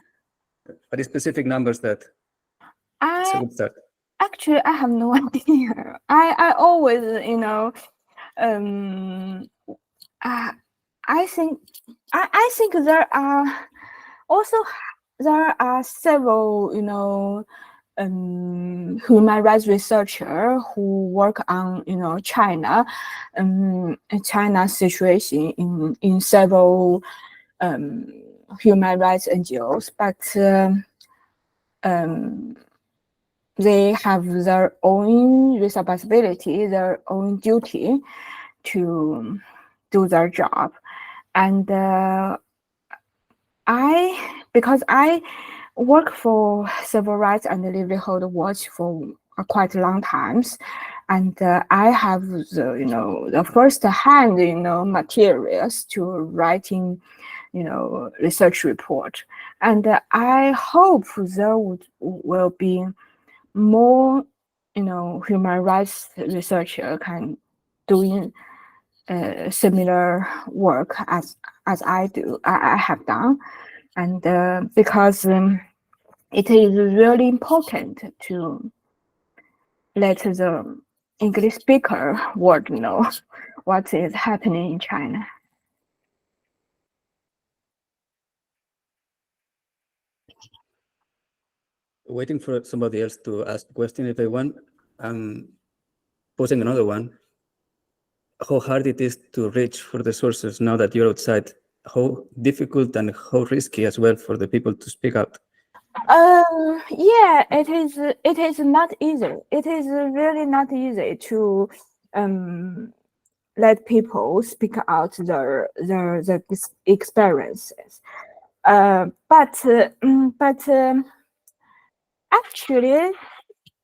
very specific numbers that it's a I good start. actually I have no idea. I always, you know, I think I think there are also there are several, you know, human rights researcher who work on, you know, China's situation in several human rights NGOs, but they have their own responsibility, their own duty to do their job. And because I work for Civil Rights and Livelihood Watch for quite a long times, and I have the, you know, the first-hand, you know, materials to writing, you know, research report. And I hope there will be more, you know, human rights researcher can doing similar work as I have done, and because it is really important to let the English speaker world know what is happening in China. Waiting for somebody else to ask a question if they want. Posing another one. How hard it is to reach for the sources now that you're outside? How difficult and how risky as well for the people to speak out? Yeah, it is. It is not easy. It is really not easy to let people speak out their experiences. But actually,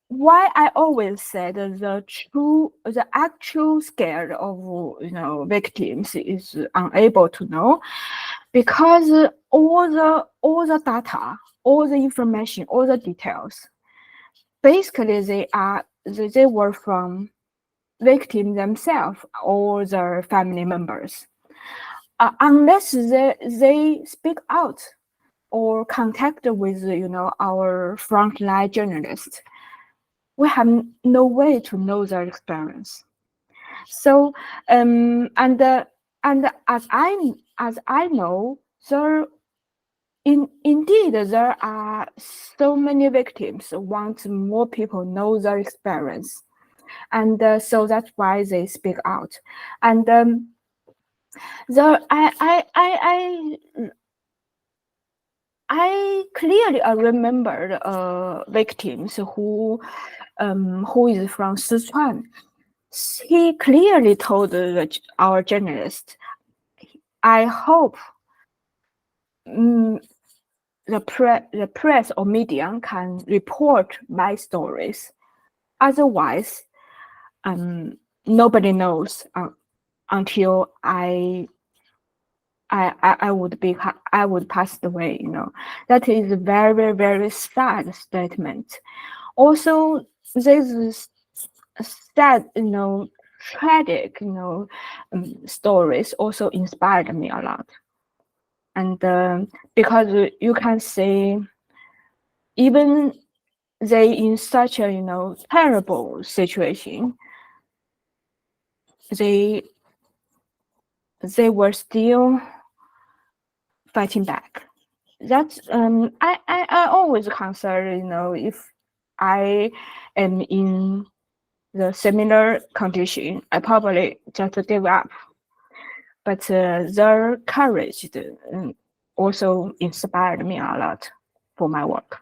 why I always said the actual scale of, you know, victims is unable to know, because all the data, all the information, all the details, basically they were from victims themselves or their family members. Unless they speak out or contact with, you know, our frontline journalists, we have no way to know their experience. So and as I know, indeed there are so many victims who want more people know their experience, and so that's why they speak out. And I clearly remember victims who is from Sichuan. He clearly told our journalist, I hope the press or media can report my stories. Otherwise, nobody knows until I would pass away. You know, that is a very, very sad statement. Also, this sad, you know, tragic, you know, stories also inspired me a lot. And because you can see, even they in such a, you know, terrible situation, they were still fighting back. That's I always consider, you know, if I am in the similar condition, I probably just give up. But their courage also inspired me a lot for my work.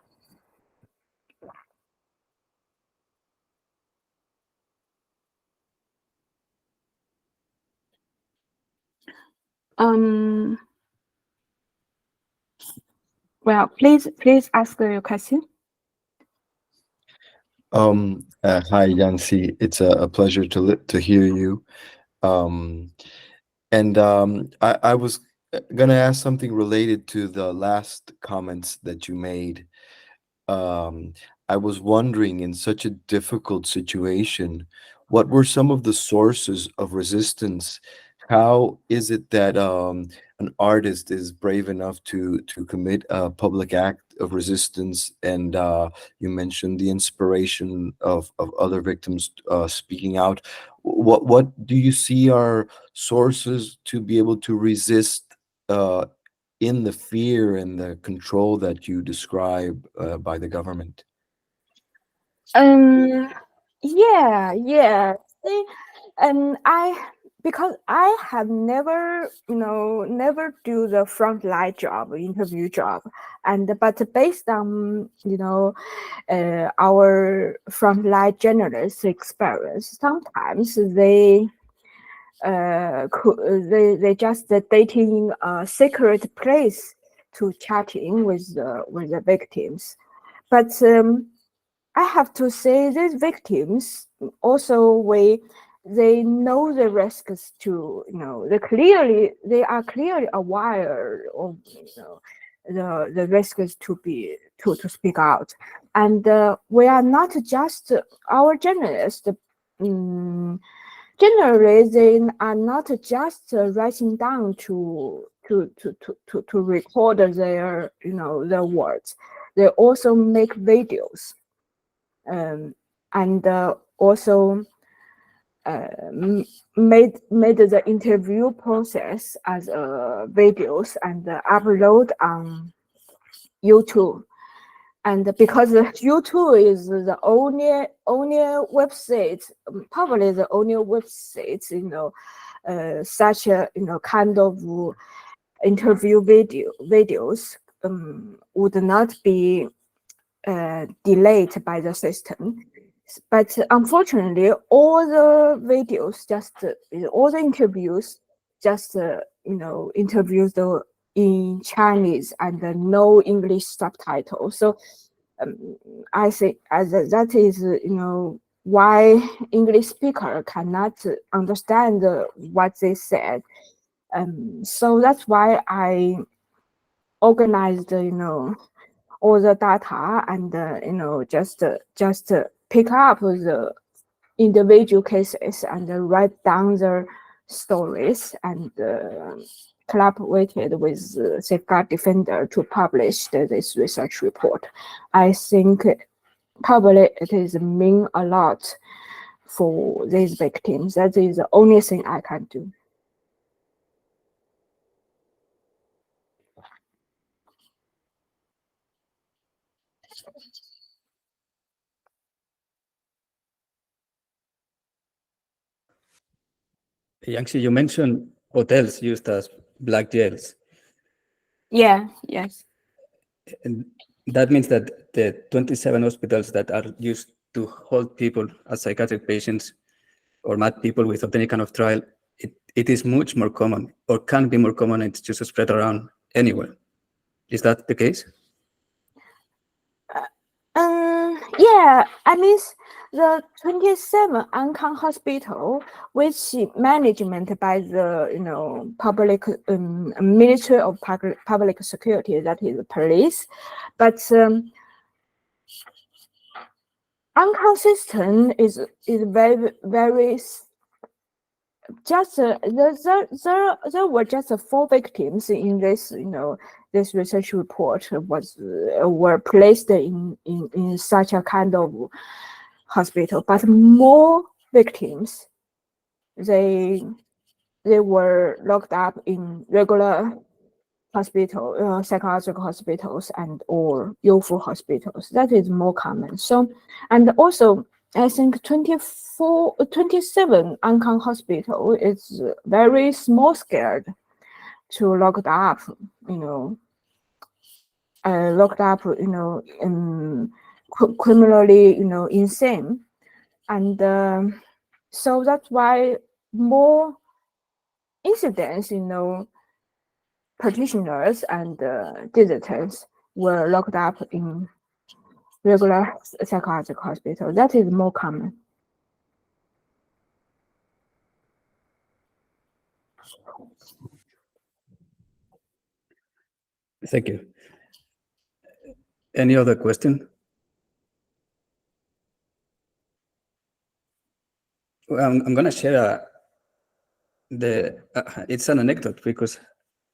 Well, please ask your question. Hi, Yancy. It's a pleasure to hear you. I was gonna ask something related to the last comments that you made. I was wondering, in such a difficult situation, what were some of the sources of resistance? How is it that an artist is brave enough to commit a public act of resistance? And you mentioned the inspiration of other victims speaking out. What do you see are sources to be able to resist in the fear and the control that you describe by the government? Yeah. See, because I have never, never do the frontline job, interview job, but based on, our frontline journalists' experience, sometimes they just dating a secret place to chatting with the victims, but I have to say these victims also they know the risks to, they are clearly aware of, the risks to speak out. And we are not just our journalists. Generally, they are not just writing down to record their words. They also make videos, and also made the interview process as videos and upload on YouTube. And because YouTube is the only website, probably the only website, such a kind of interview videos would not be delayed by the system. But unfortunately, all the videos, all the interviews, just interviews in Chinese and no English subtitles. So I think that is why English speaker cannot understand what they said. So that's why I organized all the data and just pick up the individual cases and write down the stories and collaborated with Safeguard Defender to publish this research report. I think probably it is mean a lot for these victims. That is the only thing I can do. Yangxi, you mentioned hotels used as black jails. Yeah, yes. And that means that the 27 hospitals that are used to hold people as psychiatric patients or mad people without any kind of trial, it is much more common, or can be more common. It's just spread around anywhere. Is that the case? Yeah, I mean, the 27 Ankang hospital, which management by the public Ministry of Public Security, that is the police, but Ankang system is very just there were just 4 victims in this this research report were placed in such a kind of hospital, but more victims they were locked up in regular hospital, psychiatric hospitals and or youthful hospitals. That is more common. So, and also I think 27 Ankang hospital is very small scale to locked up, criminally, insane. And so that's why more incidents, practitioners and visitors were locked up in regular psychiatric hospital. That is more common. Thank you. Any other question? Well, I'm gonna share it's an anecdote, because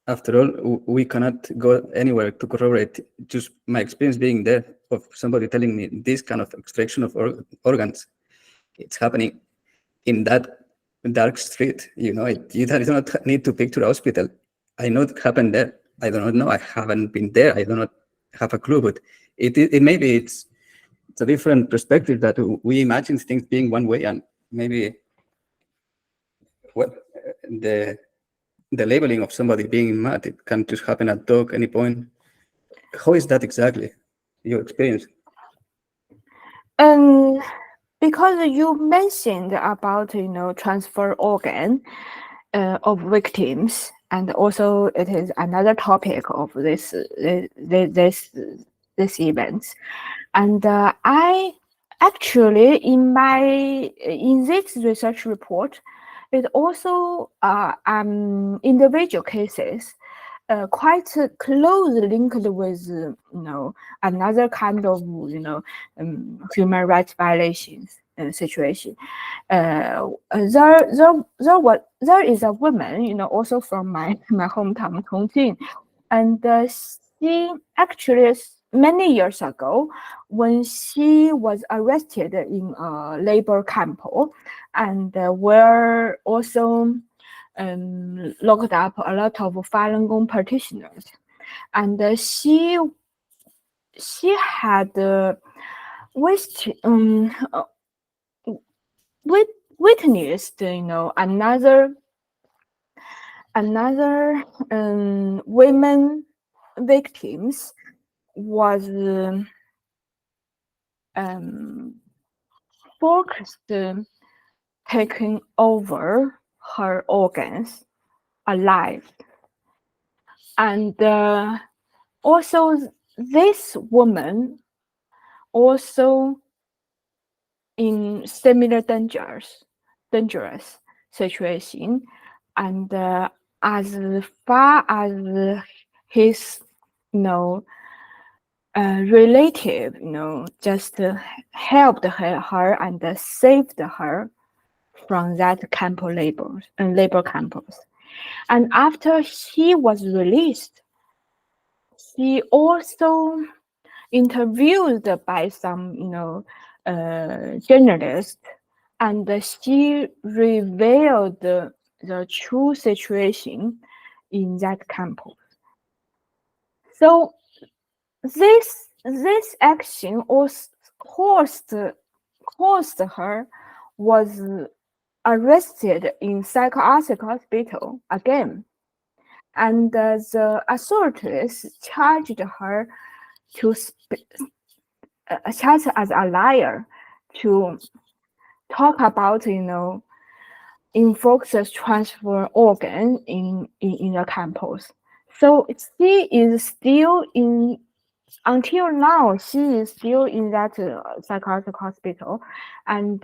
after all, we cannot go anywhere to corroborate just my experience being there of somebody telling me this kind of extraction of organs. It's happening in that dark street. You do not need to picture a hospital. I know it happened there. I do not know. I haven't been there. I do not have a clue. But it maybe it's a different perspective, that we imagine things being one way, and maybe the labeling of somebody being mad, it can just happen at dog any point. How is that exactly, your experience? Because you mentioned about transfer organ of victims, and also it is another topic of this event, and I actually in this research report, it also individual cases quite close linked with another kind of human rights violations situation. There is a woman also from my hometown Chongqing, and she actually many years ago, when she was arrested in a labor camp, and were also locked up a lot of Falun Gong practitioners, and she had witnessed another women victims was forced taking over her organs alive, and also this woman also in similar dangerous situation, and as far as his relative just helped her and saved her from that labor campus. And after he was released, he also interviewed by some journalists, and she revealed the true situation in that campus. So this action caused her was arrested in psychiatric hospital again, and the authorities charged her charged as a liar to talk about enforced transfer organ in the campus. So she is still until now, she is still in that psychiatric hospital, and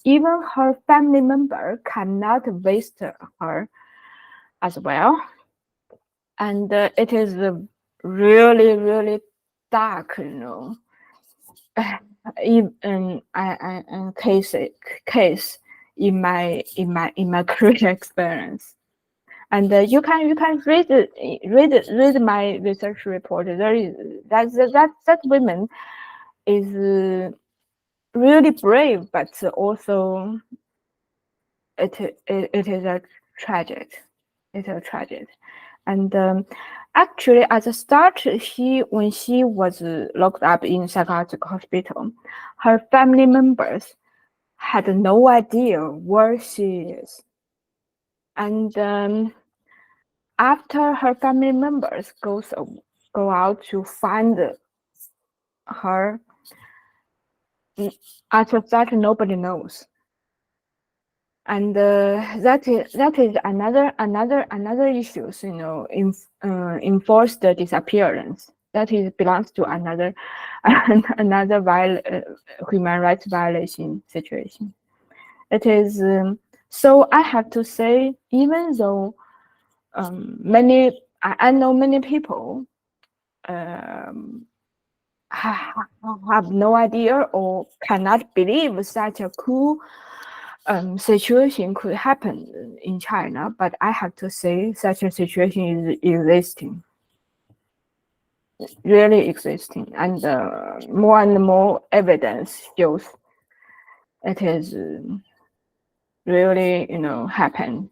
even her family member cannot visit her as well. And it is really, really dark, case in my career experience. And you can read my research report. There is that woman is really brave, but also it is a tragic. It's a tragic. And actually, at the start, when she was locked up in psychiatric hospital, her family members had no idea where she is. And after her family members go out to find her, after that nobody knows. And that is another issue, enforced disappearance. That belongs to another human rights violation situation. It is so I have to say, even though I know many people have no idea or cannot believe such a cool situation could happen in China, but I have to say such a situation is existing, really existing, and more evidence shows it is really, happen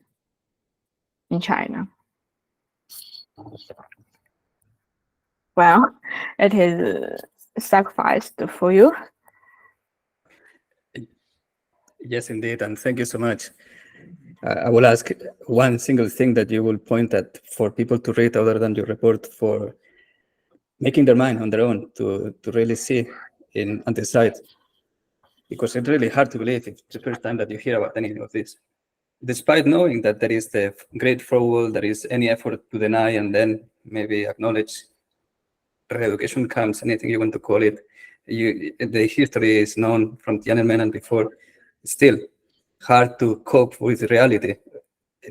in China. Well, it is sacrificed for you. Yes, indeed, and thank you so much. I will ask one single thing that you will point at for people to read other than your report, for making their mind on their own to really see and decide, because it's really hard to believe it's the first time that you hear about any of this, despite knowing that there is the great fraud, there is any effort to deny and then maybe acknowledge re-education camps, anything you want to call it. The history is known from Tiananmen and before. Still hard to cope with reality.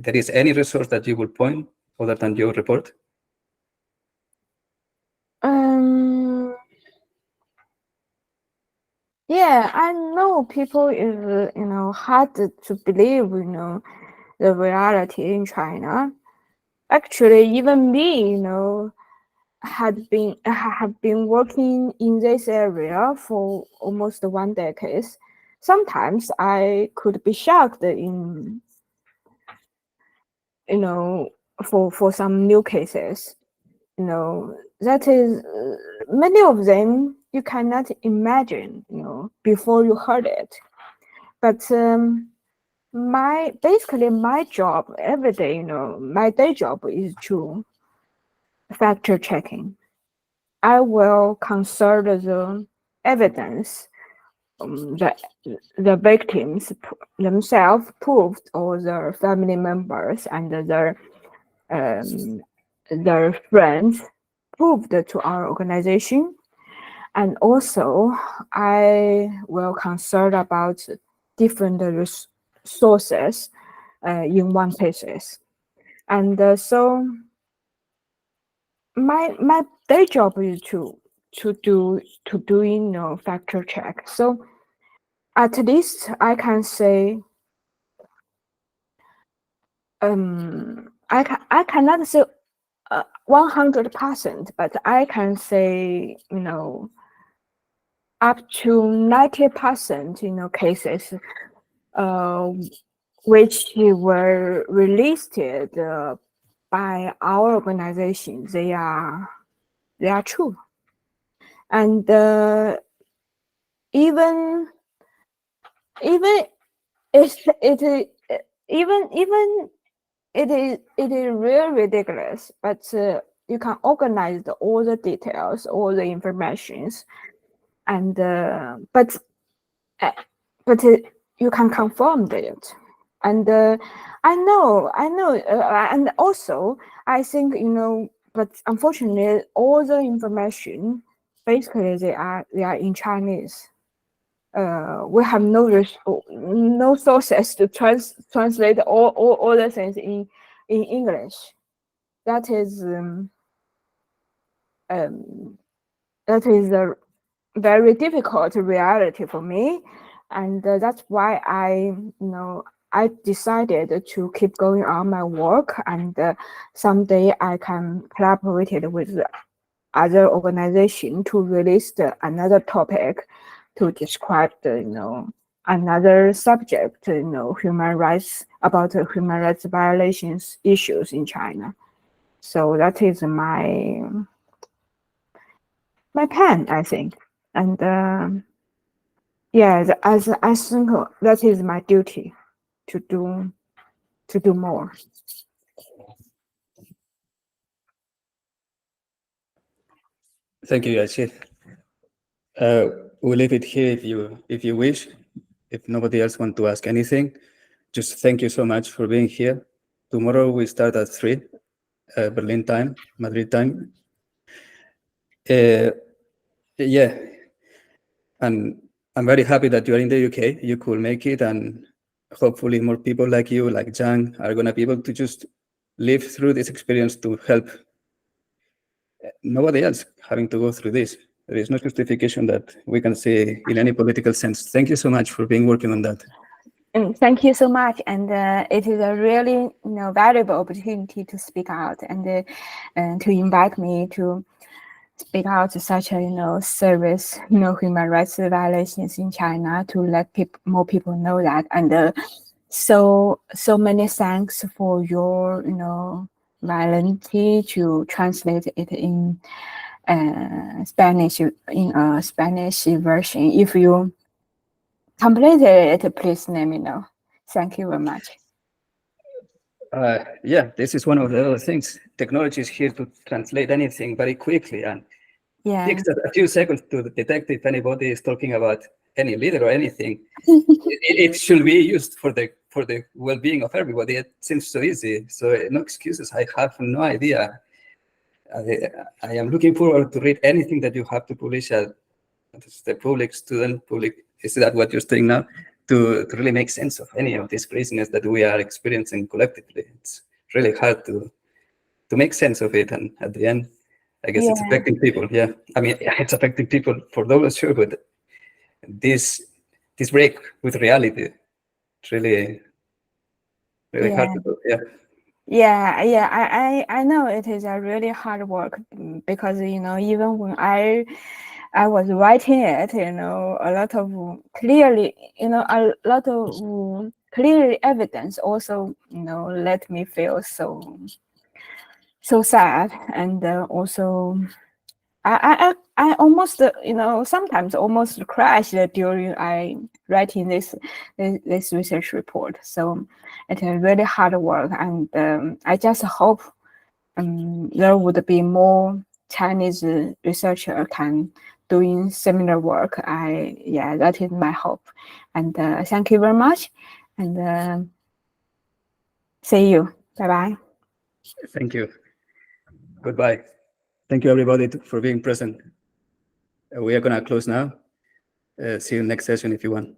There is any resource that you will point other than your report? Yeah, I know people is hard to believe the reality in China. Actually, even me, have been working in this area for almost 1 decade. Sometimes I could be shocked for some new cases. That is many of them you cannot imagine, before you heard it. But basically my job every day, my day job is to fact checking. I will consult the evidence that the victims themselves proved, or their family members and their friends proved to our organization. And also, I will consult about different sources in one cases. And so my day job is to doing fact check. So at least I can say I cannot say 100%, but I can say up to 90% cases which were released by our organization, they are true. And even it is really ridiculous, but you can organize all the details, all the informations, and but you can confirm it. And I know, and also I think but unfortunately, all the information basically they are in Chinese. We have no sources to translate all the things in English. That is a very difficult reality for me, and that's why I decided to keep going on my work, and someday I can collaborate with other organization to release another topic to describe another subject, human rights violations issues in China. So that is my plan, I think. And yeah, I think that is my duty to do more. Thank you, Yashir. We'll leave it here if you wish. If nobody else wants to ask anything, just thank you so much for being here. Tomorrow we start at 3, Berlin time, Madrid time. Yeah, and I'm very happy that you are in the UK. You could make it, and hopefully more people like you, like Zhang, are going to be able to just live through this experience to help nobody else having to go through this. There is no justification that we can see in any political sense. Thank you so much for working on that. Thank you so much, and it is a really valuable opportunity to speak out and to invite me to speak out to such a serious human rights violations in China, to let more people know that. And so many thanks for your volunteer to translate it in Spanish, in a Spanish version. If you completed it, please let me know. Thank you very much. Yeah, this is one of the other things. Technology is here to translate anything very quickly, and Yeah. takes a few seconds to detect if anybody is talking about any leader or anything. it should be used for the well-being of everybody. It seems so easy. So no excuses. I have no idea. I am looking forward to read anything that you have to publish at the public, student, public. Is that what you're saying now? To really make sense of any of this craziness that we are experiencing collectively. It's really hard to make sense of it. And at the end, I guess it's affecting people. Yeah, I mean, it's affecting people for those, sure, but this break with reality, it's really hard to do. Yeah, I know it is a really hard work, because even when I was writing it, a lot of clearly clear evidence also let me feel so sad, and also I almost sometimes almost crashed during I writing this research report. So it's a really hard work, and I just hope there would be more Chinese researcher can doing similar work. That is my hope. And thank you very much, and see you. Bye bye. Thank you. Goodbye. Thank you, everybody, for being present. We are going to close now. See you next session if you want.